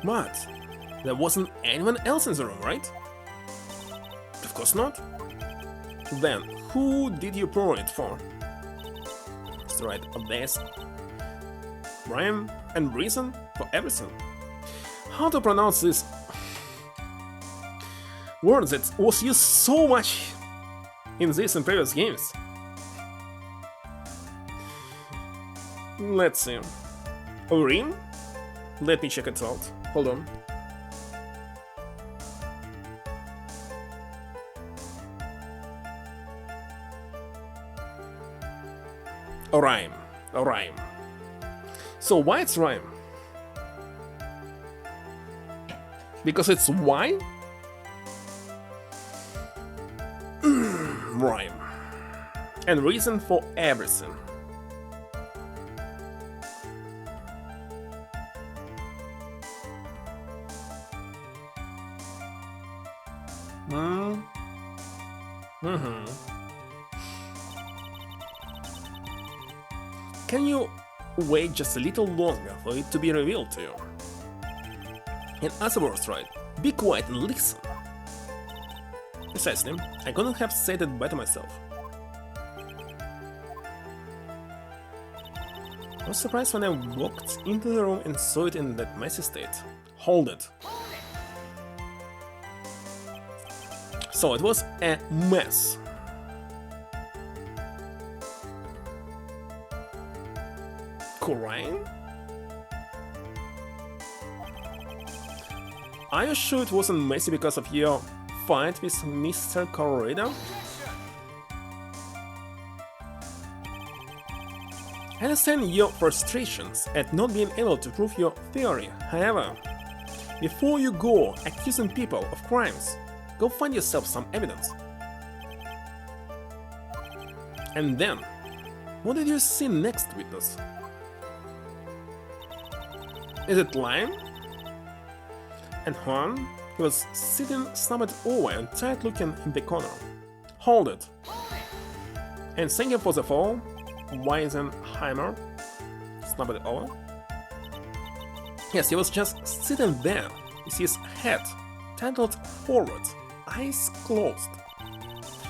Speaker 1: What? There wasn't anyone else in the room, right? Of course not. Then, who did you pour it for? That's right, there's rhyme and reason for everything. How to pronounce this word that was used so much in this and previous games? Let's see. Urim? Let me check it out. Hold on. A rhyme. A rhyme. So why it's rhyme? Because it's why? Rhyme. And reason for everything. Can you wait just a little longer for it to be revealed to you? And afterwards, right, be quiet and listen. Precisely, I couldn't have said it better myself. I was surprised when I walked into the room and saw it in that messy state. Hold it. So it was a mess. Crying? Are you sure it wasn't messy because of your fight with Mr. Corridor? I understand your frustrations at not being able to prove your theory. However, before you go accusing people of crimes, go find yourself some evidence. And then, what did you see next, witness? Is it lying? And Juan, he was sitting slumped over and tight looking in the corner. Hold it. And thank you for the fall, Weisenheimer. Slumped over. Yes, he was just sitting there with his head tilted forward, eyes closed.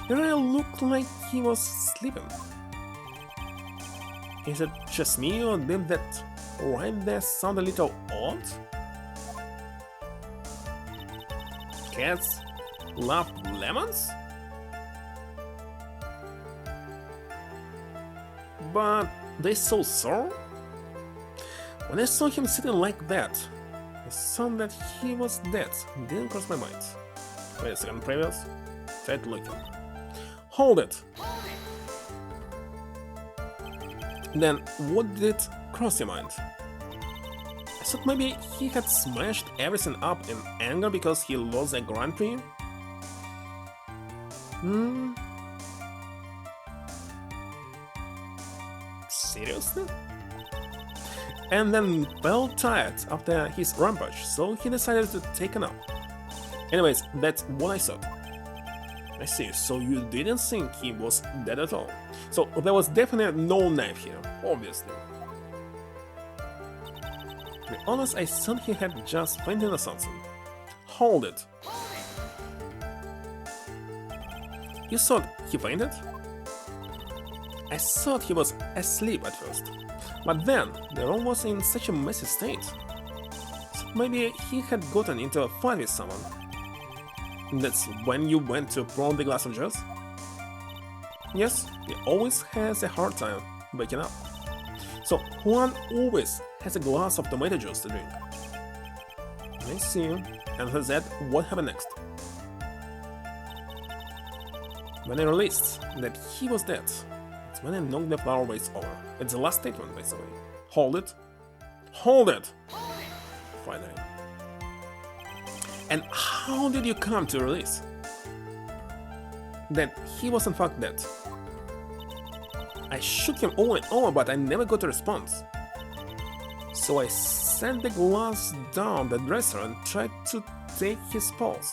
Speaker 1: He really looked like he was sleeping. Is it just me, or did that right there sound a little odd? Cats love lemons? But they so sore? When I saw him sitting like that, the thought that he was dead didn't cross my mind. Wait a second, previous? Tried looking. Hold it! Then what did cross your mind? I thought maybe he had smashed everything up in anger because he lost the Grand Prix? Seriously? And then felt tired after his rampage, so he decided to take a nap. Anyways, that's what I thought. I see, so you didn't think he was dead at all. So there was definitely no knife here, obviously. To be honest, I thought he had just fainted or something. Hold it. You thought he fainted? I thought he was asleep at first, but then the room was in such a messy state. So maybe he had gotten into a fight with someone. That's when you went to pour the glass of juice? Yes, he always has a hard time waking up. So Juan always has a glass of tomato juice to drink. I see. And for that, what happened next? When I realized that he was dead, it's when I knocked the flower vase over. It's the last statement, by the way. Hold it. Hold it! Finally. And how did you come to realize that he was in fact dead? I shook him over and over, but I never got a response. So I set the glass down the dresser and tried to take his pulse.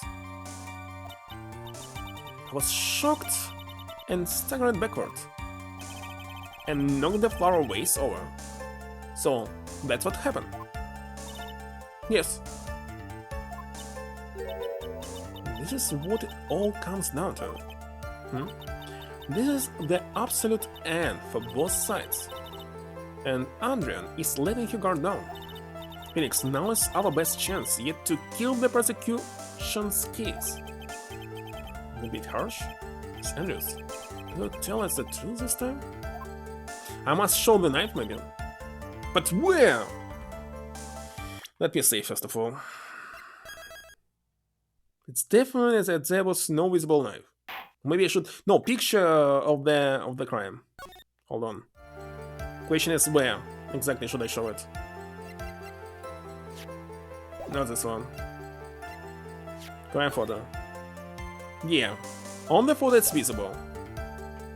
Speaker 1: I was shocked and staggered backward and knocked the flower vase over. So that's what happened. Yes. This is what it all comes down to. This is the absolute end for both sides. And Adrian is letting you guard down. Felix, now is our best chance yet to kill the prosecution's case. A bit harsh? It's Andrews. Will you tell us the truth this time? I must show the knife, maybe. But where? Let me say first of all. It's definitely that there was no visible knife. Maybe I should... No, picture of the crime. Hold on. Question is where exactly should I show it? Not this one. Crime photo. Yeah, on the photo it's visible.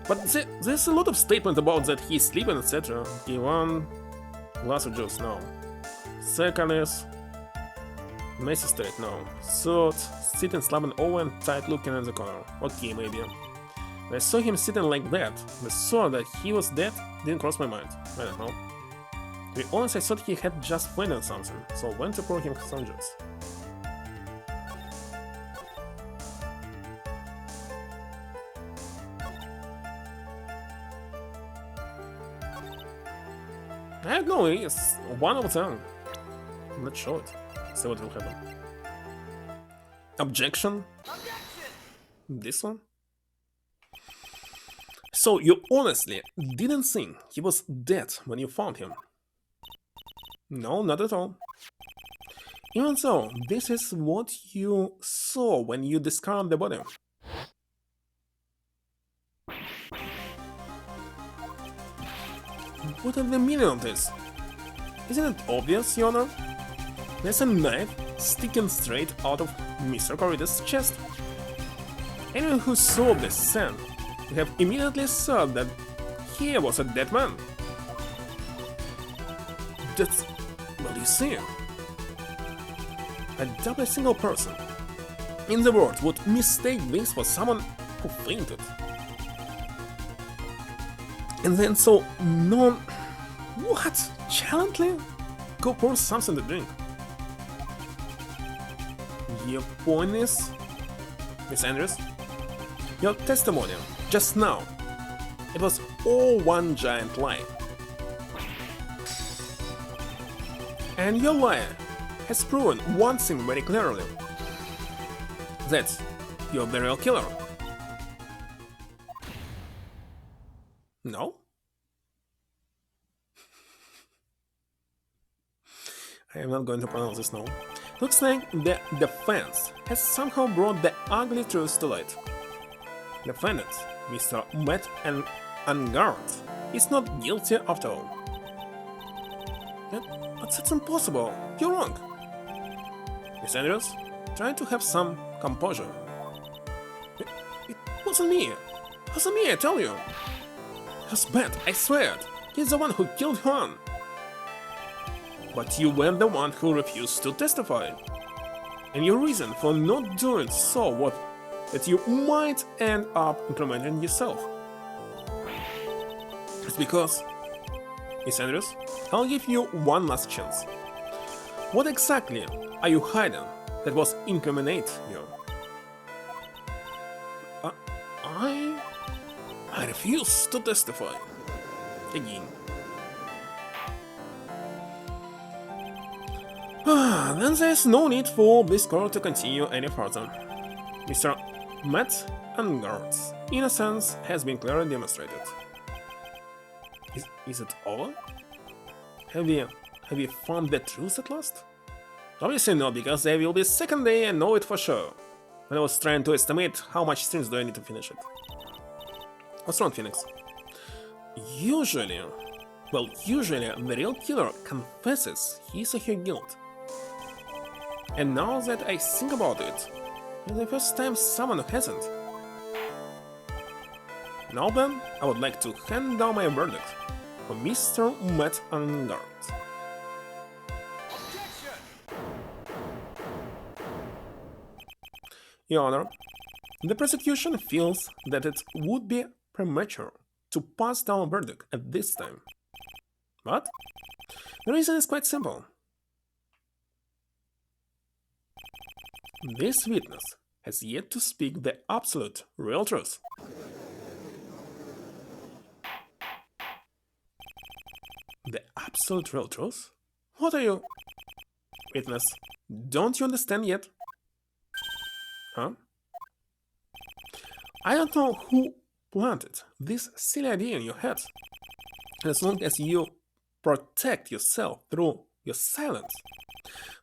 Speaker 1: But there's a lot of statement about that he's sleeping, etc. P1, glass of juice, no. Second is... messy state, no. Third, sitting slumping over and tight looking in the corner. Okay, maybe. When I saw him sitting like that, the thought that he was dead didn't cross my mind. I don't know. To be honest, I thought he had just fainted something, so I went to pour him some juice. I don't know, it's one of them. Let's show it. See what will happen. Objection? This one? So you honestly didn't think he was dead when you found him? No, not at all. Even so, this is what you saw when you discovered the body. What is the meaning of this? Isn't it obvious, Your Honor? There's a knife sticking straight out of Mr. Corrida's chest. Anyone who saw this scene would have immediately thought that he was a dead man. That's... well, you see, a double single person in the world would mistake this for someone who fainted. And then so non... what? Gently? Go pour something to drink. Your point is... Miss Andrews? Your testimony, just now, it was all one giant lie. And your lie has proven one thing very clearly. That you're the real killer. No? I am not going to pronounce this now. Looks like the defense has somehow brought the ugly truth to light. Defendant, Mr. Matt and Angard, is not guilty after all. But that's impossible. You're wrong. Miss Andrews, try to have some composure. It wasn't me. It wasn't me, I tell you. It was Matt, I swear it. He's the one who killed Juan. But you were the one who refused to testify. And your reason for not doing so was that you might end up incriminating yourself. It's because... Miss Andrews, I'll give you one last chance. What exactly are you hiding that was incriminate you? I refuse to testify. Again. Then there's no need for this court to continue any further. Mr. Matt Angard's innocence has been clearly demonstrated. Is it over? Have we found the truth at last? Obviously not, because there will be a second day and know it for sure. When I was trying to estimate how much streams do I need to finish it. What's wrong, Phoenix? Usually the real killer confesses his or her guilt. And now that I think about it, it's the first time someone hasn't. Now then, I would like to hand down my verdict for Mr. Matt Angard. Your Honor, the prosecution feels that it would be premature to pass down a verdict at this time. But the reason is quite simple. This witness has yet to speak the absolute, real truth. The absolute real truth? What are you... Witness, don't you understand yet? Huh? I don't know who planted this silly idea in your head. As long as you protect yourself through your silence,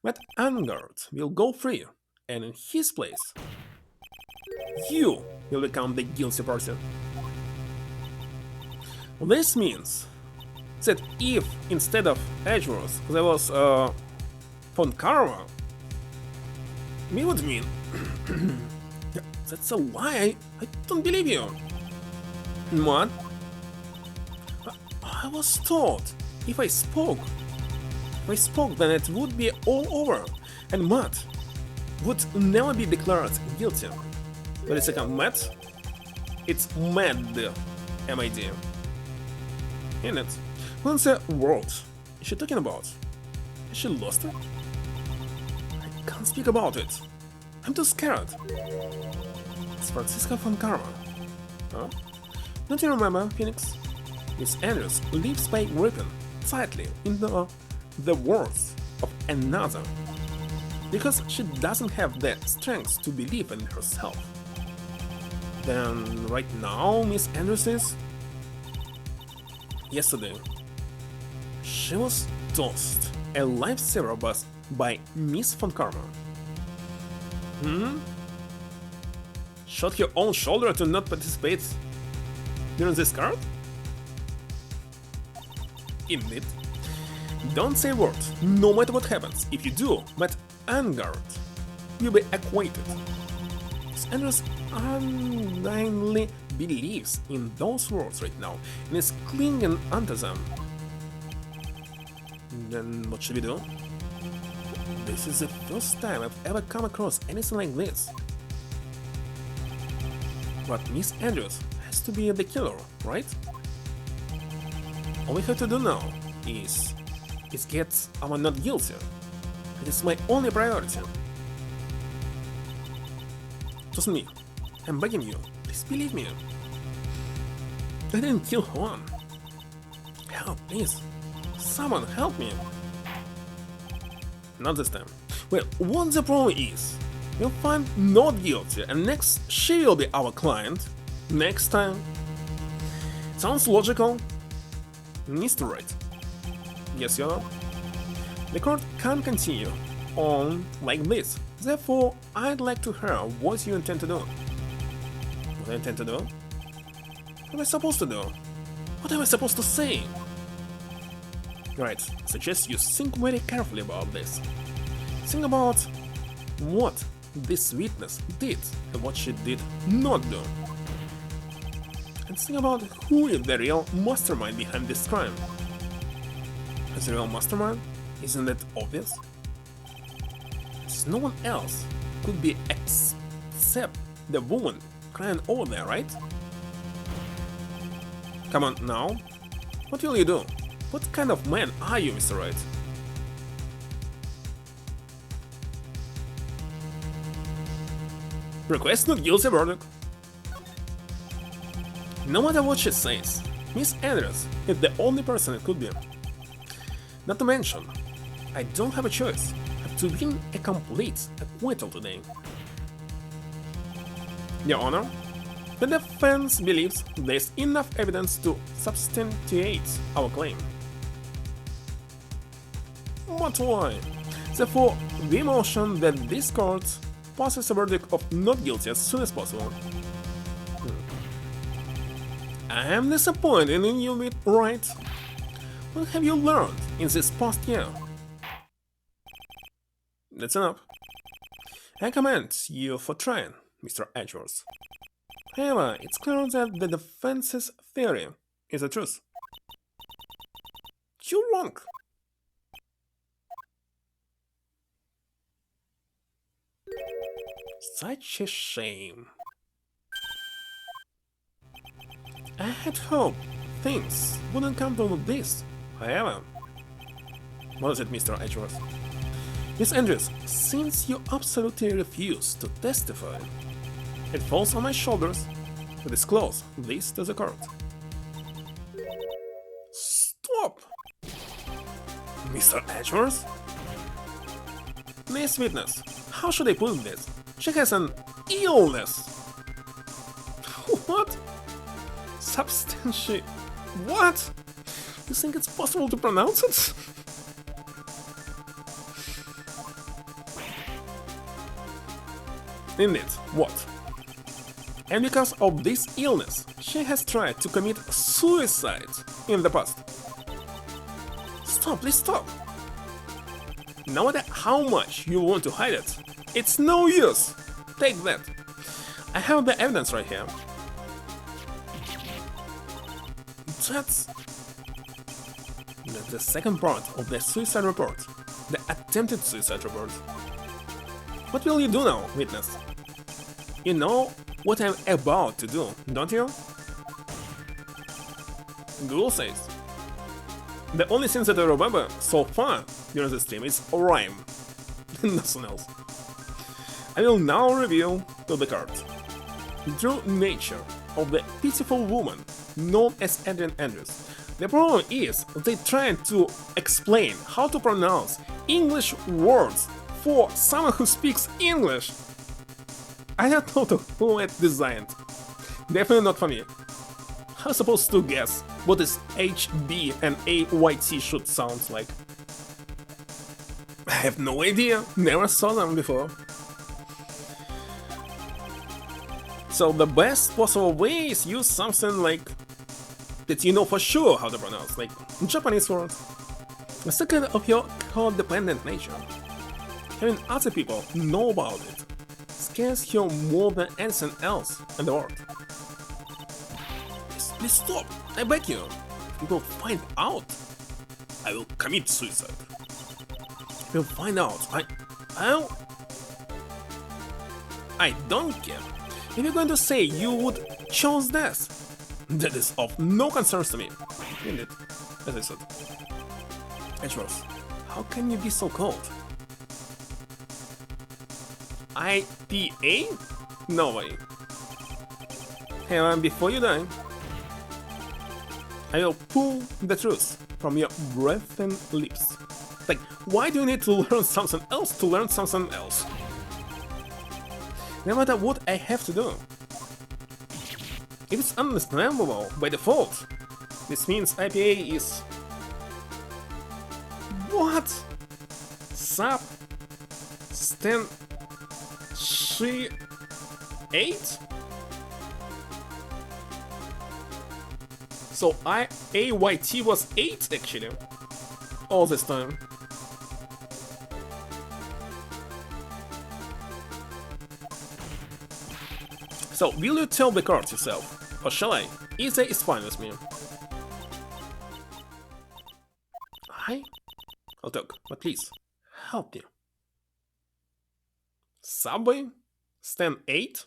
Speaker 1: Matt Angard will go free, and in his place, you will become the guilty person. This means that if instead of Edgeworth there was von Karma, me would mean that's a lie. I don't believe you. What? I was told if I spoke then it would be all over, and Matt would never be declared guilty. Wait a second, Matt? It's Mad, M-I-D. In it. What in the world is she talking about? Has she lost it? I can't speak about it. I'm too scared. It's Francisca von Karma. Huh? Don't you remember, Phoenix? Miss Andrews lives by gripping tightly into the words of another because she doesn't have the strength to believe in herself. Then right now Miss Andrews is... Yesterday, she was tossed a lifesaver bus by Miss Von Karma. Shot her own shoulder to not participate during this card? Indeed. Don't say a word, no matter what happens. If you do, Matt Angard will be acquitted. Miss Andrews undyingly believes in those words right now and is clinging onto them. Then what should we do? This is the first time I've ever come across anything like this. But Miss Andrews has to be the killer, right? All we have to do now is get our not guilty. It is my only priority. Trust me, I'm begging you, please believe me. I didn't kill Juan. Help, please. Someone help me. Not this time. Well, what the problem is, we'll find not guilty and next she will be our client. Next time. Sounds logical? Mr. Wright. Yes, Your Honor. The court can't continue on like this. Therefore, I'd like to hear what you intend to do. What I intend to do? What am I supposed to do? What am I supposed to say? Right, I suggest you think very carefully about this. Think about what this witness did and what she did not do. And think about who is the real mastermind behind this crime. As the real mastermind? Isn't that obvious? As no one else could be except the woman crying over there, right? Come on now. What will you do? What kind of man are you, Mr. Wright? Request not guilty verdict. No matter what she says, Miss Andrews is the only person it could be. Not to mention, I don't have a choice. I have to win a complete acquittal today. Your Honor, the defense believes there's enough evidence to substantiate our claim. But why? Therefore, we motion that this court passes a verdict of not guilty as soon as possible. I am disappointed in you, Wright. What have you learned in this past year? That's enough. I commend you for trying, Mr. Edgeworth. However, it's clear that the defense's theory is the truth. You're wrong. Such a shame. I had hoped things wouldn't come to this. However, what is it, Mr. Edgeworth? Miss Andrews, since you absolutely refuse to testify, it falls on my shoulders to disclose this to the court. Stop! Mr. Edgeworth? Miss Witness, how should I put this? She has an illness! What? Substantiate? What? You think it's possible to pronounce it? Indeed, what? And because of this illness, she has tried to commit suicide in the past. Stop, please stop! No matter how much you want to hide it, it's no use! Take that! I have the evidence right here. That's the second part of the suicide report. The attempted suicide report. What will you do now, witness? You know what I'm about to do, don't you? Google says. The only thing that I remember so far during the stream is a rhyme. Nothing else. I will now reveal to the card. The true nature of the pitiful woman known as Adrian Andrews. The problem is they trying to explain how to pronounce English words for someone who speaks English. I don't know who it designed. Definitely not for me. How am I supposed to guess what this HB and AYT should sound like? I have no idea, never saw them before. So the best possible way is use something like that you know for sure how to pronounce, like Japanese word. The second of your codependent nature. Having other people know about it scares you more than anything else in the world. Please stop, I beg you. If people find out, I will commit suicide. If people find out, I don't care. If you're going to say you would choose death, that is of no concern to me. Indeed, as I said. Edgeworth, how can you be so cold? IPA? No way. Hey man, before you die, I will pull the truth from your breath and lips. Like, why do you need to learn something else to learn something else? No matter what I have to do. If it's understandable by default, this means IPA is... What? Sub... Stan... She... 8? So AYT was 8 actually. All this time. So, will you tell the cards yourself? Or shall I? Either is fine with me. I'll talk, but please, help me. Subway? Stan 8?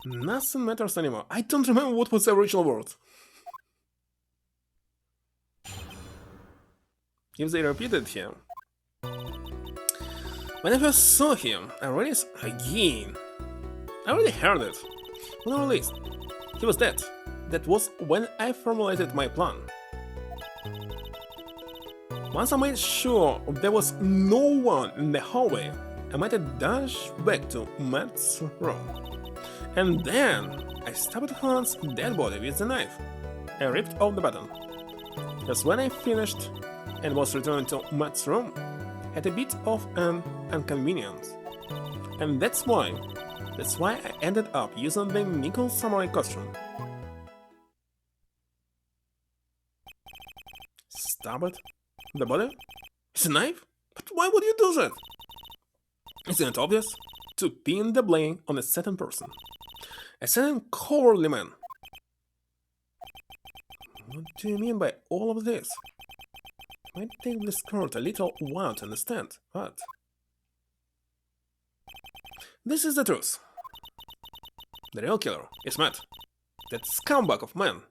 Speaker 1: Nothing matters anymore. I don't remember what was the original word. If they repeat it here. When I first saw him, I already heard it. When I released, he was dead. That was when I formulated my plan. Once I made sure there was no one in the hallway, I made a dash back to Matt's room. And then I stabbed Han's dead body with the knife. I ripped off the button. Just when I finished and was returning to Matt's room, I had a bit of an inconvenience. And that's why I ended up using the nickel samurai costume. Stabbed the body? It's a knife? But why would you do that? Isn't it obvious? To pin the blame on a certain person. A certain cowardly man. What do you mean by all of this? It might take this court a little while to understand, but... This is the truth. The real killer is Matt. That scumbag of man.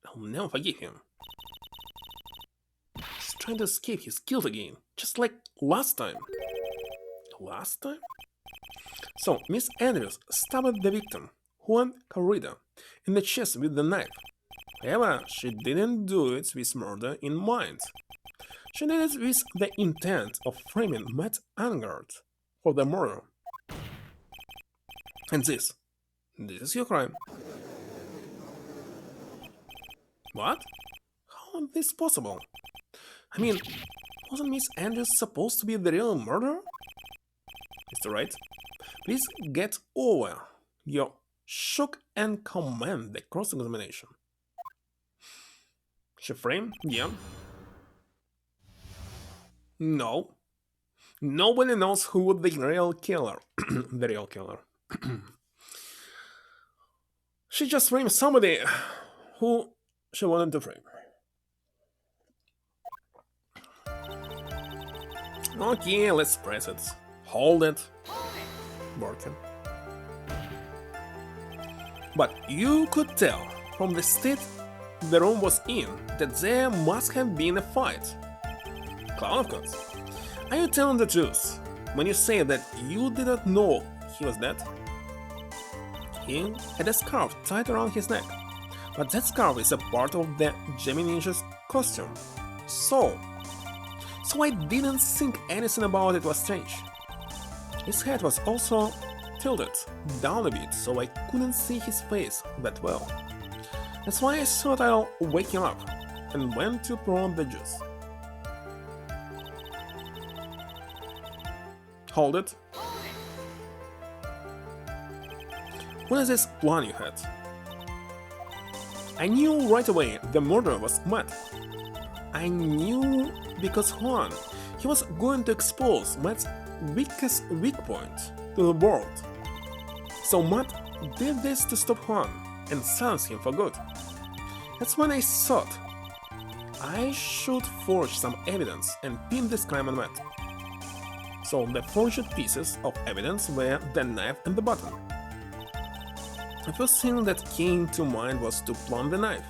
Speaker 1: I'll never forgive him. He's trying to escape his guilt again, just like last time. Last time? So, Miss Andrews stabbed the victim, Juan Carrida, in the chest with the knife. However, she didn't do it with murder in mind. She did it with the intent of framing Matt Angard for the murder. And this is your crime. What? How is this possible? I mean, wasn't Miss Andrews supposed to be the real murderer? Mr. Wright, please get over your shock and comment the cross-examination. She framed? Yeah. No. Nobody knows who was the real killer. The real killer. She just framed somebody who she wanted to frame. Okay, let's press it. Hold it. Working. But you could tell from the state the room was in that there must have been a fight. Clown, of course. Are you telling the truth when you say that you did not know he was dead? He had a scarf tied around his neck, but that scarf is a part of the Gemini Ninja's costume. So I didn't think anything about it was strange. His head was also tilted down a bit, so I couldn't see his face that well. That's why I thought I'll wake him up, and went to pour on the juice. Hold it. What is this plan you had? I knew right away the murderer was Matt. I knew because Juan, he was going to expose Matt's weakest weak point to the world. So Matt did this to stop Juan and silence him for good. That's when I thought I should forge some evidence and pin this crime on Matt. So the forged pieces of evidence were the knife and the button. The first thing that came to mind was to plant the knife.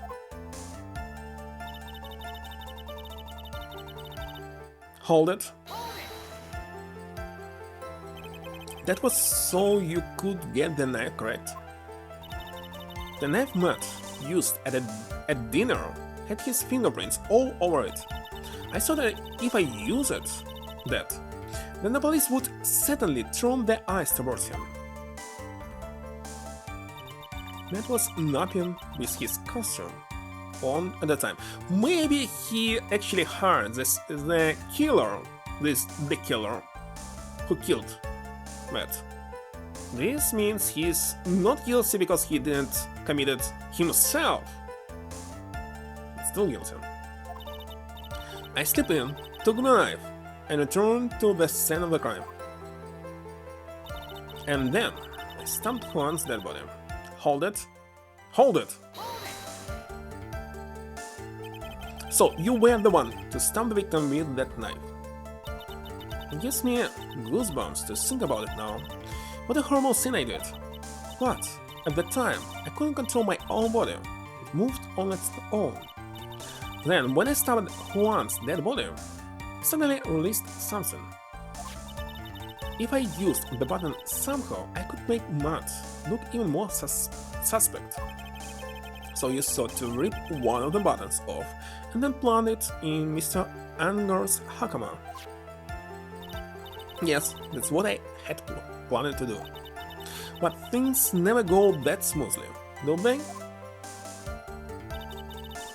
Speaker 1: Hold it. That was so you could get the knife correct. The knife Matt used at dinner had his fingerprints all over it. I thought that if I used that, then the police would certainly turn their eyes towards him. Matt was napping with his costume on at the time. Maybe he actually hired the killer who killed Matt. This means he's not guilty because he didn't commit it himself. Still guilty. I slipped in, took the knife, and returned to the scene of the crime. And then I stamped Juan's dead body. Hold it. Hold it! So you were the one to stamp the victim with that knife. It gives me goosebumps to think about it now. What a horrible sin I did. But at the time, I couldn't control my own body. It moved on its own. Then, when I stabbed Juan's dead body, I suddenly released something. If I used the button somehow, I could make Matt look even more suspect. So you thought to rip one of the buttons off and then plant it in Mr. Anger's hakama. Yes, that's what I had planned to do. But things never go that smoothly, do they?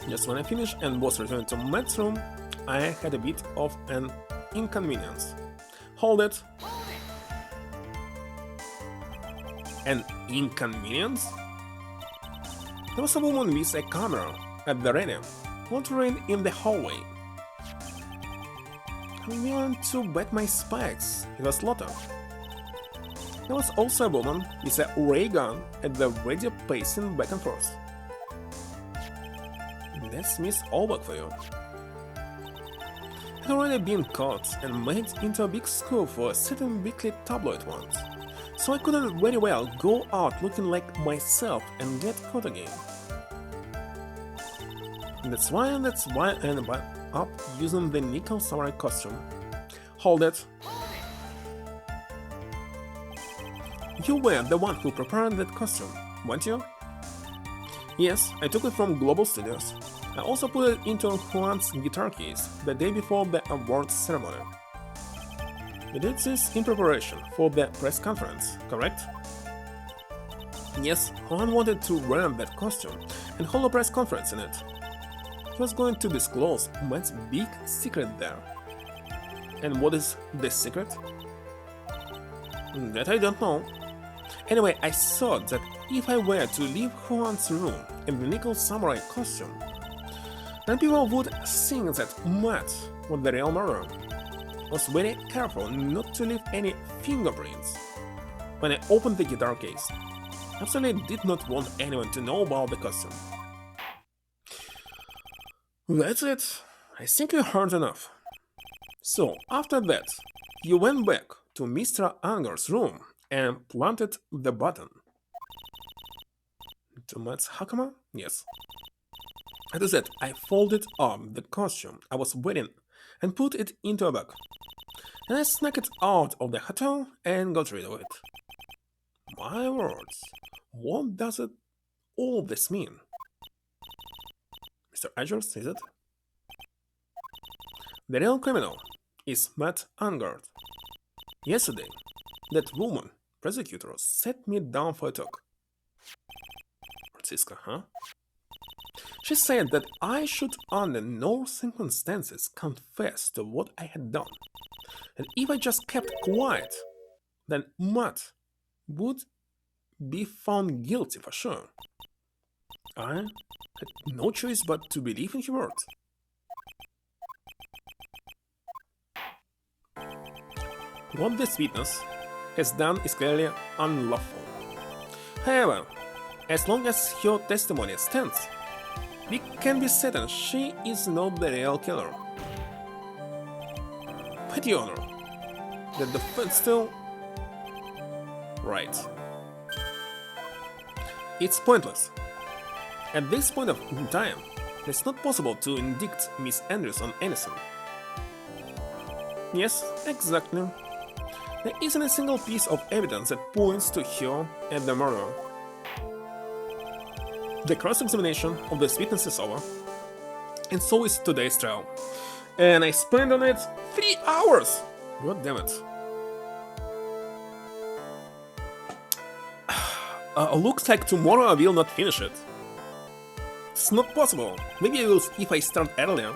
Speaker 1: Just when I finished and was returning to Matt's room, I had a bit of an inconvenience. Hold it. An inconvenience? There was a woman with a camera at the ready, wandering in the hallway. I went to bet my spikes, it was Lotta. There was also a woman with a ray gun at the ready, pacing back and forth. That's Miss Olbach for you. Had already been caught and made into a big scoop for a certain weekly tabloid once, so I couldn't very well go out looking like myself and get caught again. That's why I ended up using the nickel samurai costume. Hold it. You were the one who prepared that costume, weren't you? Yes, I took it from Global Studios. I also put it into Juan's guitar case the day before the awards ceremony. You did this in preparation for the press conference, correct? Yes, Juan wanted to wear that costume and hold a press conference in it. He was going to disclose Matt's big secret there. And what is this secret? That I don't know. Anyway, I thought that if I were to leave Juan's room in the nickel samurai costume, then people would think that Matt was the real murderer. I was very careful not to leave any fingerprints when I opened the guitar case. I absolutely did not want anyone to know about the costume. That's it. I think you heard enough. So, after that, you went back to Mr. Anger's room and planted the button. To Matt's hakama? Yes. After that, I folded up the costume I was wearing and put it into a bag. And I snuck it out of the hotel and got rid of it. My words, What does it all this mean? Mr. Edgers, is it? The real criminal is Matt Angard. Yesterday, that woman, prosecutor, sat me down for a talk. Francisca, huh? She said that I should under no circumstances confess to what I had done. And if I just kept quiet, then Matt would be found guilty for sure. I had no choice but to believe in her word. What this witness has done is clearly unlawful. However, as long as her testimony stands, we can be certain she is not the real killer. But Your Honor, the defense still... Right. It's pointless. At this point of time, it's not possible to indict Miss Andrews on anything. Yes, exactly. There isn't a single piece of evidence that points to her and the murder. The cross-examination of this witness is over, and so is today's trial. And I spent on it 3 hours! God damn it. Looks like tomorrow I will not finish it. It's not possible. Maybe I will if I start earlier.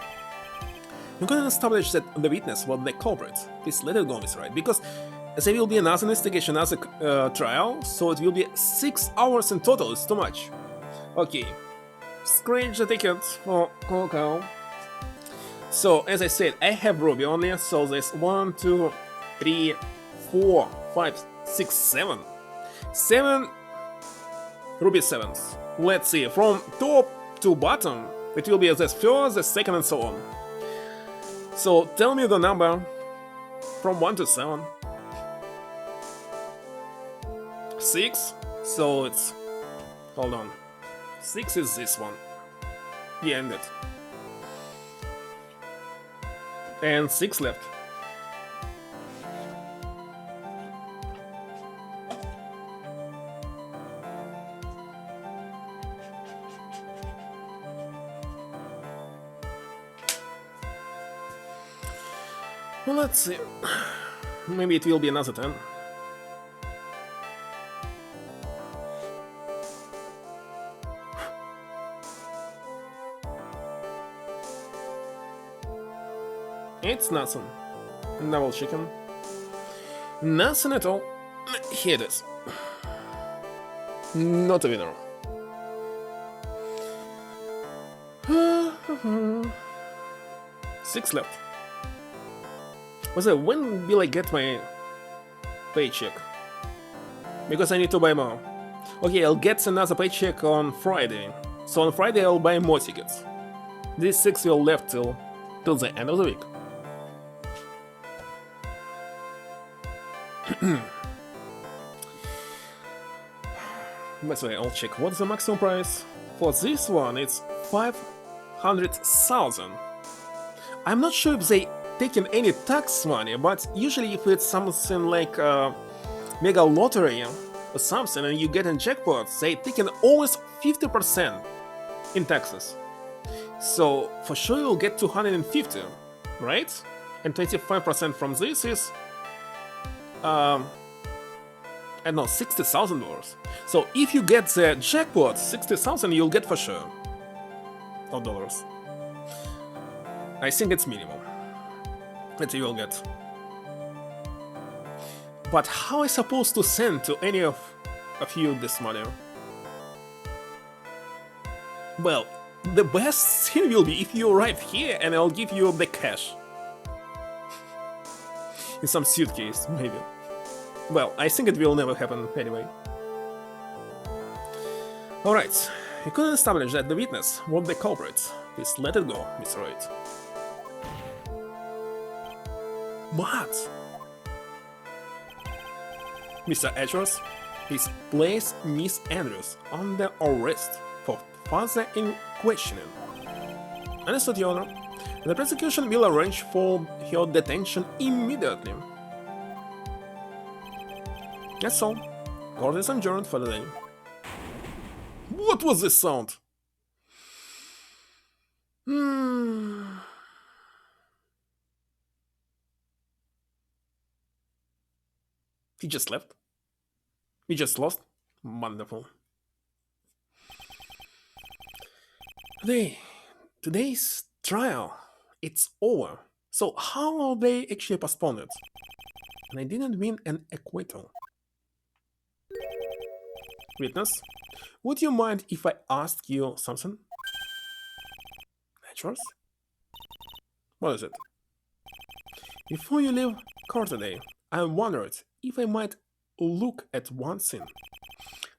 Speaker 1: You can establish that the witness was the culprit. Please let it go, Miss Wright, because there will be another investigation, another trial, so it will be 6 hours in total. It's too much. Okay, scratch the ticket for Coco. So, as I said, I have Ruby only, so there's 1, 2, 3, 4, 5, 6, 7. 7 Ruby 7s. Let's see, from top to bottom, it will be the first, the second, and so on. So, tell me the number from 1 to 7. 6, so it's... hold on. 6 is this one. Yeah, ended. And 6 left. Well, let's see. Maybe it will be another 10. It's nothing. Double chicken. Nothing at all. Here it is. Not a winner. 6 left. Was it when will I get my paycheck? Because I need to buy more. Okay, I'll get another paycheck on Friday. So on Friday I'll buy more tickets. These 6 will left till the end of the week. By the way, I'll check what's the maximum price. For this one, it's 500,000. I'm not sure if they taken any tax money, but usually if it's something like mega lottery or something and you get in jackpots, they taken almost 50% in taxes. So for sure you'll get 250, right? And 25% from this is I don't know, $60,000. So if you get the jackpot, 60,000 you'll get for sure. Of dollars. I think it's minimum that you will get. But how am I supposed to send to any of you this money? Well, the best thing will be if you arrive here and I'll give you the cash. In some suitcase, maybe. Well, I think it will never happen anyway. Alright, you couldn't establish that the witness was the culprit. Please let it go, Mr. Wright. What? Mr. Edgeworth, please place Miss Andrews under arrest for further questioning. Understood, Your Honor. The prosecution will arrange for her detention immediately. That's all. Court is adjourned for the day. What was this sound? Hmm. He just left? We just lost? Wonderful. Today's trial, it's over. So how they actually postponed it? And I didn't win an acquittal. Witness, would you mind if I asked you something? Naturals? What is it? Before you leave court today, I wondered if I might look at one thing.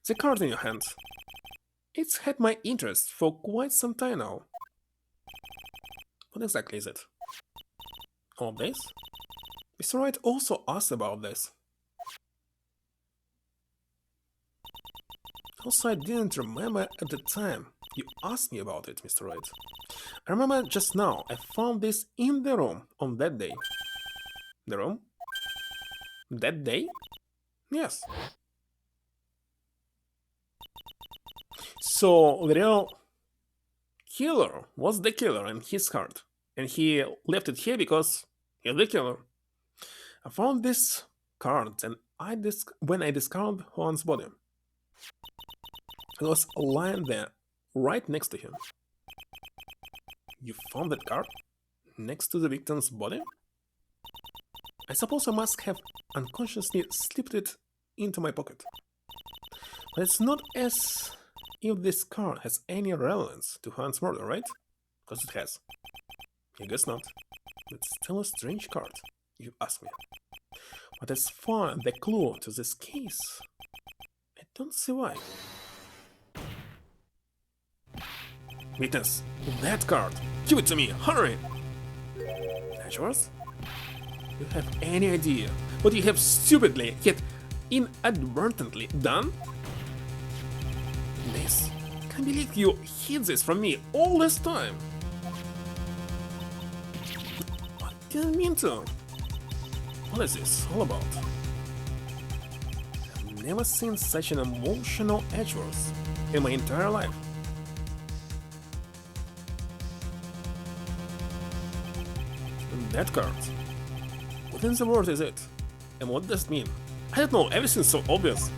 Speaker 1: The card in your hand. It's had my interest for quite some time now. What exactly is it? All this? Mr. Wright also asked about this. Also, I didn't remember at the time you asked me about it, Mr. Wright. I remember just now I found this in the room on that day. The room? That day? Yes. So the real killer was the killer in his heart, and he left it here because he's the killer. I found this card, and when I discovered Juan's body, it was lying there, right next to him. You found that card next to the victim's body? I suppose I must have unconsciously slipped it into my pocket. But it's not as if this card has any relevance to Juan's murder, right? Because it has. I guess not. It's still a strange card, if you ask me. But as far as the clue to this case, I don't see why. Witness, that card! Give it to me, hurry! That's yours? You have any idea what you have stupidly yet inadvertently done? This, I can't believe you hid this from me all this time. I didn't mean to. What is this all about? I've never seen such an emotional Edgeworth in my entire life. That card. What in the world is it? And what does it mean? I don't know, everything's so obvious.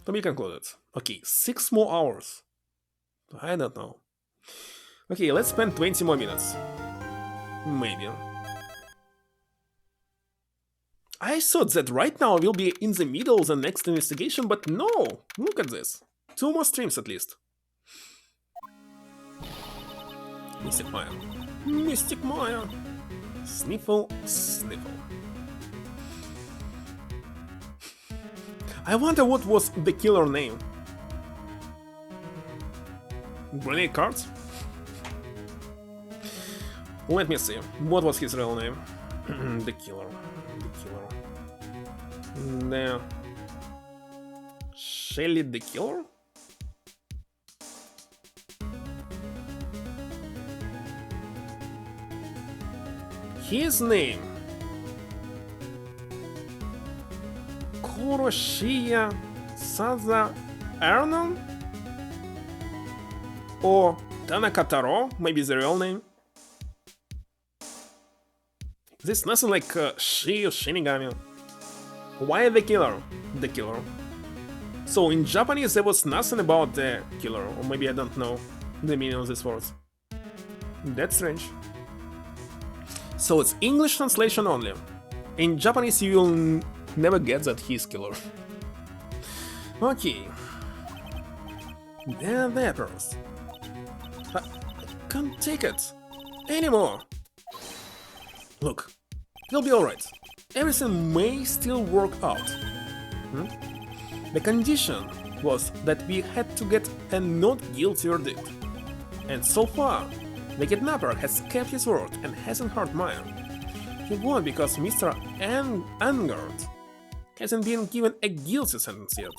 Speaker 1: To be concluded. Okay, 6 more hours. I don't know. Okay, let's spend 20 more minutes. Maybe. I thought that right now we'll be in the middle of the next investigation, but no! Look at this. 2 more streams at least. Mystic Maya. Mystic Maya! Sniffle, sniffle. I wonder what was the killer name. Grenade cards? Let me see. What was his real name? The killer. The Shelly the Killer? His name. Kuroshiya Saza Ernon? Or Tanaka Taro, maybe the real name? This is nothing like Shi or Shinigami. Why the killer? The killer. So in Japanese there was nothing about the killer, or maybe I don't know the meaning of these words. That's strange. So it's English translation only. In Japanese you will never get that he's killer. Okay. They're the apples. I can't take it anymore. Look, it'll be alright. Everything may still work out. The condition was that we had to get a not guilty verdict. And so far, the kidnapper has kept his word and hasn't hurt Maya. He won because Mr. Angard hasn't been given a guilty sentence yet.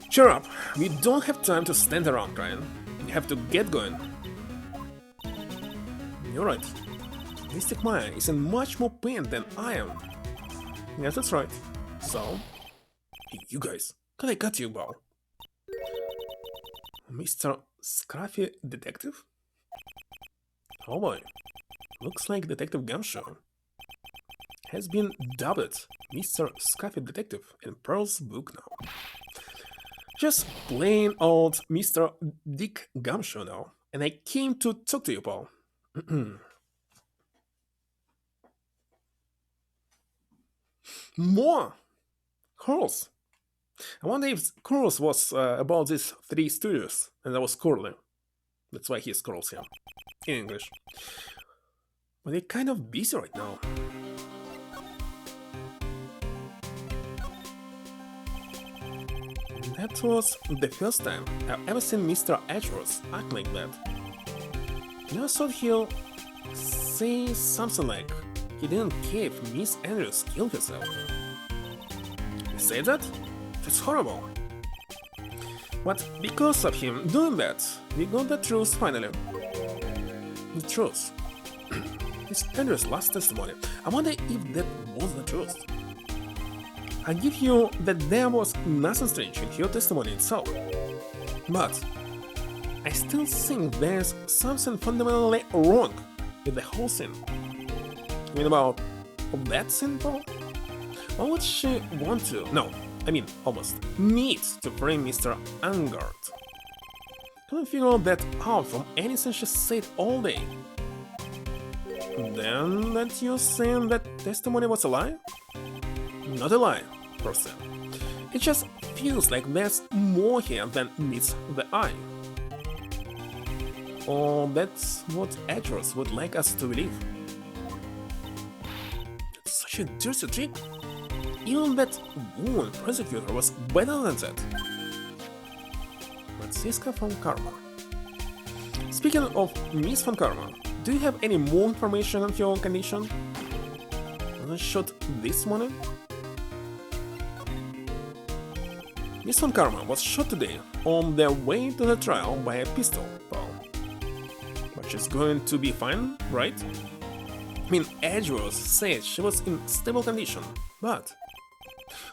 Speaker 1: Cheer up, we don't have time to stand around crying. We have to get going. You're right. Mystic Maya is in much more pain than I am. Yes, that's right. So, you guys, can I cut you, Bow? Mr. Scruffy Detective? Oh boy, looks like Detective Gumshoe has been dubbed Mr. Scruffy Detective in Pearl's book now. Just plain old Mr. Dick Gumshoe now, and I came to talk to you, Paul. More! Curls! I wonder if Curls was about these three studios, and that was Curly. That's why he's Curls here, in English. But they're kind of busy right now. That was the first time I've ever seen Mr. Edgeworth act like that. I never thought he'll say something like he didn't care if Miss Andrews killed herself. He said that? That's horrible. But because of him doing that, we got the truth finally. The truth. Miss Andrews' last testimony. I wonder if that was the truth. I give you that there was nothing strange in her testimony itself. But I still think there's something fundamentally wrong with the whole scene. You mean about that scene, Paul? Why would she want to? No, I mean almost need to frame Mr. Angard. Couldn't figure that out from anything she said all day. Then that you're saying that testimony was a lie? Not a lie, per se. It just feels like there's more here than meets the eye. Or that's what Edgeworth would like us to believe. It's such a dirty trick. Even that woman prosecutor was better than that. Franziska von Karma. Speaking of Miss von Karma, do you have any more information on your condition? Was it shot this morning? Miss von Karma was shot today on their way to the trial by a pistol, Paul. But she's going to be fine, right? I mean, Edgeworth said she was in stable condition, but...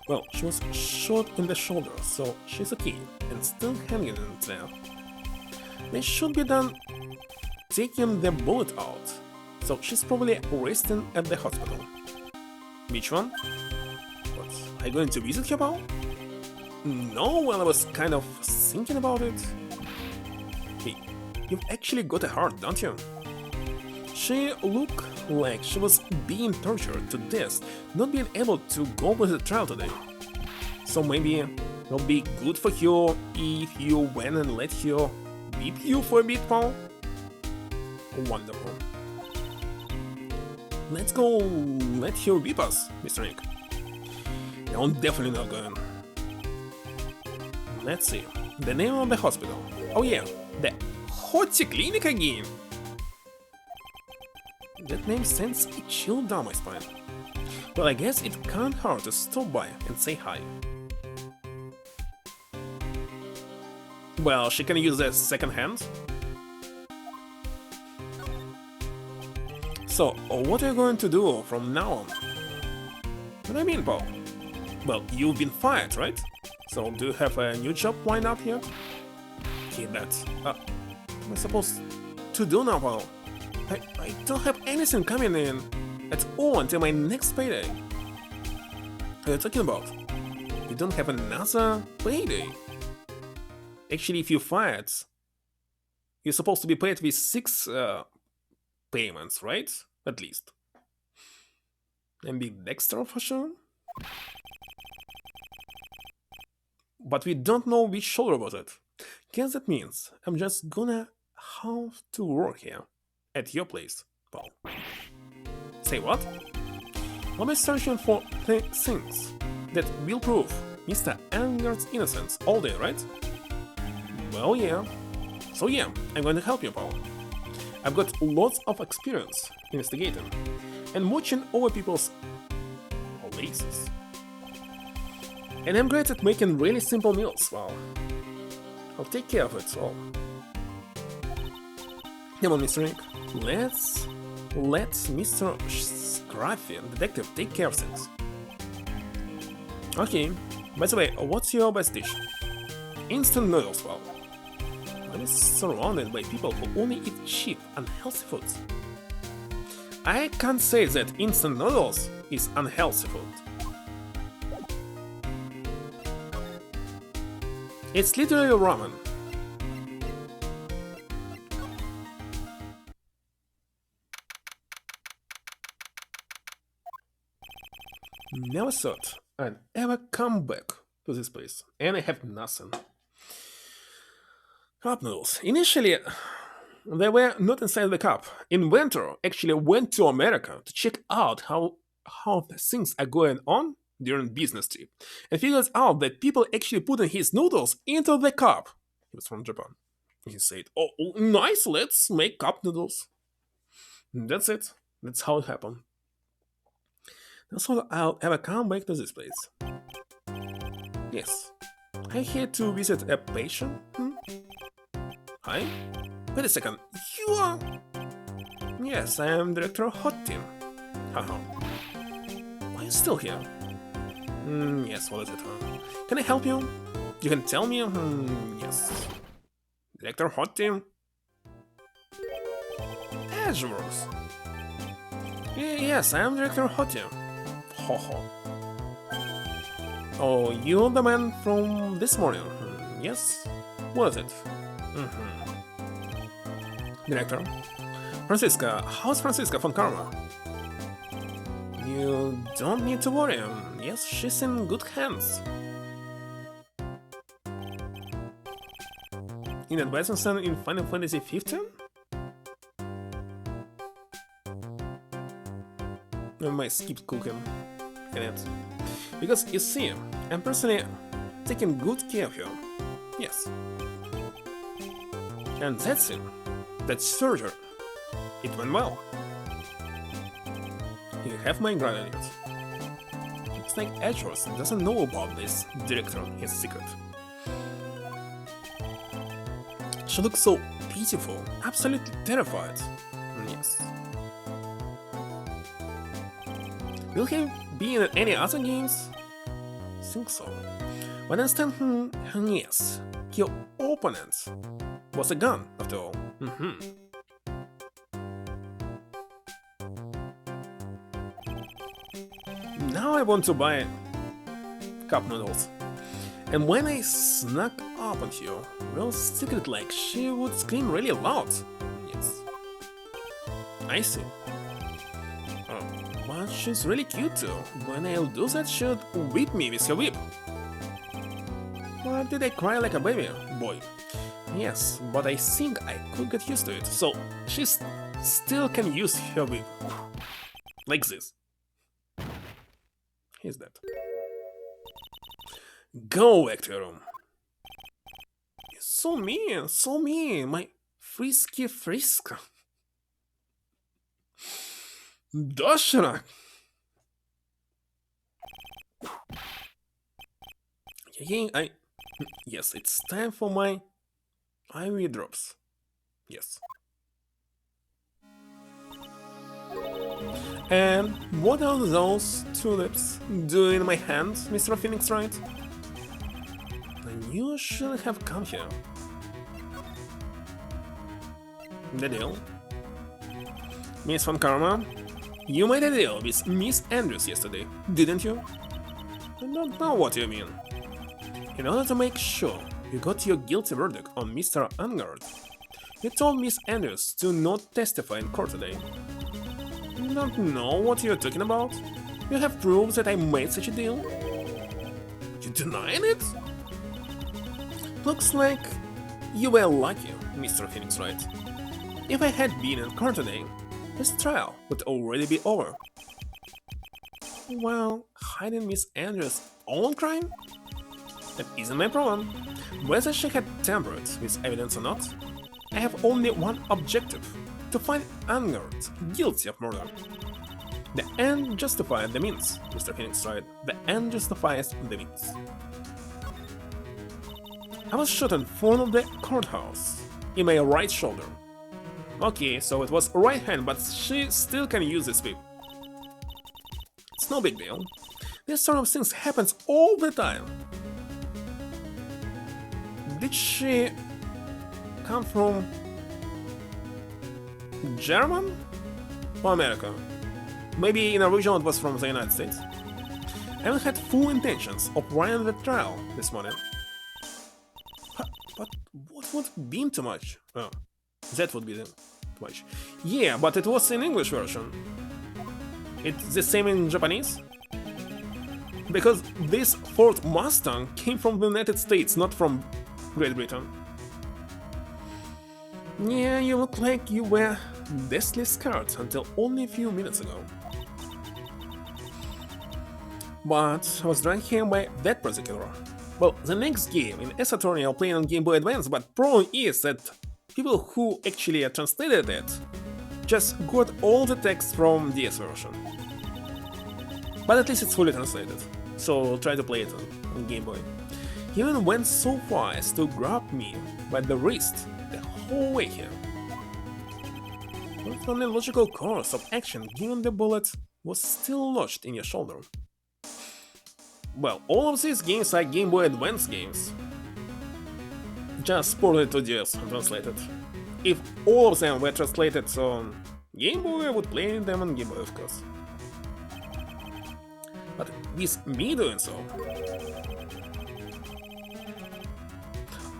Speaker 1: well, she was shot in the shoulder, so she's okay, and still hanging in there. They should be done taking the bullet out, so she's probably resting at the hospital. Which one? What, are you going to visit her, Paul? No, well, I was kind of thinking about it. Hey, you've actually got a heart, don't you? She looked like she was being tortured to death, not being able to go with the trial today. So maybe it'll be good for her if you went and let her beat you for a bit, Paul? Wonderful. Let's go let her whip us, Mr. Nick. No, I'm definitely not going. Let's see. The name of the hospital. Oh yeah, the Hottie Clinic again! That name sends a chill down my spine. Well, I guess it can't hurt to stop by and say hi. Well, she can use a second hand. So, what are you going to do from now on? What do I mean, Paul? Well, you've been fired, right? So, do you have a new job lined up here? Okay, that's... what am I supposed to do now, Paul? I don't have anything coming in at all until my next payday. What are you talking about? You don't have another payday? Actually, if you're fired, you're supposed to be paid with 6 payments, right? At least. And be extra for sure? But we don't know which shoulder was it. Guess that means I'm just gonna have to work here. At your place, Paul. Say what? I'll be searching for things that will prove Mr. Angard's innocence all day, right? Well, yeah. So yeah, I'm going to help you, Paul. I've got lots of experience investigating and watching over people's places. And I'm great at making really simple meals, well. I'll take care of it all. Come on, Mr. Nick. Let's let Mr. Scruffy, detective, take care of things. Okay, by the way, what's your best dish? Instant noodles, well. I is surrounded by people who only eat cheap, unhealthy foods. I can't say that instant noodles is unhealthy food. It's literally ramen. Never thought I'd ever come back to this place, and I have nothing. Cup noodles. Initially, they were not inside the cup. Inventor actually went to America to check out how the things are going on during business trip, and figures out that people actually putting his noodles into the cup. He was from Japan. He said, "Oh, nice, let's make cup noodles." And that's it. That's how it happened. That's how I'll ever come back to this place. Yes. I here to visit a patient. Hi? Wait a second. You are... Yes, I am Director Hot Team. Haha. Are you still here? Yes, what is it? Can I help you? You can tell me? Yes. Director Hot Team? Edgeworks. Yes, I am Director Hot Team. Ho ho. Oh, you're the man from this morning? Yes? What is it? Director? Francisca, how's Francisca von Karma? You don't need to worry. Yes, she's in good hands. In Advanced in Final Fantasy 15? I might skip cooking in it. Because you see, I'm personally taking good care of you. Yes. And that's it. That surgery. It went well. You have my gratitude. It's like Edgeworth doesn't know about this director, his secret. She looks so pitiful, absolutely terrified. Yes. Will he be in any other games? Think so. But instead, yes, your opponent was a gun, after all. Now I want to buy cup noodles. And when I snuck up on you, real secret like, she would scream really loud. Yes. I see. But she's really cute too. When I'll do that, she'd whip me with her whip. Why did I cry like a baby? Boy. Yes, but I think I could get used to it, so she still can use her whip. Like this. He's dead. Go back to your room. So mean, my frisky frisk. Doshra! Yes, it's time for my IV drops. Yes. And what are those tulips doing in my hand, Mr. Phoenix Wright? I knew I shouldn't have come here. The deal? Miss Von Karma, you made a deal with Miss Andrews yesterday, didn't you? I don't know what you mean. In order to make sure you got your guilty verdict on Mr. Angard, you told Miss Andrews to not testify in court today. You don't know what you're talking about? You have proof that I made such a deal? You denying it? Looks like you were lucky, Mr. Phoenix Wright. If I had been in court today, this trial would already be over. Well, hiding Miss Andrews' own crime? That isn't my problem. Whether she had tampered with evidence or not, I have only one objective: to find Angard guilty of murder. The end justifies the means, Mr. Phoenix Wright. The end justifies the means. I was shot in front of the courthouse, in my right shoulder. Okay, so it was right hand, but she still can use this whip. It's no big deal. This sort of things happens all the time. Did she come from German or America? Maybe in original it was from the United States. I haven't had full intentions of running the trial this morning. But what would be too much? Oh, that would be too much. Yeah, but it was in English version. It's the same in Japanese? Because this Ford Mustang came from the United States, not from Great Britain. Yeah, you look like you were deathly scared until only a few minutes ago. But I was dragged here by that prosecutor. Well, the next game in Ace Attorney are playing on Game Boy Advance, but problem is that people who actually translated it just got all the text from DS version. But at least it's fully translated, so try to play it on Game Boy. He even went so far as to grab me by the wrist the whole way here. But only logical course of action given the bullet was still lodged in your shoulder. Well, all of these games are Game Boy Advance games. Just ported to DS and translated. If all of them were translated on Game Boy, I would play them on Game Boy, of course. But with me doing so...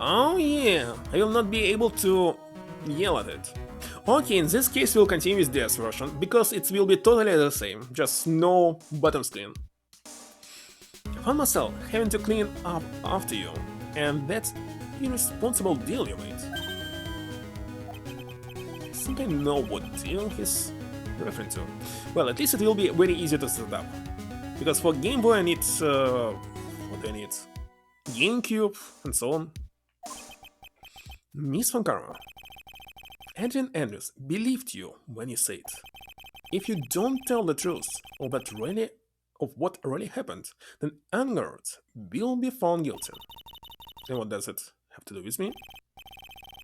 Speaker 1: Oh yeah, I will not be able to yell at it. Okay, in this case we'll continue with DS version, because it will be totally the same, just no bottom screen. I found myself having to clean up after you, and that's the irresponsible deal you made. I think I know what deal he's referring to. Well, at least it will be very easy to set up. Because for Game Boy I need... what do I need? GameCube and so on. Miss Vankara. Adrian Andrews believed you when you said, if you don't tell the truth of what really happened, then Angard will be found guilty. And what does it have to do with me?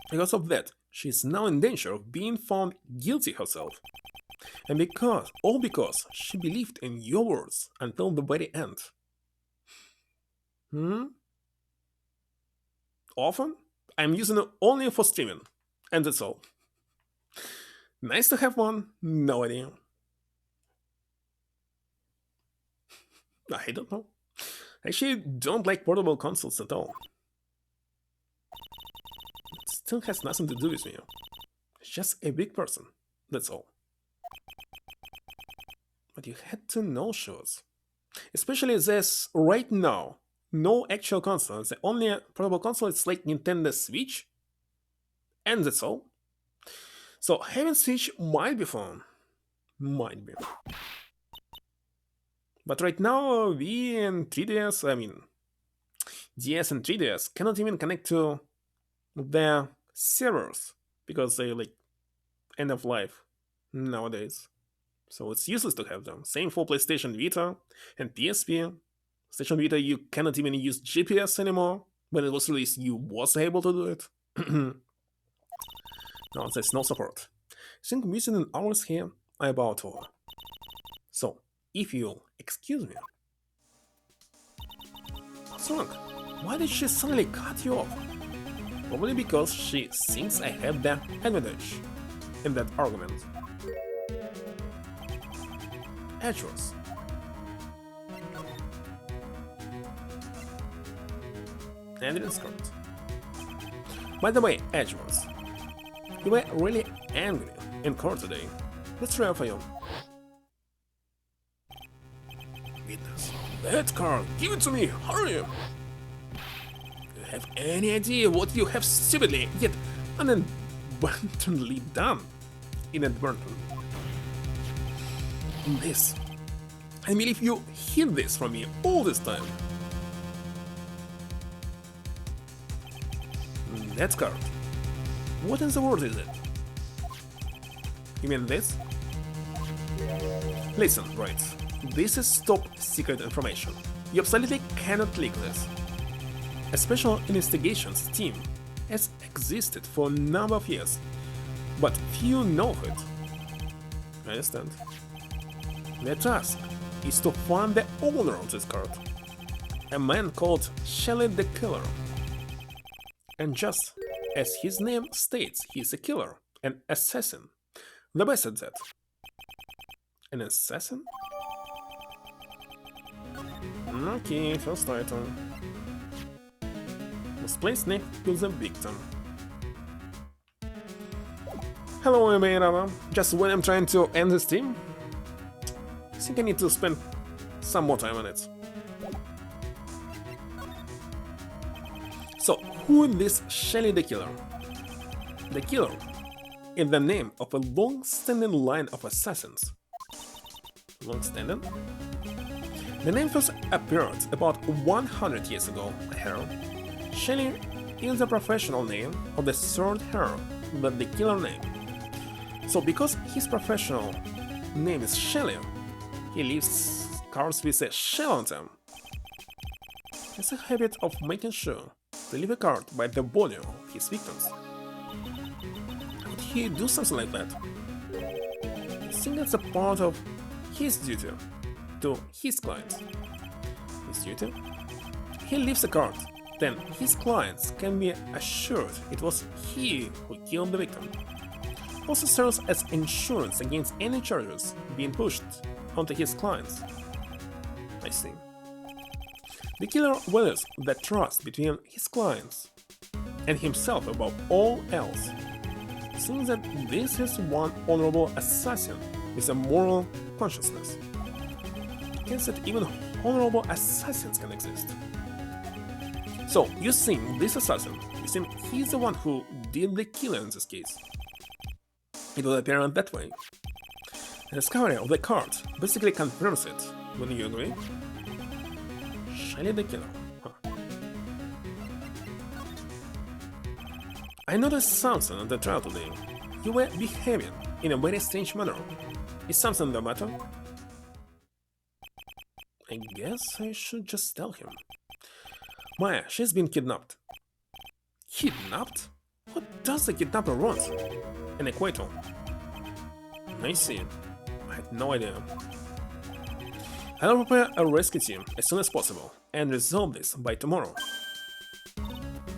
Speaker 1: Because of that, she is now in danger of being found guilty herself. And because she believed in your words until the very end. Often, I'm using it only for streaming, and that's all. Nice to have one, no idea. I don't know. I actually don't like portable consoles at all. It still has nothing to do with me. It's just a big person, that's all. But you had to know she was. Especially this right now. No actual console. The only portable console is like Nintendo Switch. And that's all. So having Switch might be fun. Might be. But right now, Wii and 3DS, I mean, DS and 3DS cannot even connect to their servers because they like end of life nowadays. So it's useless to have them. Same for PlayStation Vita and PSP. PlayStation Vita, you cannot even use GPS anymore. When it was released, you was able to do it. Now there's no support. I think within an hour's here, I'm about over. So, if you'll excuse me. What's wrong? Why did she suddenly cut you off? Probably because she thinks I have the advantage in that argument. Edgeworth. And it is correct. By the way, Edgeworth, you were really angry in court today. Let's try for you. Witness. That card! Give it to me! Hurry! Do you have any idea what you have stupidly, yet inadvertently done? Inadvertently. This. I believe you hid this from me all this time. That card. What in the world is it? You mean this? Listen, Wright. This is top secret information. You absolutely cannot leak this. A special investigations team has existed for a number of years, but few know of it. I understand. Their task is to find the owner of this card, a man called Shelly the Killer. And just as his name states, he's a killer, an assassin, the best at that. An assassin? Okay, first item. Must place next to the victim. Hello, Emeirama. Just when I'm trying to end this team, I think I need to spend some more time on it. So, who is this Shelly the Killer? The Killer is the name of a long-standing line of assassins. Long-standing? The name first appeared about 100 years ago here. Shelly is the professional name of the third hero, but the killer name. So because his professional name is Shelly, he leaves cards with a shell on them. He has a habit of making sure to leave a card by the body of his victims. Would he do something like that? I think that's a part of his duty to his clients. His duty? He leaves a card, then his clients can be assured it was he who killed the victim. Also serves as insurance against any charges being pushed onto his clients. I see. The killer values the trust between his clients and himself above all else, seeing that this is one honorable assassin with a moral consciousness. Guess that even honorable assassins can exist. So, you think this assassin, you think he's the one who did the killing in this case? It will appear that way. The discovery of the card basically confirms it. Wouldn't you agree? Shelly the Killer. Huh. I noticed something on the trial today. You were behaving in a very strange manner. Is something the matter? I guess I should just tell him. Maya, she's been kidnapped. Kidnapped? What does the kidnapper want? An equator. I see. I had no idea. I'll prepare a rescue team as soon as possible and resolve this by tomorrow.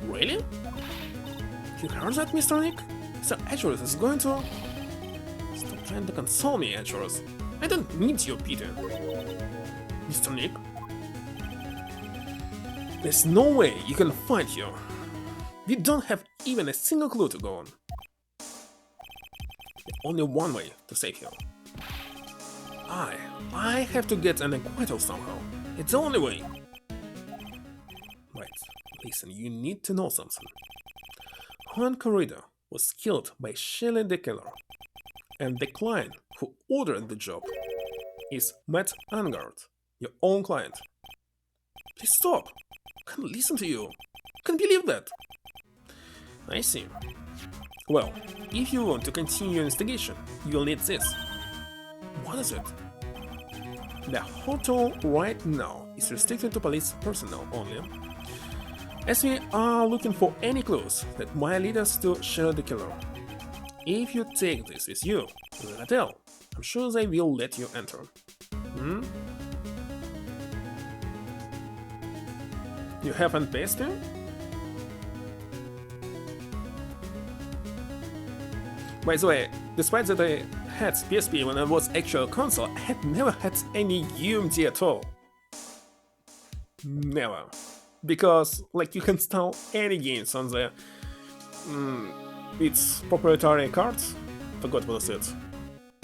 Speaker 1: Really? You heard that, Mr. Nick? Sir Atchorus is going to... Stop trying to console me, Atchorus. I don't need your pity. Mr. Nick? There's no way you can find her. We don't have even a single clue to go on. There's only one way to save her. I have to get an equator somehow. It's the only way. Right, listen, you need to know something. Juan Corrida was killed by Shelly the Killer, and the client who ordered the job is Matt Angard, your own client. Please stop! I can't listen to you. I can't believe that. I see. Well, if you want to continue your investigation, you'll need this. What is it? The hotel right now is restricted to police personnel only, as we are looking for any clues that might lead us to Shelly the Killer. If you take this with you to the hotel, I'm sure they will let you enter. You haven't passed me? By the way, despite that I had PSP when I was actual console, I had never had any UMD at all. Never. Because, like, you can install any games on the... it's proprietary cards? Forgot what it is.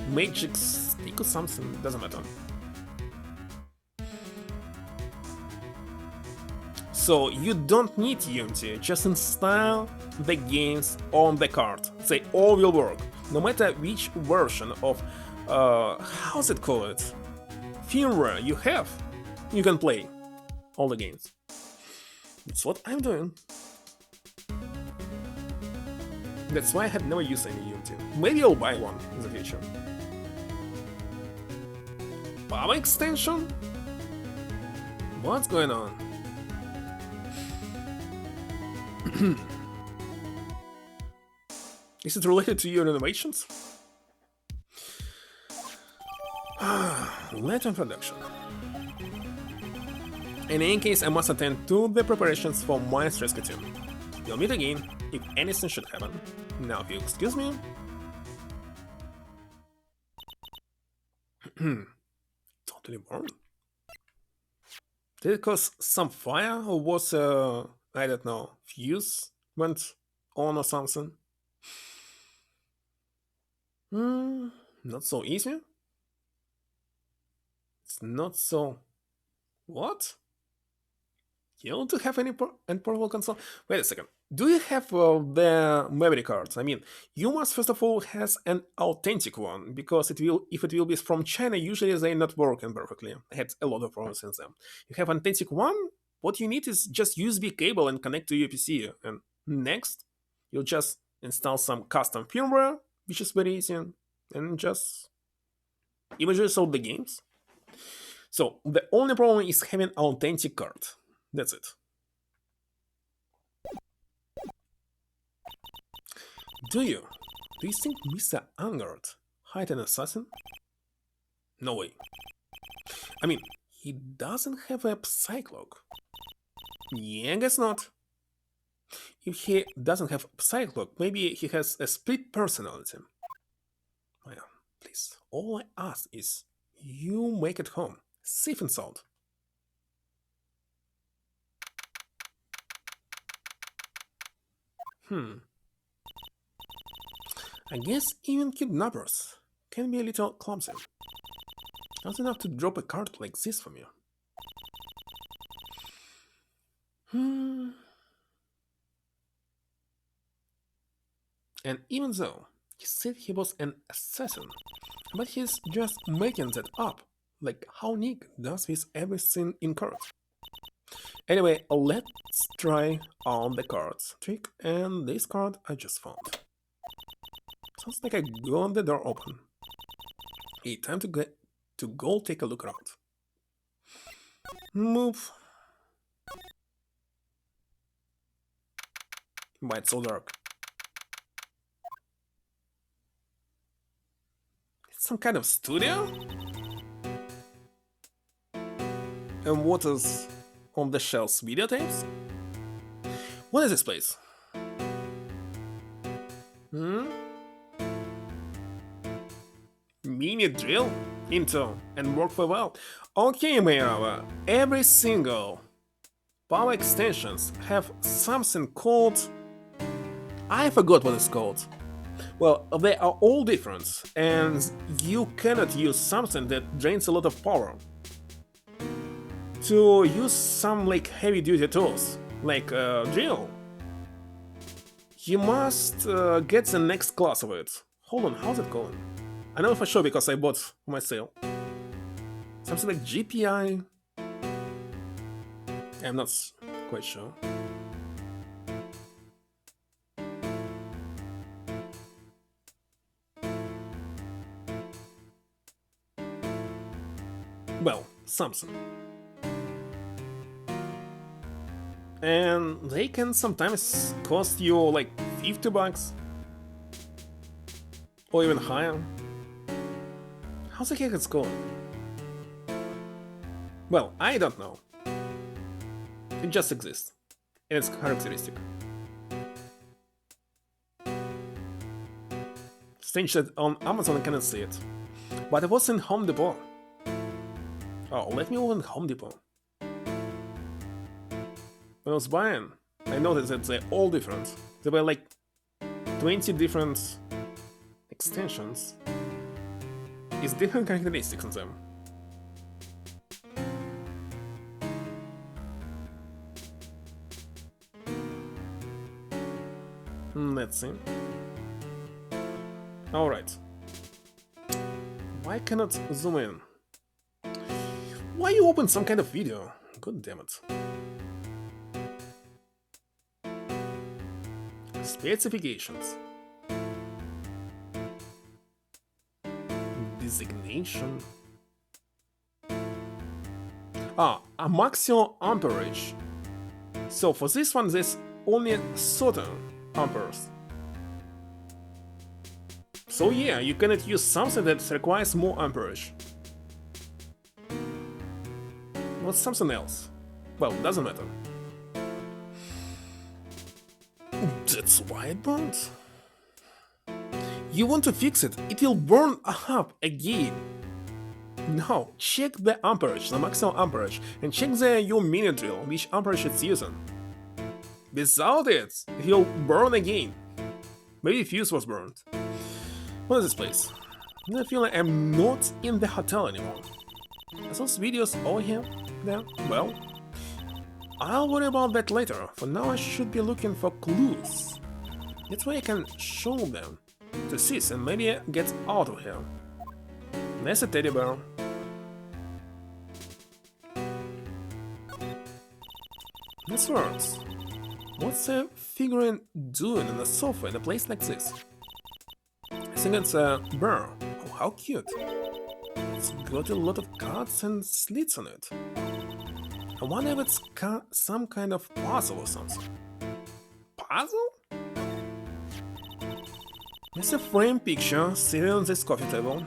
Speaker 1: Magic Stick or something, doesn't matter. So you don't need Unity, just install the games on the card. They all will work, no matter which version of, how's it called? Firmware you have, you can play all the games. That's what I'm doing. That's why I had never used any Unity. Maybe I'll buy one in the future. Power extension? What's going on? Is it related to your innovations? Letter introduction. In any case, I must attend to the preparations for my rescue team. We'll meet again if anything should happen. Now, if you excuse me. Totally burned. Did it cause some fire, or was I don't know, fuse went on or something? Not so easy. It's not so. What? You don't have any portable console? Wait a second. Do you have the memory cards? I mean, you must first of all has an authentic one, because if it will be from China, usually they not working perfectly. I had a lot of problems in them. You have an authentic one. What you need is just USB cable and connect to your PC. And next, you'll just install some custom firmware, which is very easy, and just eventually solve the games. So the only problem is having authentic card. That's it. Do you think Mr. Angard hired an assassin? No way. I mean, he doesn't have a psychlog. Yeah, I guess not. If he doesn't have psychlog, maybe he has a split personality. Well, please, all I ask is you make it home, safe and sound. I guess even kidnappers can be a little clumsy. Not enough to drop a card like this from you. And even though he said he was an assassin, but he's just making that up, like how Nick does with everything in cards. Anyway, let's try on the cards trick, and this card I just found. Sounds like I got the door open. Hey, time to go take a look around. Move. Why it's so dark? It's some kind of studio? And what is on the shelves? Videotapes? What is this place? Mini drill into and work for well. Okay, Mayara, every single power extensions have something called. I forgot what it's called. Well, they are all different, and you cannot use something that drains a lot of power. To use some like heavy duty tools, like a drill, you must get the next class of it. Hold on, how's it called? I know for sure because I bought for my sale. Something like GPI. I'm not quite sure. Well, something. And they can sometimes cost you like $50 or even higher. How's the heck it's called? Well, I don't know. It just exists, and it's characteristic. Strange that on Amazon I cannot see it, but it was in Home Depot. Oh, let me open Home Depot. When I was buying, I noticed that they're all different. There were like 20 different extensions. It's different characteristics in them. Let's see. Alright. Why cannot zoom in? Why you open some kind of video? God damn it. Specifications. Designation. A maximum amperage. So for this one, there's only certain amperes. So yeah, you cannot use something that requires more amperage. was something else. Well, doesn't matter. That's why it burns. You want to fix it, it will burn up again. No, check the amperage, the maximum amperage, and check your mini drill, which amperage it's using. Without it, it will burn again. Maybe fuse was burned. What is this place? I feel like I'm not in the hotel anymore. Are those videos all here? There? Well, I'll worry about that later. For now I should be looking for clues. That way I can show them to Sis and maybe get out of here. There's a teddy bear. This works. What's a figurine doing on a sofa in a place like this? I think it's a bear. Oh, how cute. It's got a lot of cuts and slits on it. I wonder if it's some kind of puzzle or something. Puzzle? There's a framed picture sitting on this coffee table.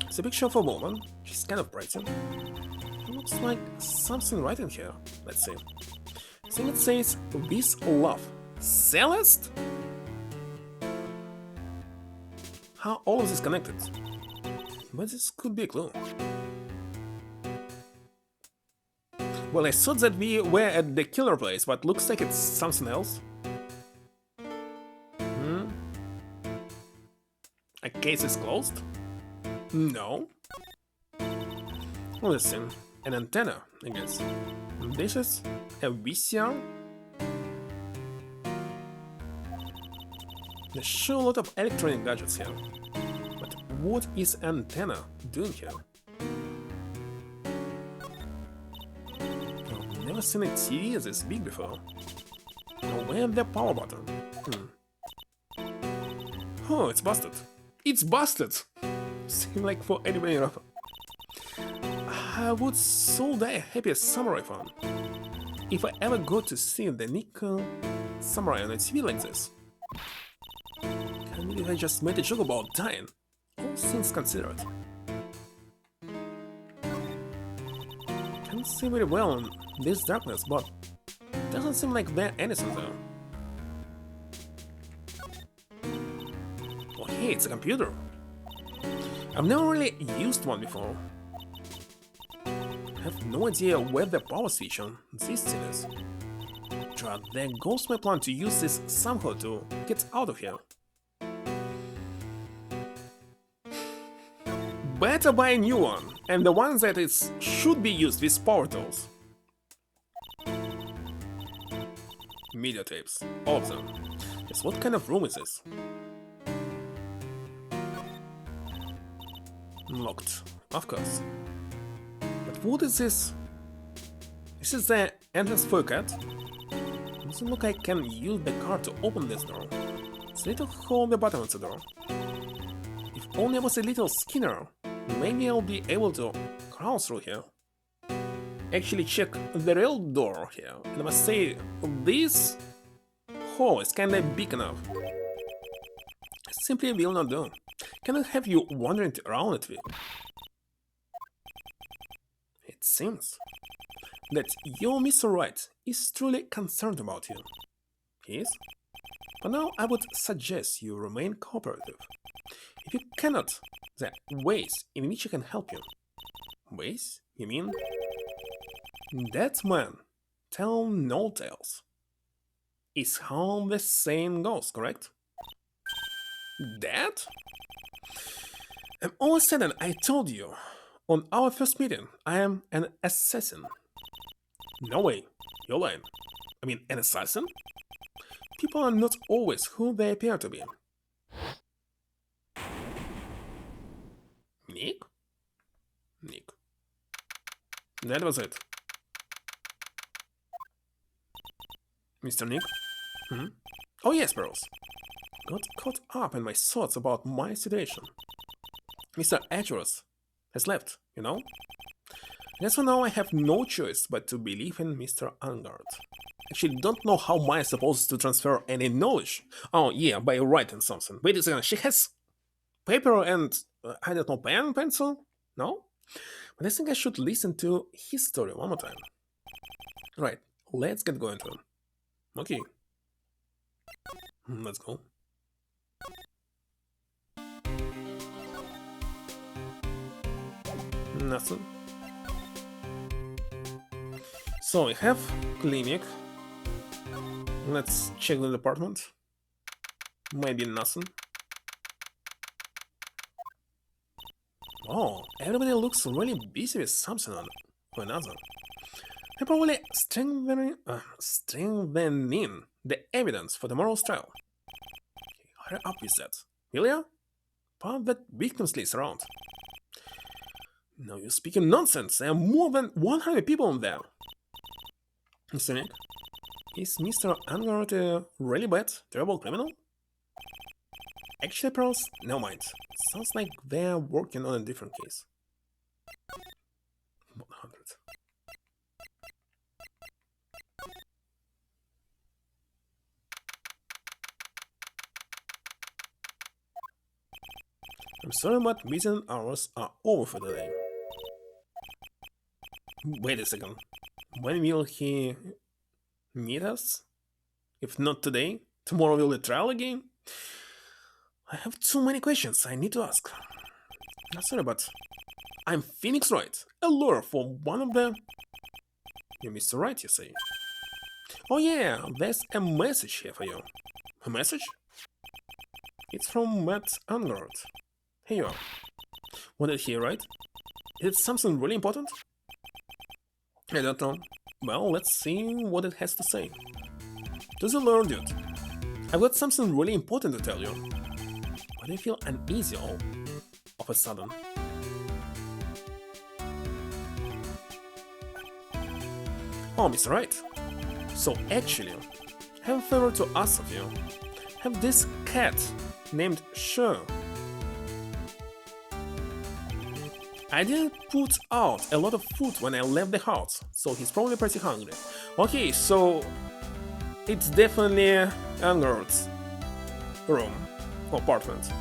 Speaker 1: It's a picture of a woman. She's kind of pretty. It looks like something right in here. Let's see. I think it says, "With love, Celeste?" How all of this connected? But this could be a clue. Well, I thought that we were at the killer place, but looks like it's something else. A case is closed? No. Listen, an antenna, I guess. This is a VCR? There's sure a lot of electronic gadgets here. But what is antenna doing here? I've never seen a TV this big before. Now where's the power button? Oh, it's busted. It's busted! Seems like for anybody else. I would so die happy as samurai fan if I ever got to see the Nikon samurai on a TV like this. Can't believe I just made a joke about dying, all things considered. Can't see very well in this darkness, but doesn't seem like there's anything there. Oh hey, it's a computer. I've never really used one before. I have no idea where the power switch on this thing is. There goes my plan to use this somehow to get out of here. Better buy a new one, and the one that should be used with power tools. Media tapes, all of them. Yes, what kind of room is this? Locked, of course. But what is this? This is the entrance for a cat? Doesn't look like I can use the card to open this door. It's a little hole in the bottom of the door. If only I was a little skinner, maybe I'll be able to crawl through here. Actually check the real door here, and I must say, this hole is kinda big enough. I simply will not do. Can I have you wandering around it with? It seems that your Mr. Wright is truly concerned about you. He is? But now I would suggest you remain cooperative. If you cannot, there are ways in which I can help you. Ways? You mean? That man, tell no tales, is how the saying goes, correct? That? And all of a sudden I told you, on our first meeting, I am an assassin. No way, you're lying. I mean, an assassin? People are not always who they appear to be. Nick? Nick. That was it. Mr. Nick? Oh yes, bros. Got caught up in my thoughts about my situation. Mr. Edgeworth has left, you know? And so now I have no choice but to believe in Mr. Angard. Actually, don't know how am I supposed to transfer any knowledge. Oh yeah, by writing something. Wait a second, she has paper and, I don't know, pen, pencil? No? But I think I should listen to his story one more time. Right, let's get going to him. Okay. Let's go. Nothing. So we have clinic. Let's check the department. Maybe nothing. Oh, everybody looks really busy with something or another. They're probably strengthening the evidence for tomorrow's trial. Okay, hurry up with that. Ilya? Pass that victims list around. No, you're speaking nonsense. There are more than 100 people in there. Mr. Nick, is Mr. Angard a really bad, terrible criminal? Actually, pros, no mind. Sounds like they're working on a different case. 100. I'm sorry, but visiting hours are over for the day. Wait a second. When will he meet us? If not today, tomorrow will be trial again? I have too many questions I need to ask. Sorry, but I'm Phoenix Wright, a lawyer for one of the... You're Mr. Wright, you say? Oh yeah, there's a message here for you. A message? It's from Matt Angard. Here you are. What did he write? Is it something really important? I don't know. Well, let's see what it has to say. To the lawyer dude. I've got something really important to tell you. Why do you feel uneasy all of a sudden? Oh, Mr. Wright. So actually, I have a favor to ask of you. I have this cat named Sure. I didn't put out a lot of food when I left the house, so he's probably pretty hungry. Okay, so it's definitely Angard's room or apartment.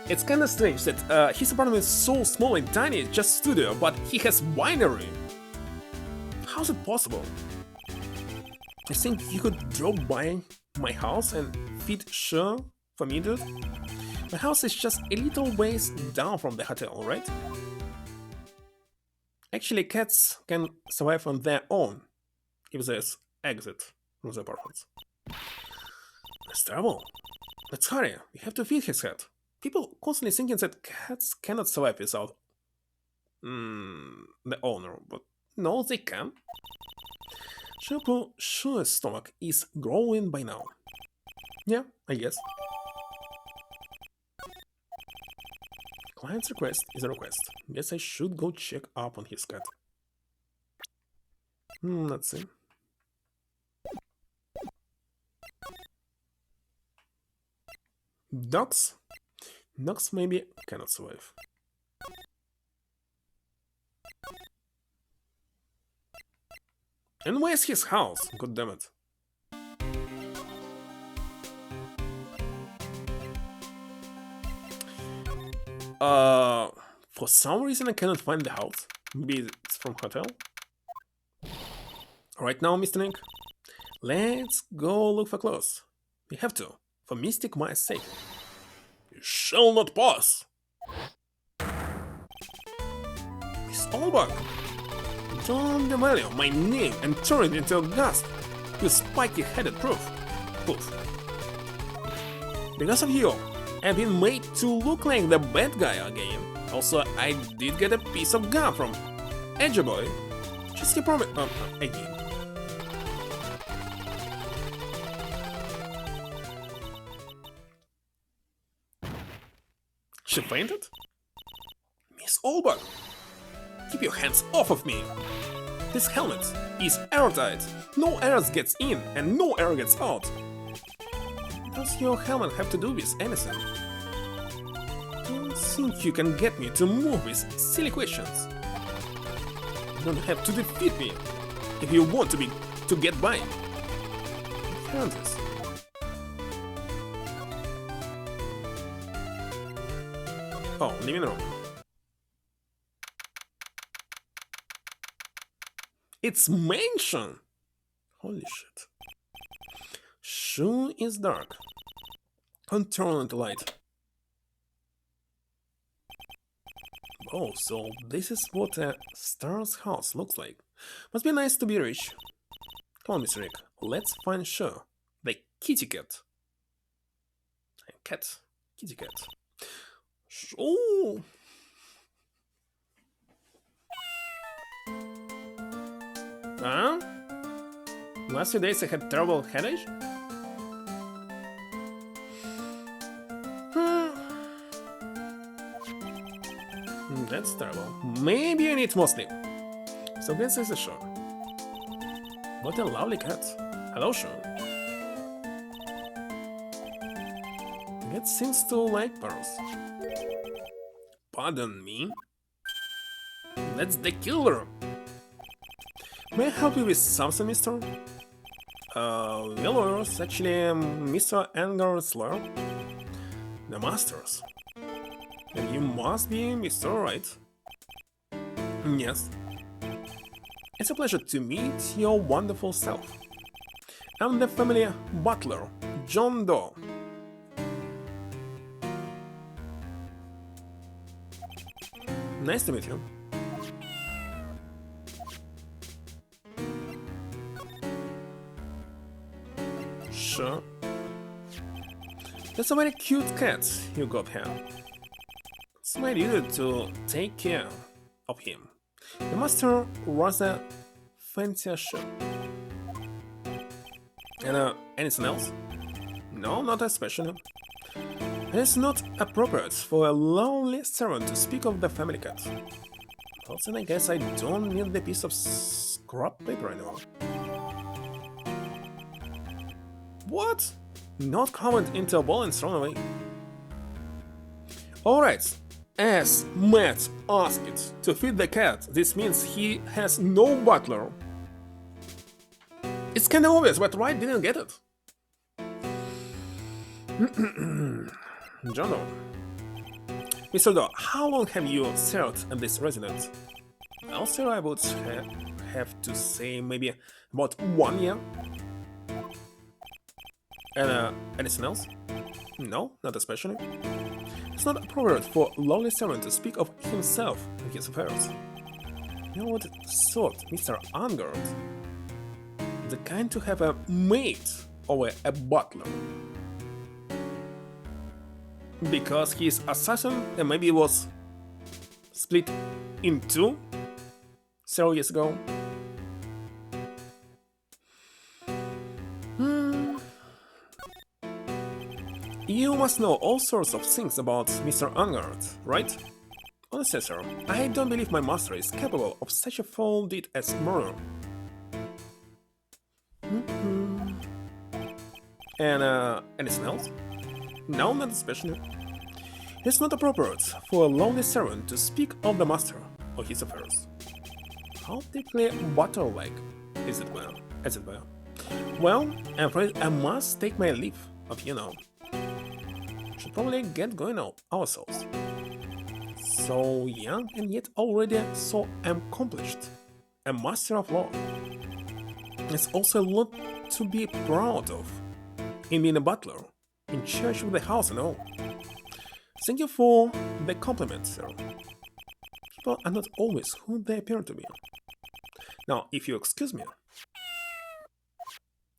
Speaker 1: It's kinda strange that his apartment is so small and tiny, it's just studio, but he has winery. How's it possible? I think you could drop by my house and feed Sure for me, dude? My house is just a little ways down from the hotel, right? Actually, cats can survive on their own if there's exit from the apartment. That's terrible. Let's hurry. We have to feed his cat. People constantly thinking that cats cannot survive without the owner, but no, they can. Sure's stomach is growing by now. Yeah, I guess. Client's request is a request. Guess I should go check up on his cat. Let's see. Dogs? Dogs maybe cannot survive. And where's his house? God damn it. For some reason I cannot find the house. Maybe it's from hotel. Right now, Mr. Nick, let's go look for clothes. We have to, for Mystic Maya's sake. You shall not pass! Miss Olbach! Don't devalue my name and turn it into a ghost, you spiky-headed poof. Because of you, I've been made to look like the bad guy again. Also, I did get a piece of gum from Edgy Boy. Just keep promise again. She fainted? Miss Olbach, keep your hands off of me. This helmet is airtight. No air gets in and no air gets out. What does your helmet have to do with anything? Don't think you can get me to move with silly questions. You don't have to defeat me if you want to get by. Hear this. Oh, living room. It's mansion! Holy shit. Shoe is dark. Can't turn on the light. Oh, so this is what a star's house looks like. Must be nice to be rich. Come on, Mr. Rick, let's find Shoe. The kitty cat. Cat. Kitty cat. Oh! Huh? Last few days I had terrible headache? That's terrible. Maybe I need more sleep. So this is the show. What a lovely cat. Hello, show. It seems to like pearls. Pardon me? That's the killer. May I help you with something, mister? Well, it's actually Mr. Angersler. The masters. And you must be Mr. Wright. Yes. It's a pleasure to meet your wonderful self. I'm the family butler, John Doe. Nice to meet you. Sure. That's a very cute cat you got here. It's my duty to take care of him. The master runs a fancy shop. And anything else? No, not especially. It's not appropriate for a lonely servant to speak of the family cat. Well, then I guess I don't need the piece of scrap paper anymore. What? Not comment into a ball and thrown away. Alright, as Matt asked to feed the cat, this means he has no butler. It's kinda obvious, but Wright didn't get it. John Doe. Mr. Doe, how long have you served at this residence? Well, sir, I would have to say maybe about 1 year. And anything else? No, not especially. It's not appropriate for a lowly servant to speak of himself and his affairs. You know what sort, Mr. Angard? The kind to have a maid over a butler. Because his assassin maybe was split in two several years ago. You must know all sorts of things about Mr. Angard, right? Honestly, sir, I don't believe my master is capable of such a foul deed as murder. And anything else? No, not especially. It's not appropriate for a lonely servant to speak of the master or his affairs. How deeply butler-like is it well? As it were? Well, I'm afraid I must take my leave of you now. Should probably get going ourselves. So young and yet already so accomplished. A master of law. It's also a lot to be proud of. In being a butler, in charge of the house and all. Thank you for the compliment, sir. People are not always who they appear to be. Now, if you excuse me,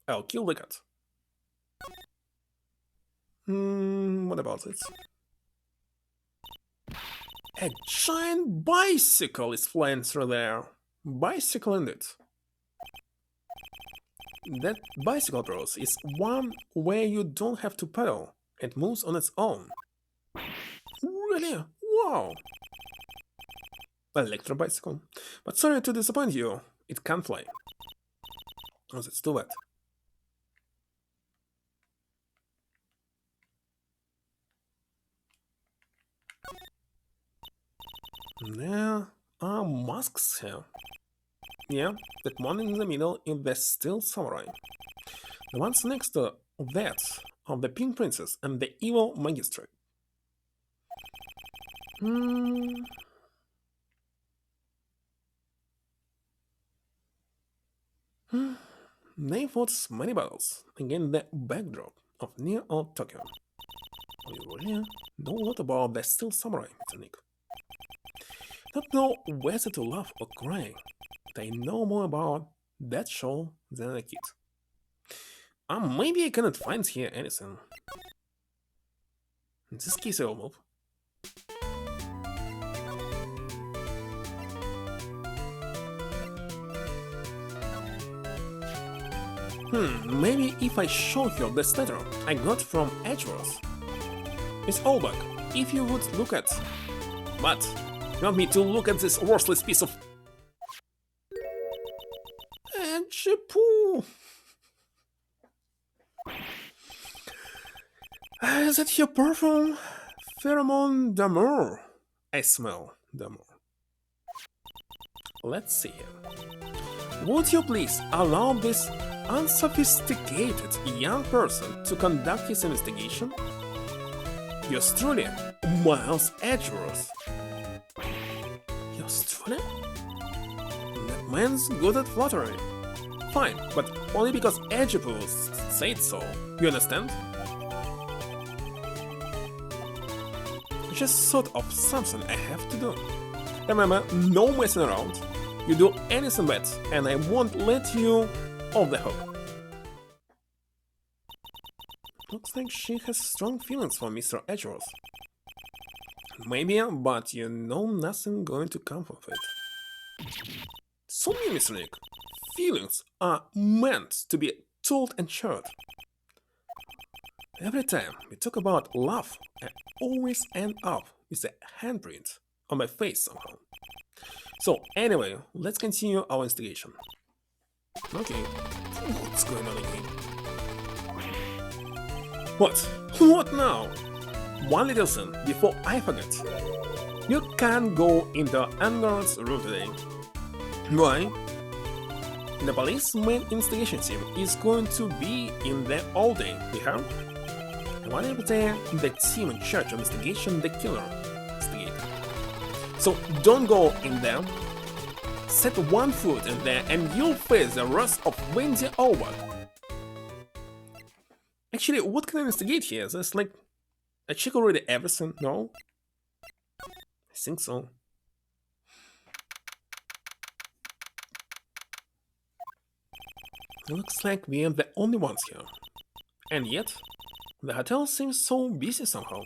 Speaker 1: I'll kill the cat. What about it? A giant bicycle is flying through there. Bicycle indeed. That bicycle, bros, is one where you don't have to pedal. It moves on its own. Really? Wow! Electro bicycle. But sorry to disappoint you, it can't fly. Oh, that's too bad. There are masks here. Yeah, that one in the middle is the Steel Samurai. The ones next to that are the Pink Princess and the Evil Magistrate. They fought many battles against the backdrop of near old Tokyo. You really know a lot about the Steel Samurai, Mr. Nick. Don't know whether to laugh or cry. They know more about that show than a kid. Maybe I cannot find here anything. In this case, I will move. Maybe if I show you this letter I got from Edgeworth. Miss Olbach, if you would look at... But, you want me to look at this worthless piece of... Edgepoo! Is that your perfume? Pheromone d'amour. I smell d'amour. Let's see here. Would you please allow this unsophisticated young person to conduct his investigation? Yours truly, Miles Edgeworth. Yours truly? That man's good at flattery. Fine, but only because Edgepoo said so. You understand? Just sort of something I have to do. Remember, no messing around. You do anything bad, and I won't let you off the hook. Looks like she has strong feelings for Mr. Edgeworth. Maybe, but you know nothing going to come of it. So me, Mr. Nick. Feelings are meant to be told and shared. Every time we talk about love, I always end up with a handprint on my face somehow. So anyway, let's continue our investigation. Okay, what's going on again? What? What now? One little thing before I forget. You can't go into Angar's room today. Why? The police main investigation team is going to be in there all day, you heard? One of the team in charge of investigation the killer investigated. So don't go in there. Set one foot in there and you'll face the rest of Wendy over. Actually, what can I investigate here? Is this like... I check already everything? No? I think so. It looks like we are the only ones here. And yet, the hotel seems so busy somehow.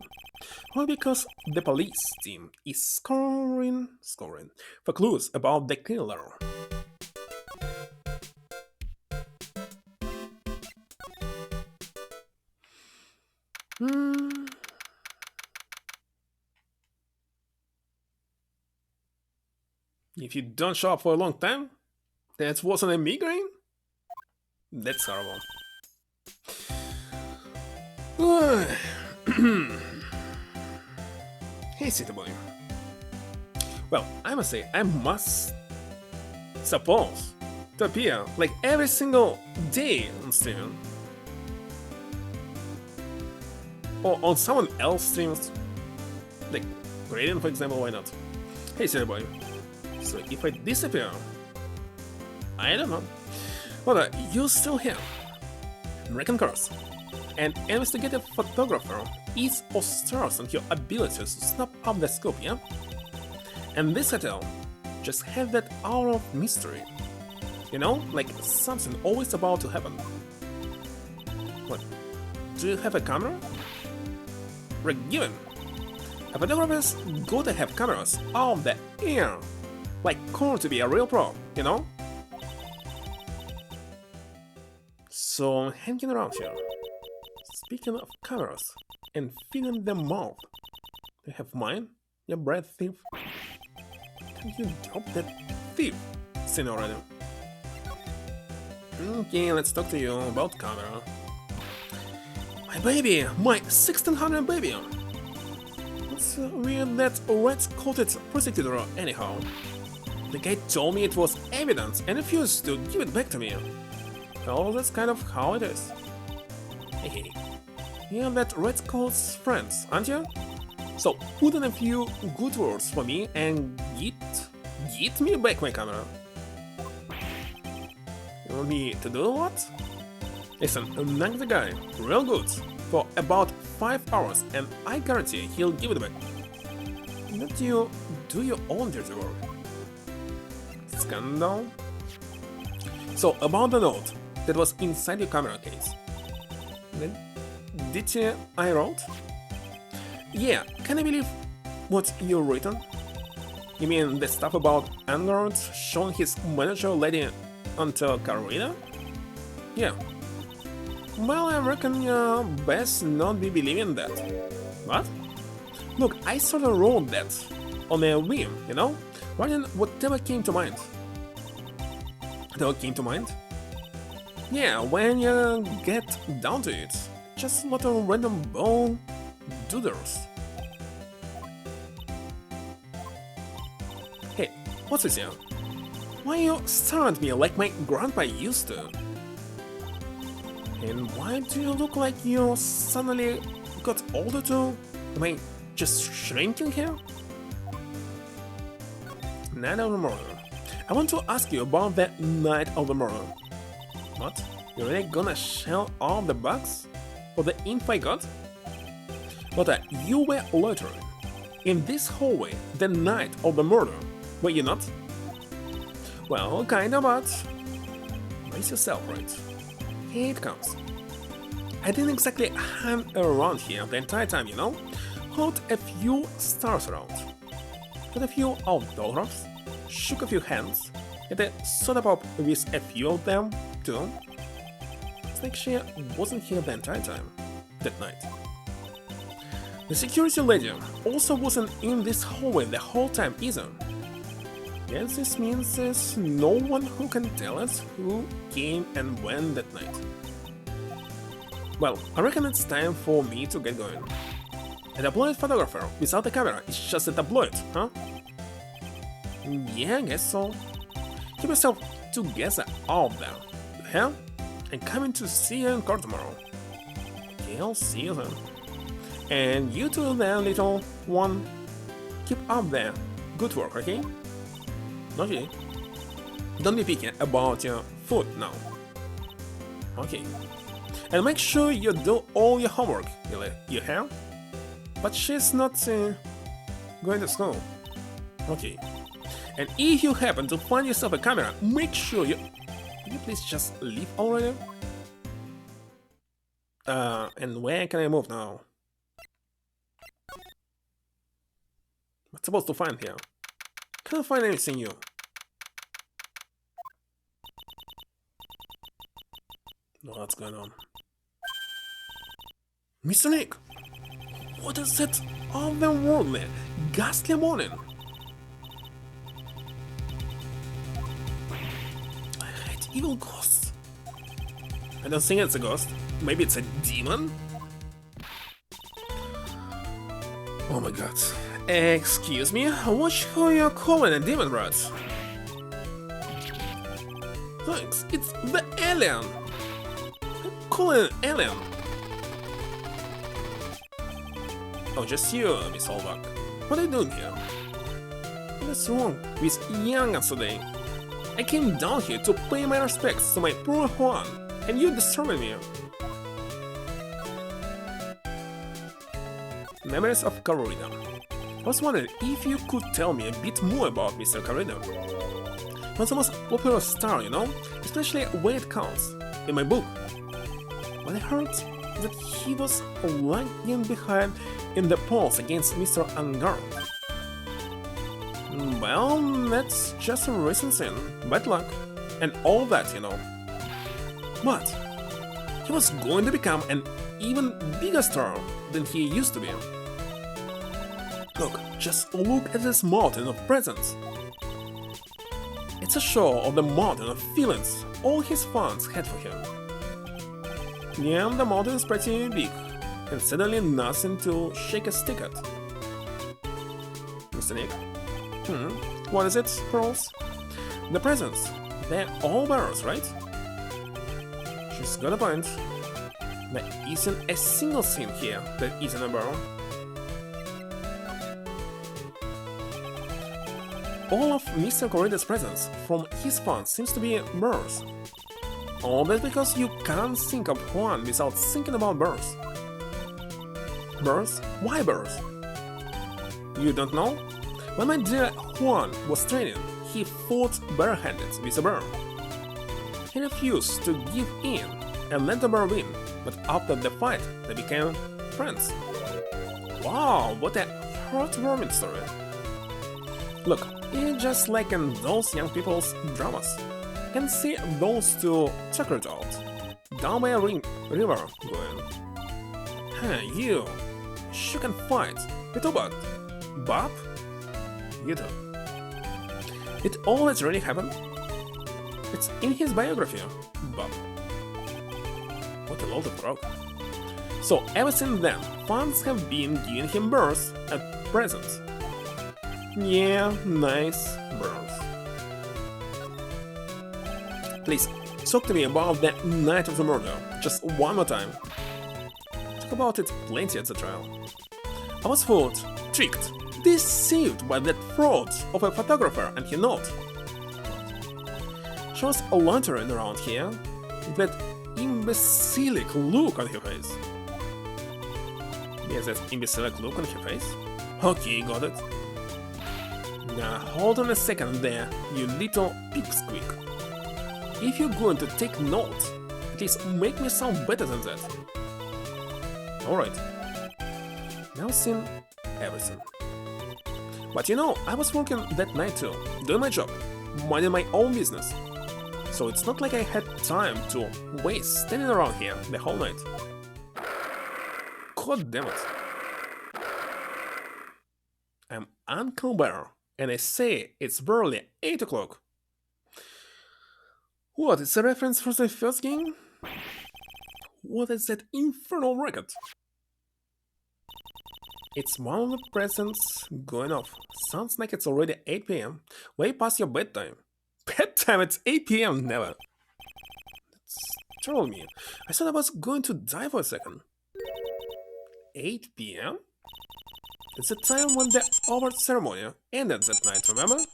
Speaker 1: Well, because the police team is scoring for clues about the killer. If you don't show up for a long time, that wasn't a migraine? That's horrible. Hey, city boy. Well, I must say, I must suppose to appear like every single day on stream. Or on someone else's streams. Like Gradient, for example, why not? Hey, city boy. So if I disappear, I don't know. But you're still here. Reckon curse. An investigative photographer is or stars on your abilities to snap up the scope, yeah? And this hotel just has that aura of mystery. You know, like something always about to happen. What? Do you have a camera? Given. A photographer's gotta have cameras out of the air. Like cool to be a real pro, you know? So I'm hanging around here. Speaking of cameras, and feeling them out. You have mine, you bread thief. Can you drop that thief scene already? Okay, let's talk to you about camera. My baby! My 1600 baby! It's weird that red-coated prosecutor anyhow. The guy told me it was evidence and refused to give it back to me. Well, that's kind of how it is. Hey, you're that red coat's friends, aren't you? So put in a few good words for me and get me back my camera. You want me to do what? Listen, knock the guy real good for about 5 hours and I guarantee he'll give it back. Not you do your own dirty work. Scandal? So, about the note that was inside your camera case. Then, did I wrote? Yeah, can I believe what you written? You mean the stuff about Angard showing his manager lady onto Carolina? Yeah. Well, I reckon you best not be believing that. What? Look, I sort of wrote that on a whim, you know? Writing whatever came to mind. Whatever came to mind? Yeah, when you get down to it, just what a random bone doodles. Hey, what's this here? Why you stare at me like my grandpa used to? And why do you look like you suddenly got older too? Am I just shrinking here? Night of the murder. I want to ask you about the night of the murder. What? You're really gonna shell all the bugs? For the info I got? But you were loitering in this hallway the night of the murder, were you not? Well, kinda, but brace yourself, right? Here it comes. I didn't exactly hang around here the entire time, you know? Hold a few stars around. Got a few autographs, shook a few hands, and I sort of up with a few of them, too. It's like she wasn't here the entire time, that night. The security lady also wasn't in this hallway the whole time either. Guess this means there's no one who can tell us who came and went that night. Well, I reckon it's time for me to get going. A tabloid photographer without a camera is just a tabloid, huh? Yeah, I guess so. Keep yourself together out there, huh? I'm coming to see you in court tomorrow. Okay, I'll see you then. And you too there, little one. Keep up there. Good work, okay? Okay. Don't be picky about your food now. Okay. And make sure you do all your homework, you hear? But she's not going to school. Okay. And if you happen to find yourself a camera, make sure you... Can you please just leave already? And where can I move now? What's supposed to find here? Can't find anything new. What's going on? Mr. Nick! What is that otherworldly, ghastly morning? I hate evil ghosts. I don't think it's a ghost. Maybe it's a demon? Oh my god. Excuse me, watch who you're calling a demon rat. Thanks, it's the alien. I'm calling an alien. Oh, just you, Miss Holbach. What are you doing here? What's wrong with young'uns today? I came down here to pay my respects to my poor Juan, and you disturbing me. Memories of Carolina. I was wondering if you could tell me a bit more about Mr. Carolina. He was the most popular star, you know, especially where it counts, in my book. But I heard that he was lagging behind in the polls against Mr. Angard. Well, that's just a recent thing, bad luck, and all that, you know. But he was going to become an even bigger star than he used to be. Look, just look at this mountain of presents. It's a show of the mountain of feelings all his fans had for him. Yeah, the mountain is pretty big, and certainly nothing to shake a stick at. Mr. Nick? What is it, Pearls? The presents. They're all barrels, right? She's got a point. There isn't a single thing here that isn't a barrel. All of Mr. Corrida's presents from his fans seems to be barrels. All that because you can't think of Juan without thinking about birds. Birds? Why birds? You don't know? When my dear Juan was training, he fought barehanded with a bear. He refused to give in and let the bear win, but after the fight, they became friends. Wow, what a heartwarming story. Look, it's just like in those young people's dramas. You can see those two checkered out, down by a river going. Hey, you can fight. Little Bob? You do. It always really happened. It's in his biography, Bob. What a load of crowd. So ever since then, fans have been giving him birds and presents. Yeah, nice birds. Please, talk to me about the night of the murder, just one more time. Talk about it plenty at the trial. I was fooled, tricked, deceived by that fraud of a photographer and his note. She was loitering around here, that imbecilic look on her face. Yes, that imbecilic look on her face? Okay, got it. Now hold on a second there, you little pipsqueak. If you're going to take notes, at least make me sound better than that. Alright. Now I've seen everything. But you know, I was working that night too, doing my job, minding my own business. So it's not like I had time to waste standing around here the whole night. God damn it. I'm Uncle Bear, and I say it's barely 8 o'clock. What, it's a reference for the first game? What is that infernal record? It's one of the presents going off. Sounds like it's already 8 p.m. Way past your bedtime. Bedtime? It's 8 p.m. Never. That's trouble me. I thought I was going to die for a second. 8 p.m.? It's the time when the award ceremony ended that night, remember?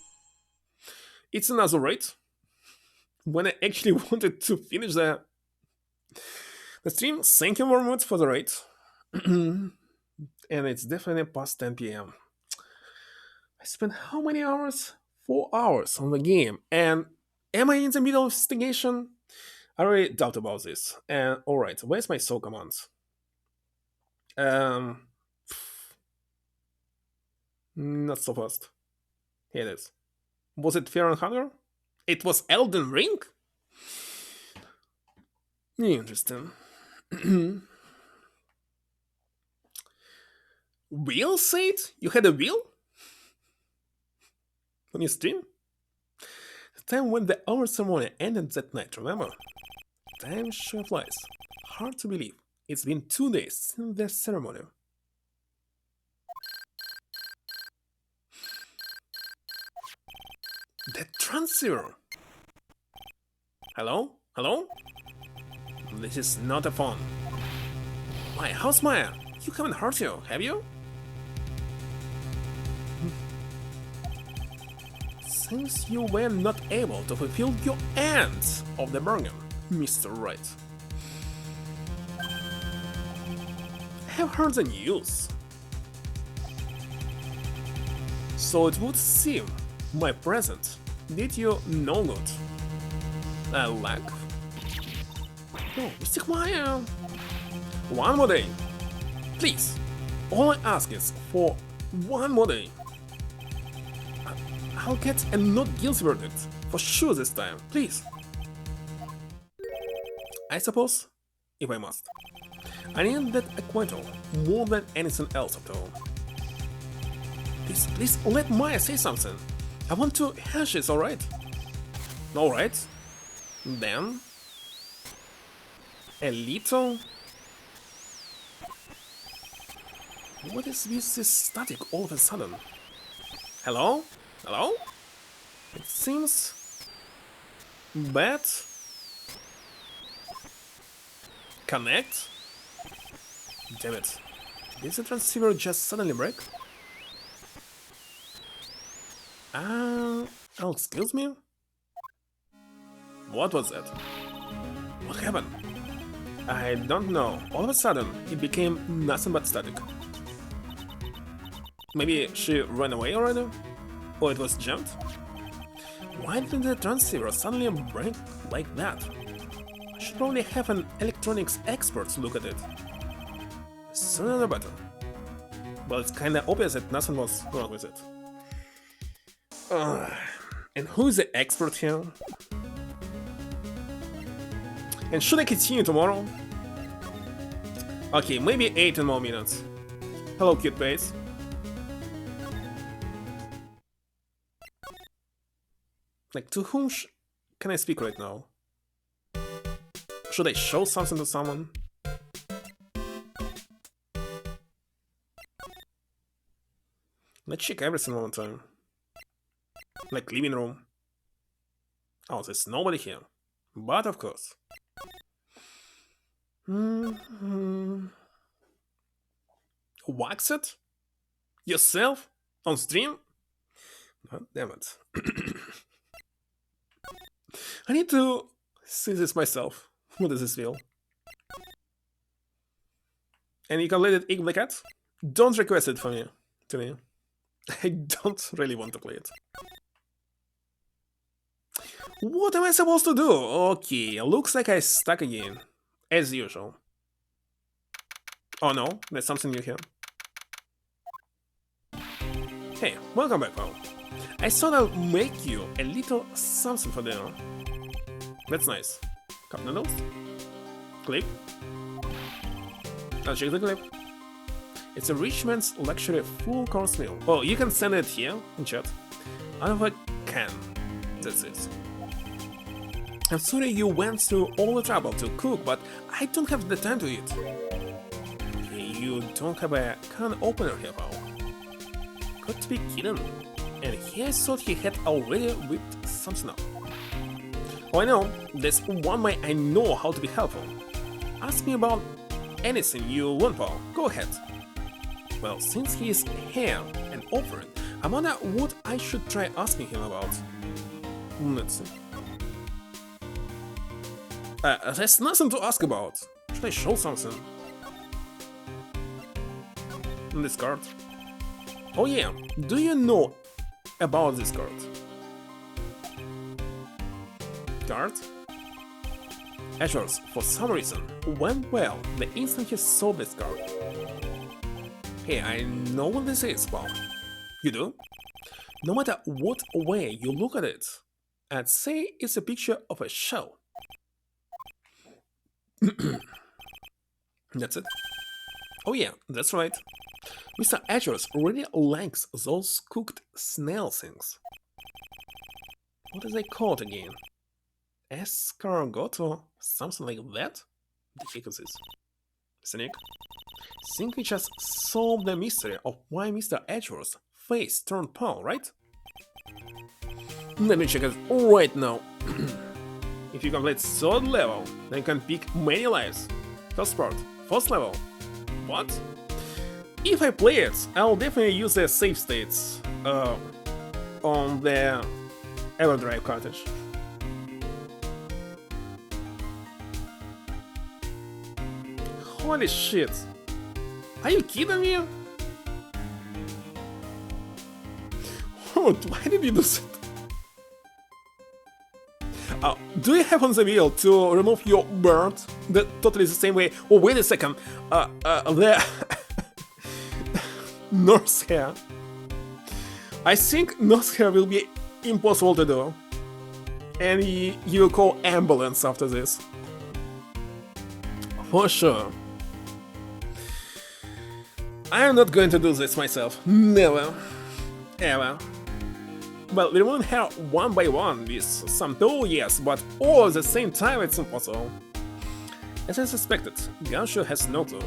Speaker 1: It's another rate. When I actually wanted to finish the stream, thank you very much for the rate. And it's definitely past 10 p.m. I spent how many hours? 4 hours on the game. And am I in the middle of investigation? I really doubt about this. And alright, where's my soul commands? Not so fast. Here it is. Was it Fear and Hunger? It was Elden Ring? Interesting. Wheel said? You had a wheel? On your stream? The time when the hour ceremony ended that night, remember? Time sure flies. Hard to believe. It's been 2 days since the ceremony. The transceiver! Hello? Hello? This is not a phone. Why, how's Maya? You haven't hurt you, have you? Seems you were not able to fulfill your end of the bargain, Mr. Wright. I have heard the news. So it would seem my present did you no good. I lack. Oh, Mr. Maya. One more day. Please. All I ask is for one more day. I'll get a not guilty verdict for sure this time, please. I suppose, if I must. I need that acquittal more than anything else after all. Please let Maya say something. I want to hash this, alright? Alright. Then... a little... What is with this static all of a sudden? Hello? Hello? It seems... bad? Connect? Damn it. Did the transceiver just suddenly break? Oh, excuse me? What was that? What happened? I don't know. All of a sudden, it became nothing but static. Maybe she ran away already? Or it was jumped? Why did the transceiver suddenly break like that? I should probably have an electronics expert look at it. Sooner the better. Well, it's kinda obvious that nothing was wrong with it. And who is the expert here? And should I continue tomorrow? Okay, maybe 18 more minutes. Hello, cute face. Like, to whom can I speak right now? Should I show something to someone? Let's check everything one time. Like, living room. Oh, there's nobody here. But of course. Wax it? Yourself? On stream? God damn it. I need to see this myself. What does this feel? And you can let it eat the cat? Don't request it for me. To me. I don't really want to play it. What am I supposed to do? Okay, looks like I stuck again. As usual. Oh no, there's something new here. Hey, welcome back, pal. I thought I'll make you a little something for dinner. That's nice. Cup noodles. Clip. I'll check the clip. It's a rich man's luxury full course meal. Oh, you can send it here in chat. Out of a can. That's it. I'm sorry you went through all the trouble to cook, but I don't have the time to eat. You don't have a can opener here, pal. Got to be kidding. And he thought he had already whipped something up. Oh, I know. There's one way I know how to be helpful. Ask me about anything you want, pal. Go ahead. Well, since he is here and offering, I wonder what I should try asking him about. Let's see. There's nothing to ask about. Should I show something? This card. Oh yeah, do you know about this card? Card? Azures, for some reason, went well the instant he saw this card. Hey, I know what this is, pal. You do? No matter what way you look at it, I'd say it's a picture of a shell. That's it. Oh yeah, that's right. Mr. Azures really likes those cooked snail things. What is they called again? Escargot or something like that? The heck is this? Cynic? Think we just solved the mystery of why Mr. Azures' face turned pale, right? Let me check it right now. If you complete third level, then you can pick many lives. First part, first level. What? If I play it, I'll definitely use the save states on the EverDrive cartridge. Holy shit! Are you kidding me? Why did you do that? Do you have on the wheel to remove your bird? Totally the same way. Oh, wait a second. The nurse hair. I think nurse hair will be impossible to do. And you call ambulance after this. For sure. I am not going to do this myself. Never. Ever. Well, remove hair one by one with some tool, yes, but all at the same time it's impossible. As I suspected, Ganshu has no clue.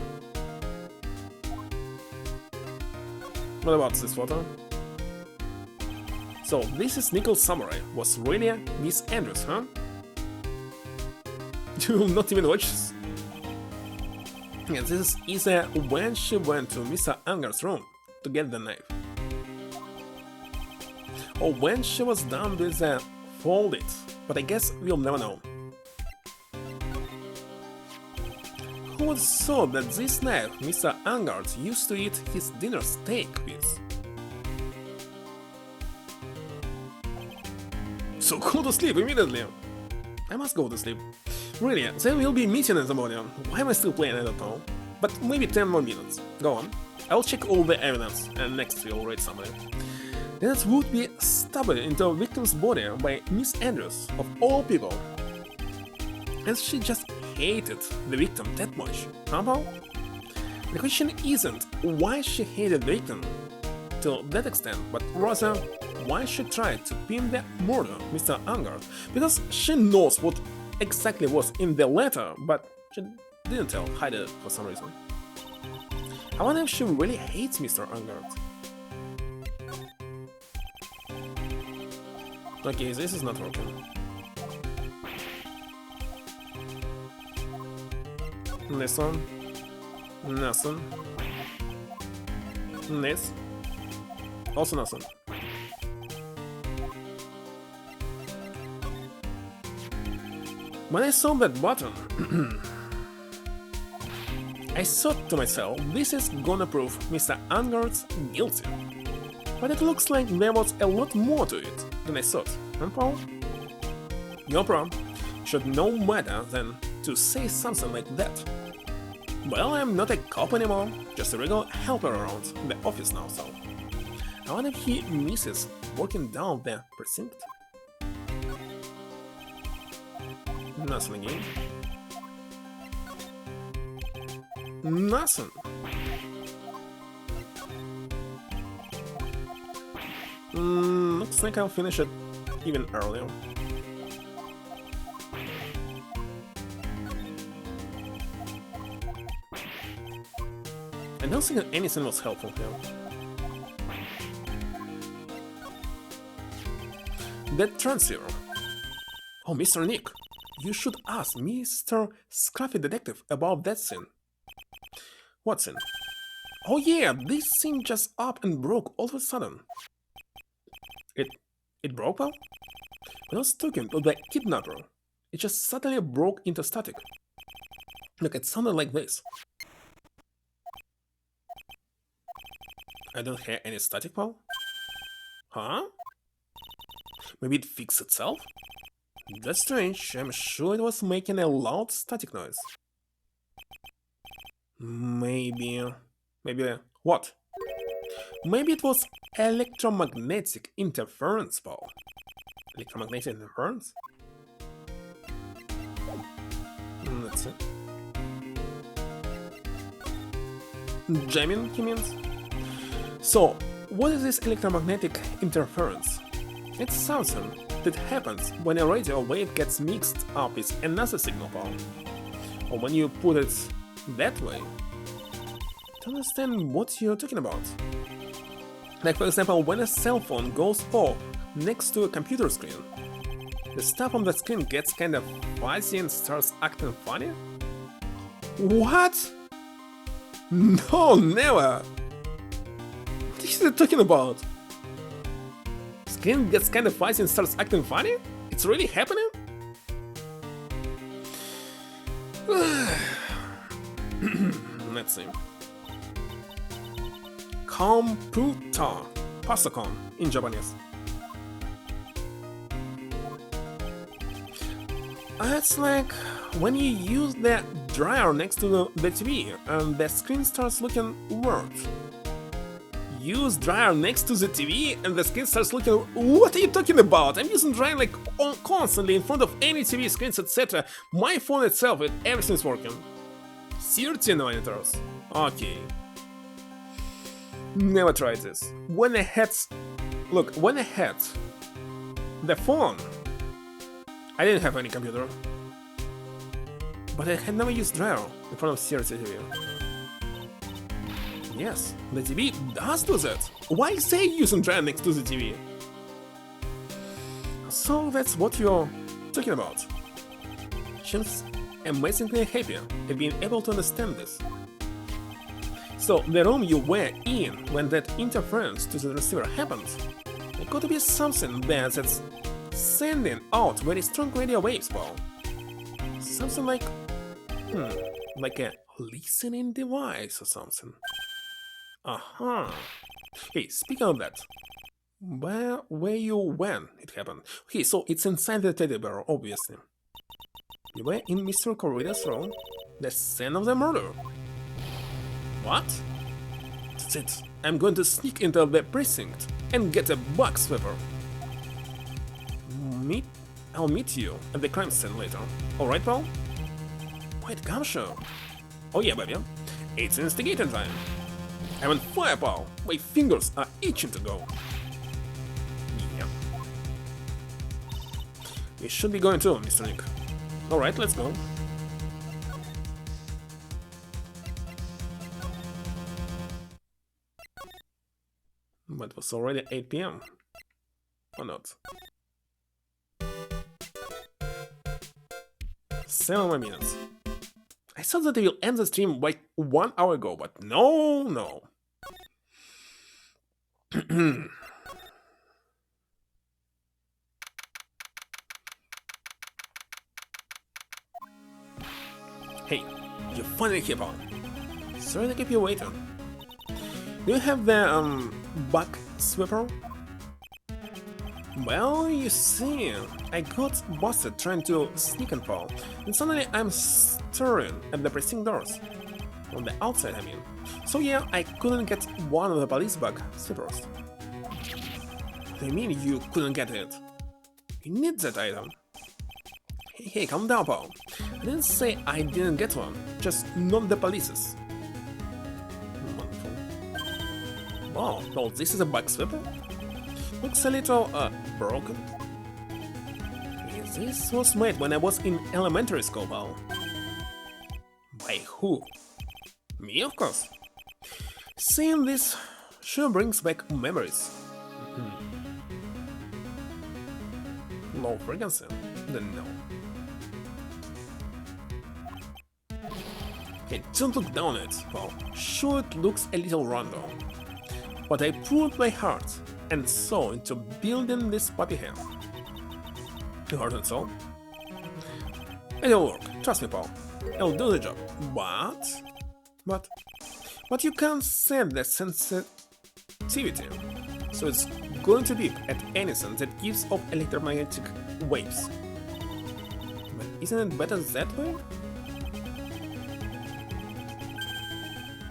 Speaker 1: What about this photo? So, this is Nickel Samurai, was really Miss Andrews, huh? You will not even watch this? Yeah, this is when she went to Mr. Anger's room to get the knife. Or when she was done with the folded, but I guess we'll never know. who would have thought that this knife Mr. Angard used to eat his dinner steak with? So go to sleep immediately! I must go to sleep. Really, there will be a meeting in the morning. Why am I still playing? I don't know. But maybe 10 more minutes. Go on. I'll check all the evidence, and next we'll read somebody. That would be stabbed into a victim's body by Miss Andrews, of all people. And she just hated the victim that much, huh, Paul? The question isn't why she hated the victim to that extent, but rather why she tried to pin the murder Mr. Angard, because she knows what exactly was in the letter, but she didn't tell, hide it for some reason. I wonder if she really hates Mr. Angard. Okay, this is not working. This one. Nothing. This. Also nothing. When I saw that button, I thought to myself, this is gonna prove Mr. Angard's guilty. But it looks like there was a lot more to it than I thought, huh, Paul? Your prom should know better than to say something like that. Well, I'm not a cop anymore, just a regular helper around the office now, so I wonder if he misses walking down the precinct. Nothing again. Nothing. Looks like I'll finish it even earlier. I don't think that anything was helpful here. That transfer. Oh, Mr. Nick, you should ask Mr. Scruffy Detective about that scene. What scene? Oh yeah, this scene just up and broke all of a sudden. It broke, well? When I was talking to the kidnapper, it just suddenly broke into static. Look, it sounded like this. I don't hear any static, Paul. Huh? Maybe it fixed itself? That's strange. I'm sure it was making a loud static noise. Maybe what? Maybe it was electromagnetic interference, Paul. Electromagnetic interference? That's it. Jamming, he means? So, what is this electromagnetic interference? It's something that happens when a radio wave gets mixed up with another signal, Paul. Or when you put it that way. I don't understand what you're talking about. Like, for example, when a cell phone goes off next to a computer screen, the stuff on the screen gets kind of fuzzy and starts acting funny? What? No, never! What are you talking about? Screen gets kind of fuzzy and starts acting funny? It's really happening? Let's see. Computer. Pasacon in Japanese. It's like when you use the dryer next to the TV and the screen starts looking weird. Use dryer next to the TV and the screen starts looking... What are you talking about? I'm using dryer like constantly in front of any TV screens, etc. My phone itself, everything's working. 13 monitors. Okay. Never tried this. When I had... Look, when I had the phone, I didn't have any computer. But I had never used dryer in front of TV. Yes, the TV does do that. Why say using dryer next to the TV? So that's what you're talking about. Seems amazingly happy at being able to understand this. So the room you were in when that interference to the receiver happened, it could be something there that's sending out very strong radio waves, Paul. Something like... like a listening device or something. Aha. Hey, speaking of that, where you when it happened? Okay, so it's inside the teddy bear, obviously. You were in Mr. Corrida's room, the scene of the murder. What? That's it. I'm going to sneak into the precinct and get a bug sweeper. I'll meet you at the crime scene later. Alright, pal? Wait, Gumshoe. Oh yeah, baby. It's investigating time. I'm on fire, pal. My fingers are itching to go. Yeah. We should be going too, Mr. Nick. Alright, let's go. But it was already 8 PM. Or not? 7 more minutes. I thought that they will end the stream like 1 hour ago, but no. Hey, you're finally here, pal. Sorry to keep you waiting. Do you have the bug sweeper? Well, you see, I got busted trying to sneak and fall, and suddenly I'm staring at the precinct doors. On the outside, I mean. So yeah, I couldn't get one of the police bug sweepers. What do you mean you couldn't get it? You need that item. Hey, calm down, pal. I didn't say I didn't get one, just not the police's. Wonderful. Wow, well, this is a bug sweeper? Looks a little, broken. This was made when I was in elementary school, pal. By who? Me, of course. Seeing this sure brings back memories. Low frequency? Then no. Hey, don't look down at it, pal. Sure, it looks a little random. But I poured my heart and soul into building this puppy here. You heard it, soul? It'll work, trust me, pal. It'll do the job. But you can't set the sensitivity, so it's going to beep at anything that gives off electromagnetic waves. But isn't it better that way?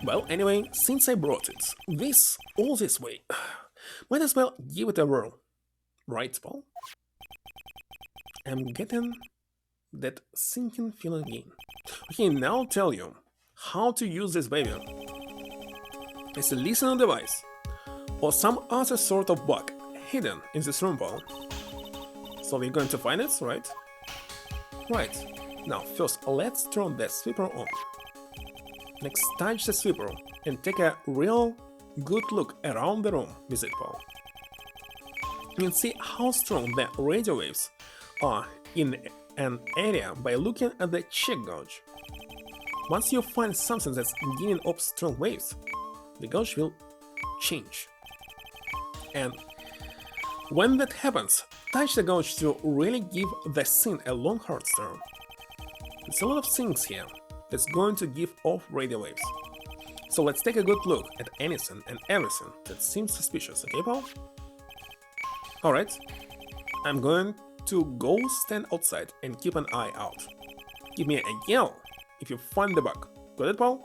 Speaker 1: Well, anyway, since I brought it all this way, might as well give it a whirl. Right, Paul? I'm getting that sinking feeling again. Okay, now I'll tell you how to use this baby. It's a listening device, or some other sort of bug hidden in this room, Paul. So we're going to find it, right? Right. Now, first, let's turn the sweeper on. Next, touch the sweeper and take a real good look around the room with it, Paul. You can see how strong the radio waves are in an area by looking at the check gauge. Once you find something that's giving off strong waves, the gauge will change. And when that happens, touch the gauge to really give the scene a long hard stir. There's a lot of things here that's going to give off radio waves. So let's take a good look at anything and everything that seems suspicious, okay, Paul? Alright, I'm going to go stand outside and keep an eye out. Give me a yell if you find the bug. Got it, Paul?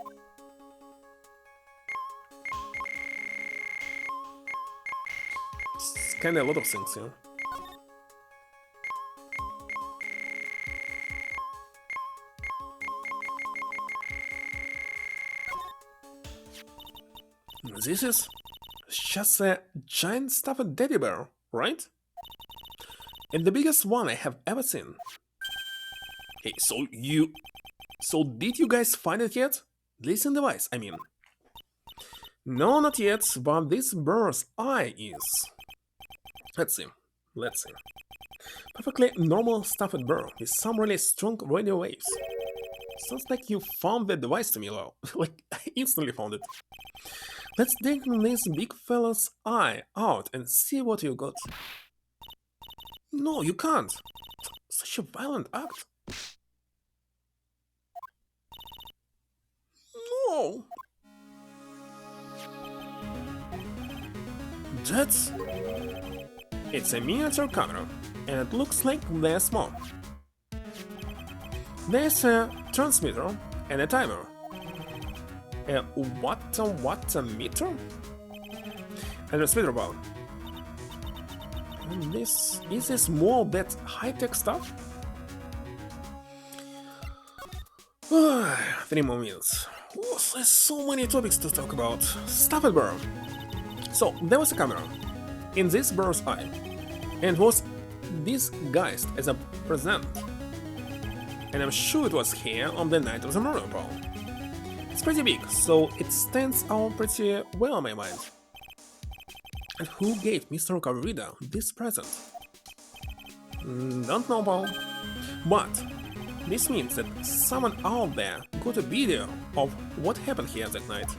Speaker 1: It's kinda a lot of things here. This is just a giant stuffed teddy bear, right? And the biggest one I have ever seen. Hey, so did you guys find it yet? Listen device, I mean. No, not yet, but this bear's eye is. Let's see. Perfectly normal stuffed bear with some really strong radio waves. Sounds like you found the device to me, Lol. Like, I instantly found it. Let's dig this big fella's eye out and see what you got. No, you can't. Such a violent act. That's... It's a miniature camera, and it looks like they're small. There's a transmitter and a timer. A watt meter? And a speeder ball. And this is this more that high-tech stuff? 3 more minutes. Oh, there's so many topics to talk about. Stop it, bro. So there was a camera in this bird's eye, and was disguised as a present. And I'm sure it was here on the night of the murder, Paul. It's pretty big, so it stands out pretty well in my mind. And who gave Mr. Corrida this present? Don't know, Paul. But this means that someone out there got a video of what happened here that night.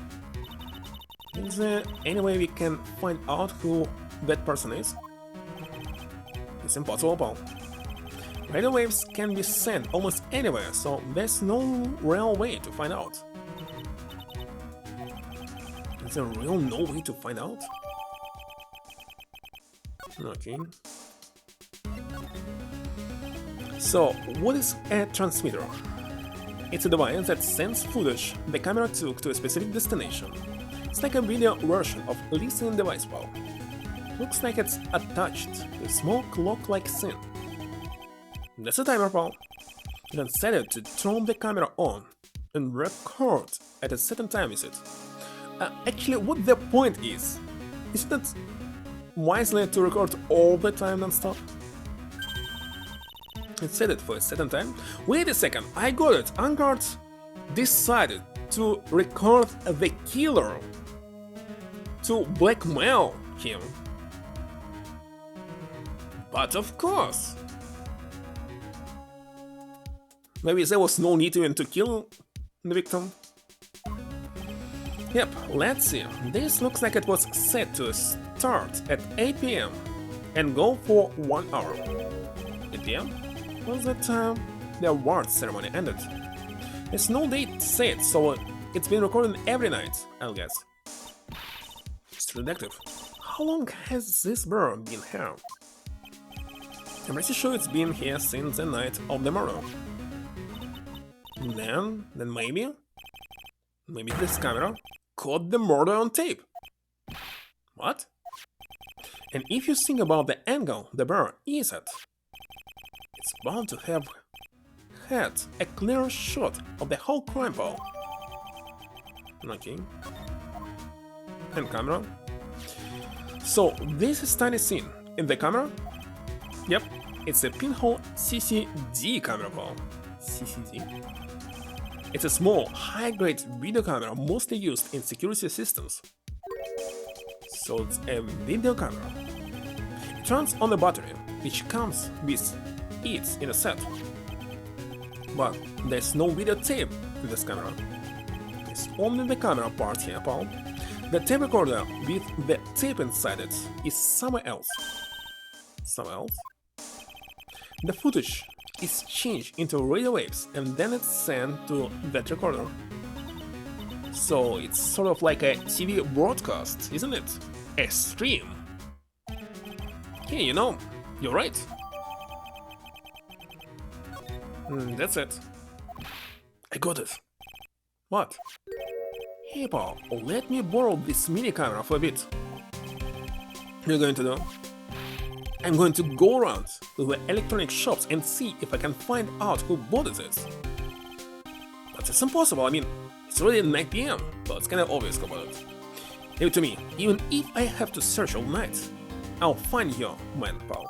Speaker 1: Is there any way we can find out who that person is? It's impossible, Paul. Radio waves can be sent almost anywhere, so there's no real way to find out. Is there real no way to find out? Okay. So, what is a transmitter? It's a device that sends footage the camera took to a specific destination. It's like a video version of listening device, Paul. Looks like it's attached to a small clock-like thing. That's a timer, Paul. You can set it to turn the camera on and record at a certain time, is it? Actually, what the point is? Isn't it wisely to record all the time non-stop? It set it for a certain time. Wait a second, I got it. Angard decided to record the killer to blackmail him. But of course, maybe there was no need even to kill the victim. Yep, let's see. This looks like it was set to start at 8 PM and go for 1 hour. 8 PM was the time the award ceremony ended. There's no date set, so it's been recorded every night, I'll guess. It's redactive. How long has this bird been here? I'm pretty sure it's been here since the night of the murder. Then maybe this camera caught the murder on tape. What? And if you think about the angle the bird is at, it's bound to have had a clear shot of the whole crime, Paul. Okay. And camera. So this is tiny scene in the camera. Yep, it's a pinhole CCD camera, Paul. CCD. It's a small, high-grade video camera mostly used in security systems. So it's a video camera. It runs on a battery, which comes with it in a set. But there's no videotape in this camera. It's only the camera part here, Paul. The tape recorder with the tape inside it is somewhere else. Somewhere else? The footage is changed into radio waves and then it's sent to that recorder. So it's sort of like a TV broadcast, isn't it? A stream. Hey, you know, you're right. That's it. I got it. What? Hey Paul, let me borrow this mini camera for a bit. What are you going to do? I'm going to go around to the electronic shops and see if I can find out who bought this. But it's impossible, I mean, it's already 9 PM, but it's kinda obvious about it. Leave it to me, even if I have to search all night, I'll find your man, Paul.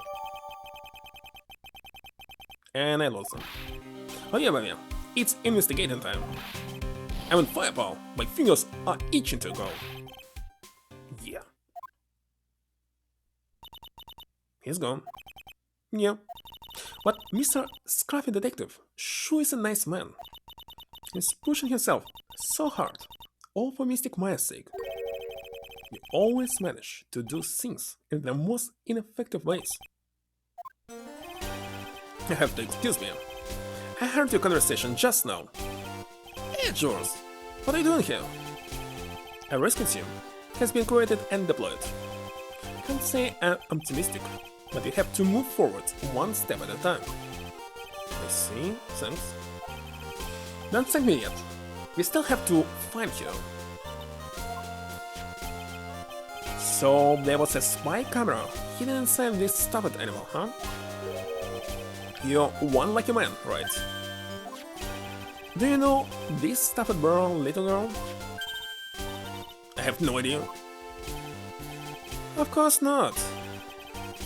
Speaker 1: And I lost them. Oh yeah, baby, it's investigating time. I'm on fire, Paul. My fingers are itching to go. Yeah. He's gone. Yeah. But Mr. Scruffy Detective sure is a nice man. He's pushing himself so hard, all for Mystic Maya's sake. You always manage to do things in the most ineffective ways. You have to excuse me. I heard your conversation just now. Hey, George, what are you doing here? A rescue team has been created and deployed. can't say I'm optimistic, but you have to move forward one step at a time. I see, thanks. Don't thank me yet. We still have to find you. So there was a spy camera hidden inside this stuffed animal, huh? You're one lucky man, right? Do you know this stuffed girl, little girl? I have no idea. Of course not.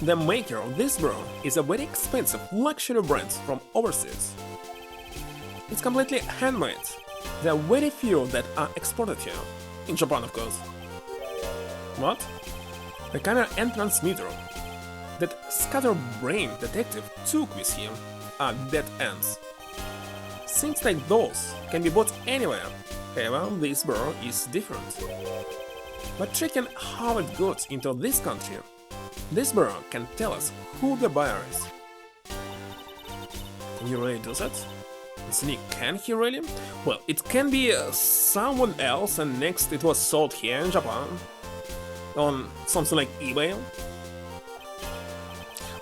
Speaker 1: The maker of this bra is a very expensive luxury brand from overseas. It's completely handmade. There are very few that are exported here. In Japan, of course. What? The camera and transmitter that scatterbrain detective took with him are dead ends. Things like those can be bought anywhere. However, this bra is different. But checking how it got into this country, this bra can tell us who the buyer is. Can you really do that? Sneak, can he really? Well, it can be someone else and next it was sold here in Japan. On something like eBay.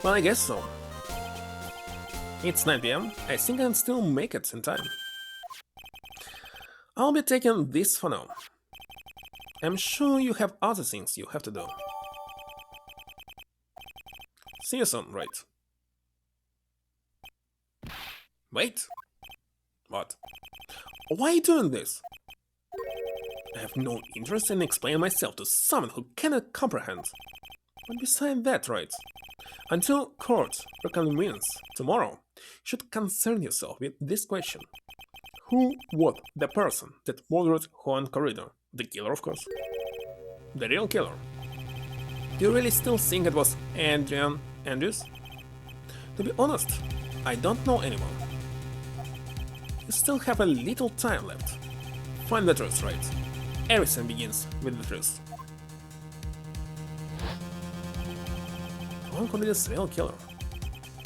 Speaker 1: Well, I guess so. It's 9 PM, I think I can still make it in time. I'll be taking this for now. I'm sure you have other things you have to do. See you soon, right? Wait! What? Why are you doing this? I have no interest in explaining myself to someone who cannot comprehend. But besides that, right? Until court reconvenes tomorrow, you should concern yourself with this question. Who was the person that murdered Juan Corrido? The killer, of course. The real killer. Do you really still think it was Adrian Andrews? To be honest, I don't know anyone. You still have a little time left. Find the truth, right? Everything begins with the truth. Juan Corrido's real killer.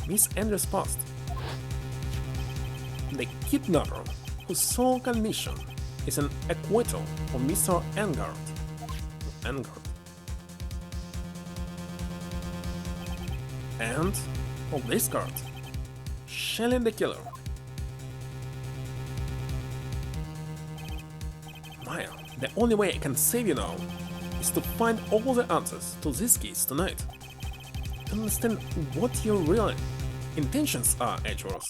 Speaker 1: Miss Andrews' past. The kidnapper whose sole condition is an acquittal of Mr. Engard. And of this card, Shelley the killer. Maya, the only way I can save you now is to find all the answers to this case tonight. To understand what your real intentions are, Edgeworth.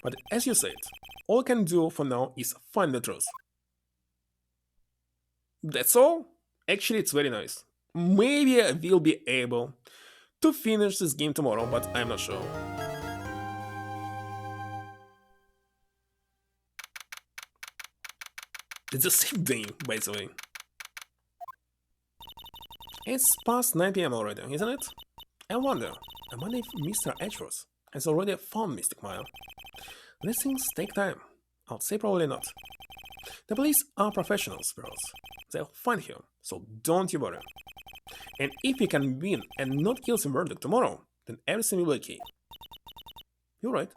Speaker 1: But as you said, all I can do for now is find the truth. That's all? Actually, it's very nice. Maybe I will be able to finish this game tomorrow, but I'm not sure. It's the same day, by the way. It's past 9 PM already, isn't it? I wonder if Mr. Edgeworth has already found Mystic Mile. These things take time. I'll say probably not. The police are professionals, girls. They'll find him, so don't you worry. And if you can win and not guilty verdict tomorrow, then everything will be okay. You're right.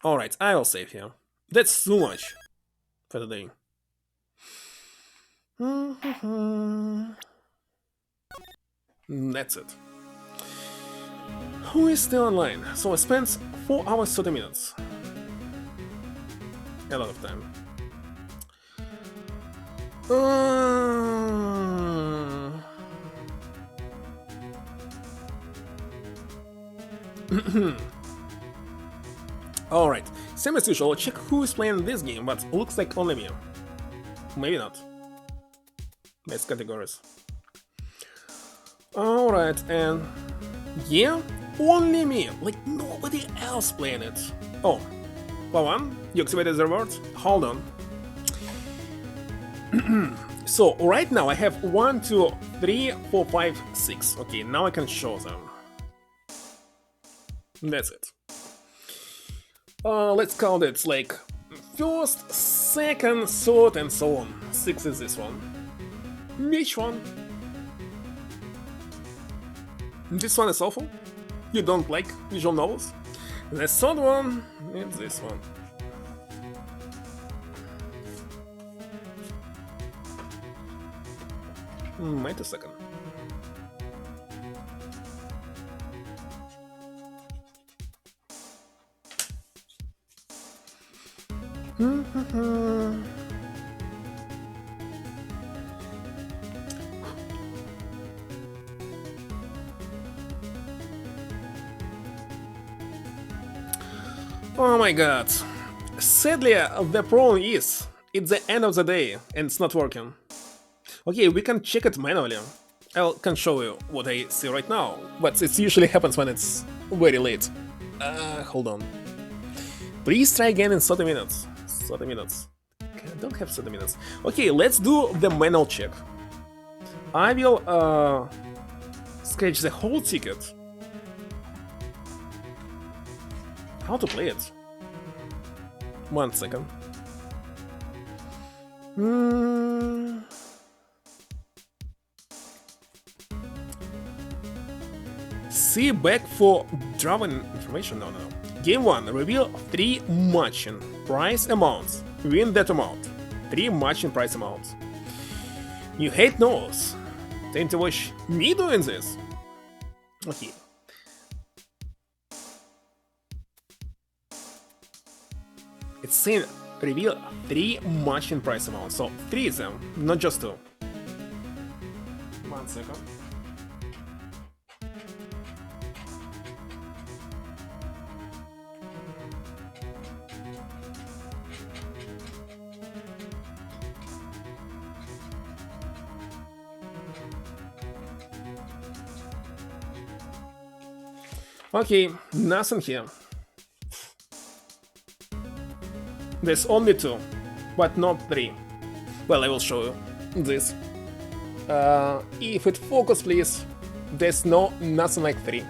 Speaker 1: Alright, I will save here. That's too much for the day. That's it. Who is still online? So I spent 4 hours 30 minutes. A lot of time. Alright, same as usual, check who is playing this game, but looks like only me. Maybe not. Let's categories. Alright, and yeah, only me, like nobody else playing it. Oh, well, one, you activated the reward? Hold on. So, right now I have 1, 2, 3, 4, 5, 6. Okay, now I can show them. That's it. Let's count it like first, second, third, and so on. 6 is this one. Which one? This one is awful. You don't like visual novels. The third one is this one. Wait a second. Oh my god. Sadly, the problem is, it's the end of the day and it's not working. Okay, we can check it manually. I can show you what I see right now, but it usually happens when it's very late. Hold on. Please try again in 30 minutes. 30 minutes. Okay, I don't have 30 minutes. Okay, let's do the manual check. I will sketch the whole ticket. How to play it? 1 second. See back for drawing information. No. Game 1. Reveal 3 matching price amounts. Win that amount. 3 matching price amounts. You hate no's. Time to watch me doing this. Okay. It's saying reveal 3 matching price amounts. So 3 of them, not just 2. 1 second. Okay, nothing here. There's only 2, but not 3. Well, I will show you this. If it focus, please. There's nothing like 3.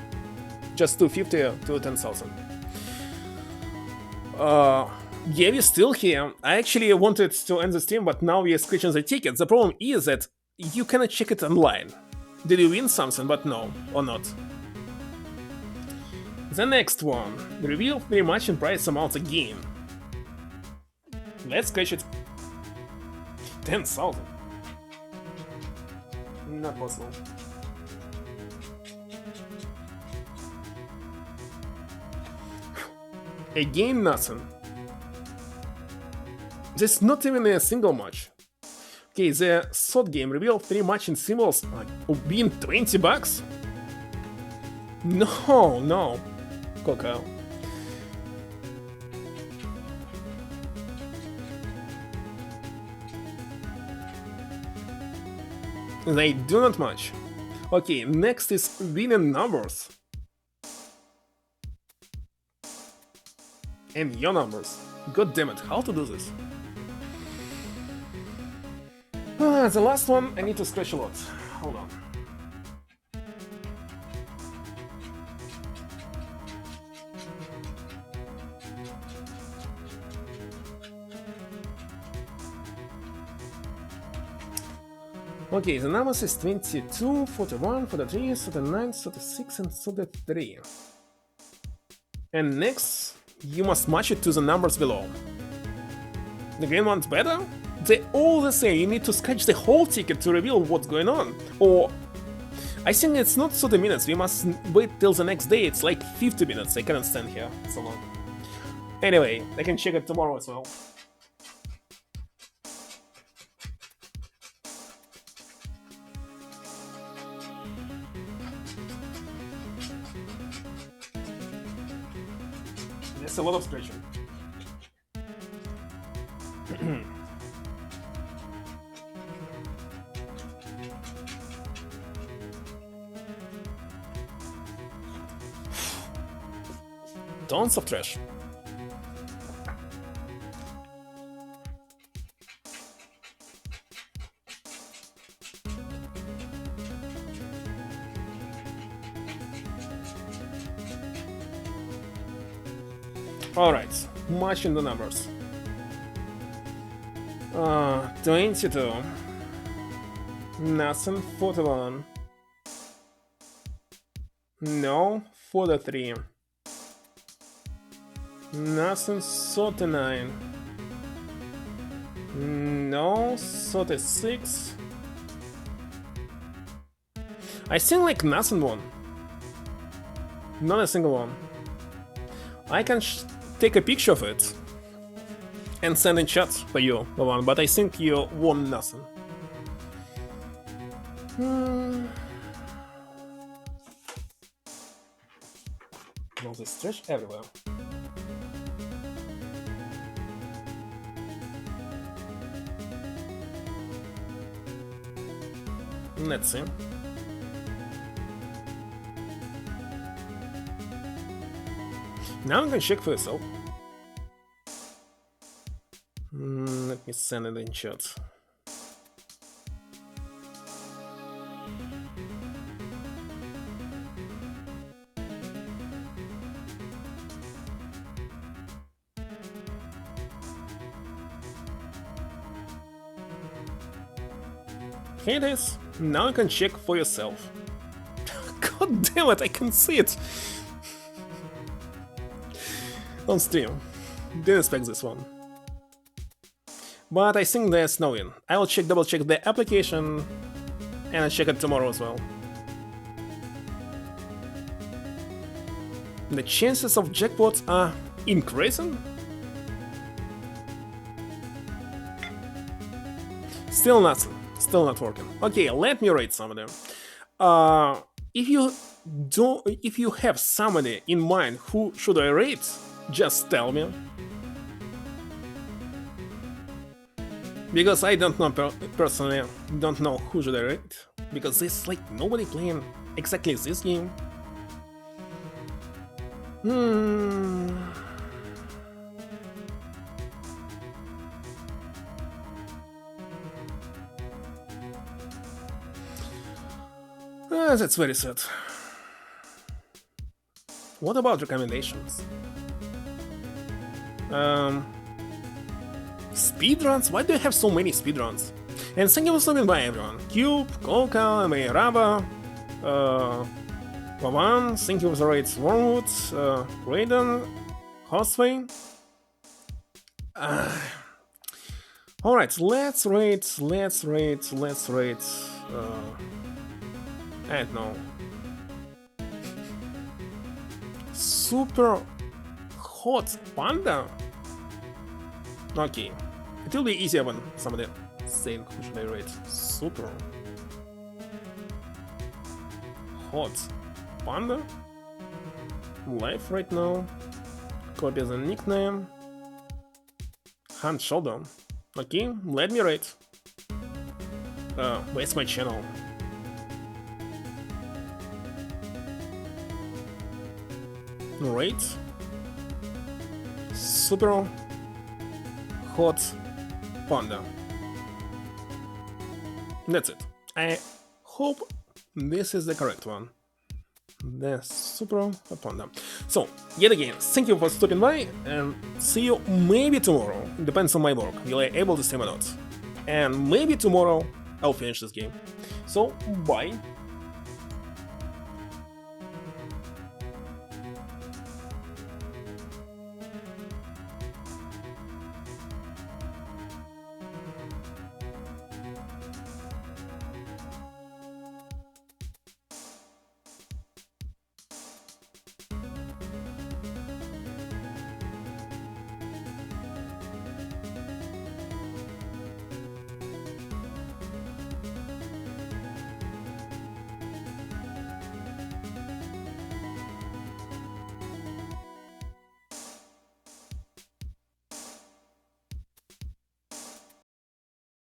Speaker 1: Just 250 to 10,000. Yeah, we're still here. I actually wanted to end the stream, but now we are scratching the ticket. The problem is that you cannot check it online. Did you win something? But no, or not. The next one. Reveal 3 matching price amounts again. Let's scratch it. 10,000. Not possible. Again, nothing. There's not even a single match. Okay, the third game. Reveal 3 matching symbols. Being $20? No. Coco. They do not match. Okay, next is winning numbers. And your numbers. God damn it, how to do this? The last one, I need to scratch a lot. Hold on. Okay, the numbers is 22, 41, 43, 39, 36, and 33. And next, you must match it to the numbers below. The green one's better? They're all the same, you need to sketch the whole ticket to reveal what's going on. Or... I think it's not 30 minutes, we must wait till the next day, it's like 50 minutes, I cannot stand here so long. Anyway, I can check it tomorrow as well. It's a lot of scratching. Tons of trash. Alright, matching the numbers. 22. Nothing, 41. No, 43. Nothing, 39. No, 36. I think like nothing one. Not a single one. I can take a picture of it and sending shots for you, Baban, but I think you won nothing. Well, they stretch everywhere. Let's see. Now you can check for yourself. Let me send it in chat. Here it is. Now you can check for yourself. God damn it, I can see it! On stream. Didn't expect this one. But I think there's no win. I will double check the application and I'll check it tomorrow as well. The chances of jackpots are increasing? Still nothing. Still not working. Okay, let me rate some of them. If you have somebody in mind who should I rate, just tell me. Because I don't know personally, don't know who should I rate. Because there's like nobody playing exactly this game. That's very sad. What about recommendations? Speedruns? Why do you have so many speedruns? And thank you for stopping by, everyone. Cube, Kolka, Meiraba, Pavan, thank you for the raids, Wormwood, Raiden, Horseway. Alright, let's rate. I don't know. Super hot panda? Okay. It will be easier when somebody saying who should I rate. Super hot panda? Live right now. Copy the nickname. Hand shoulder. Okay, let me rate. Where's my channel? Rate super hot panda. That's it. I hope this is the correct one. The super hot panda. So, yet again, thank you for stopping by and see you maybe tomorrow. It depends on my work. Will I able to stream or not? And maybe tomorrow I'll finish this game. So, bye.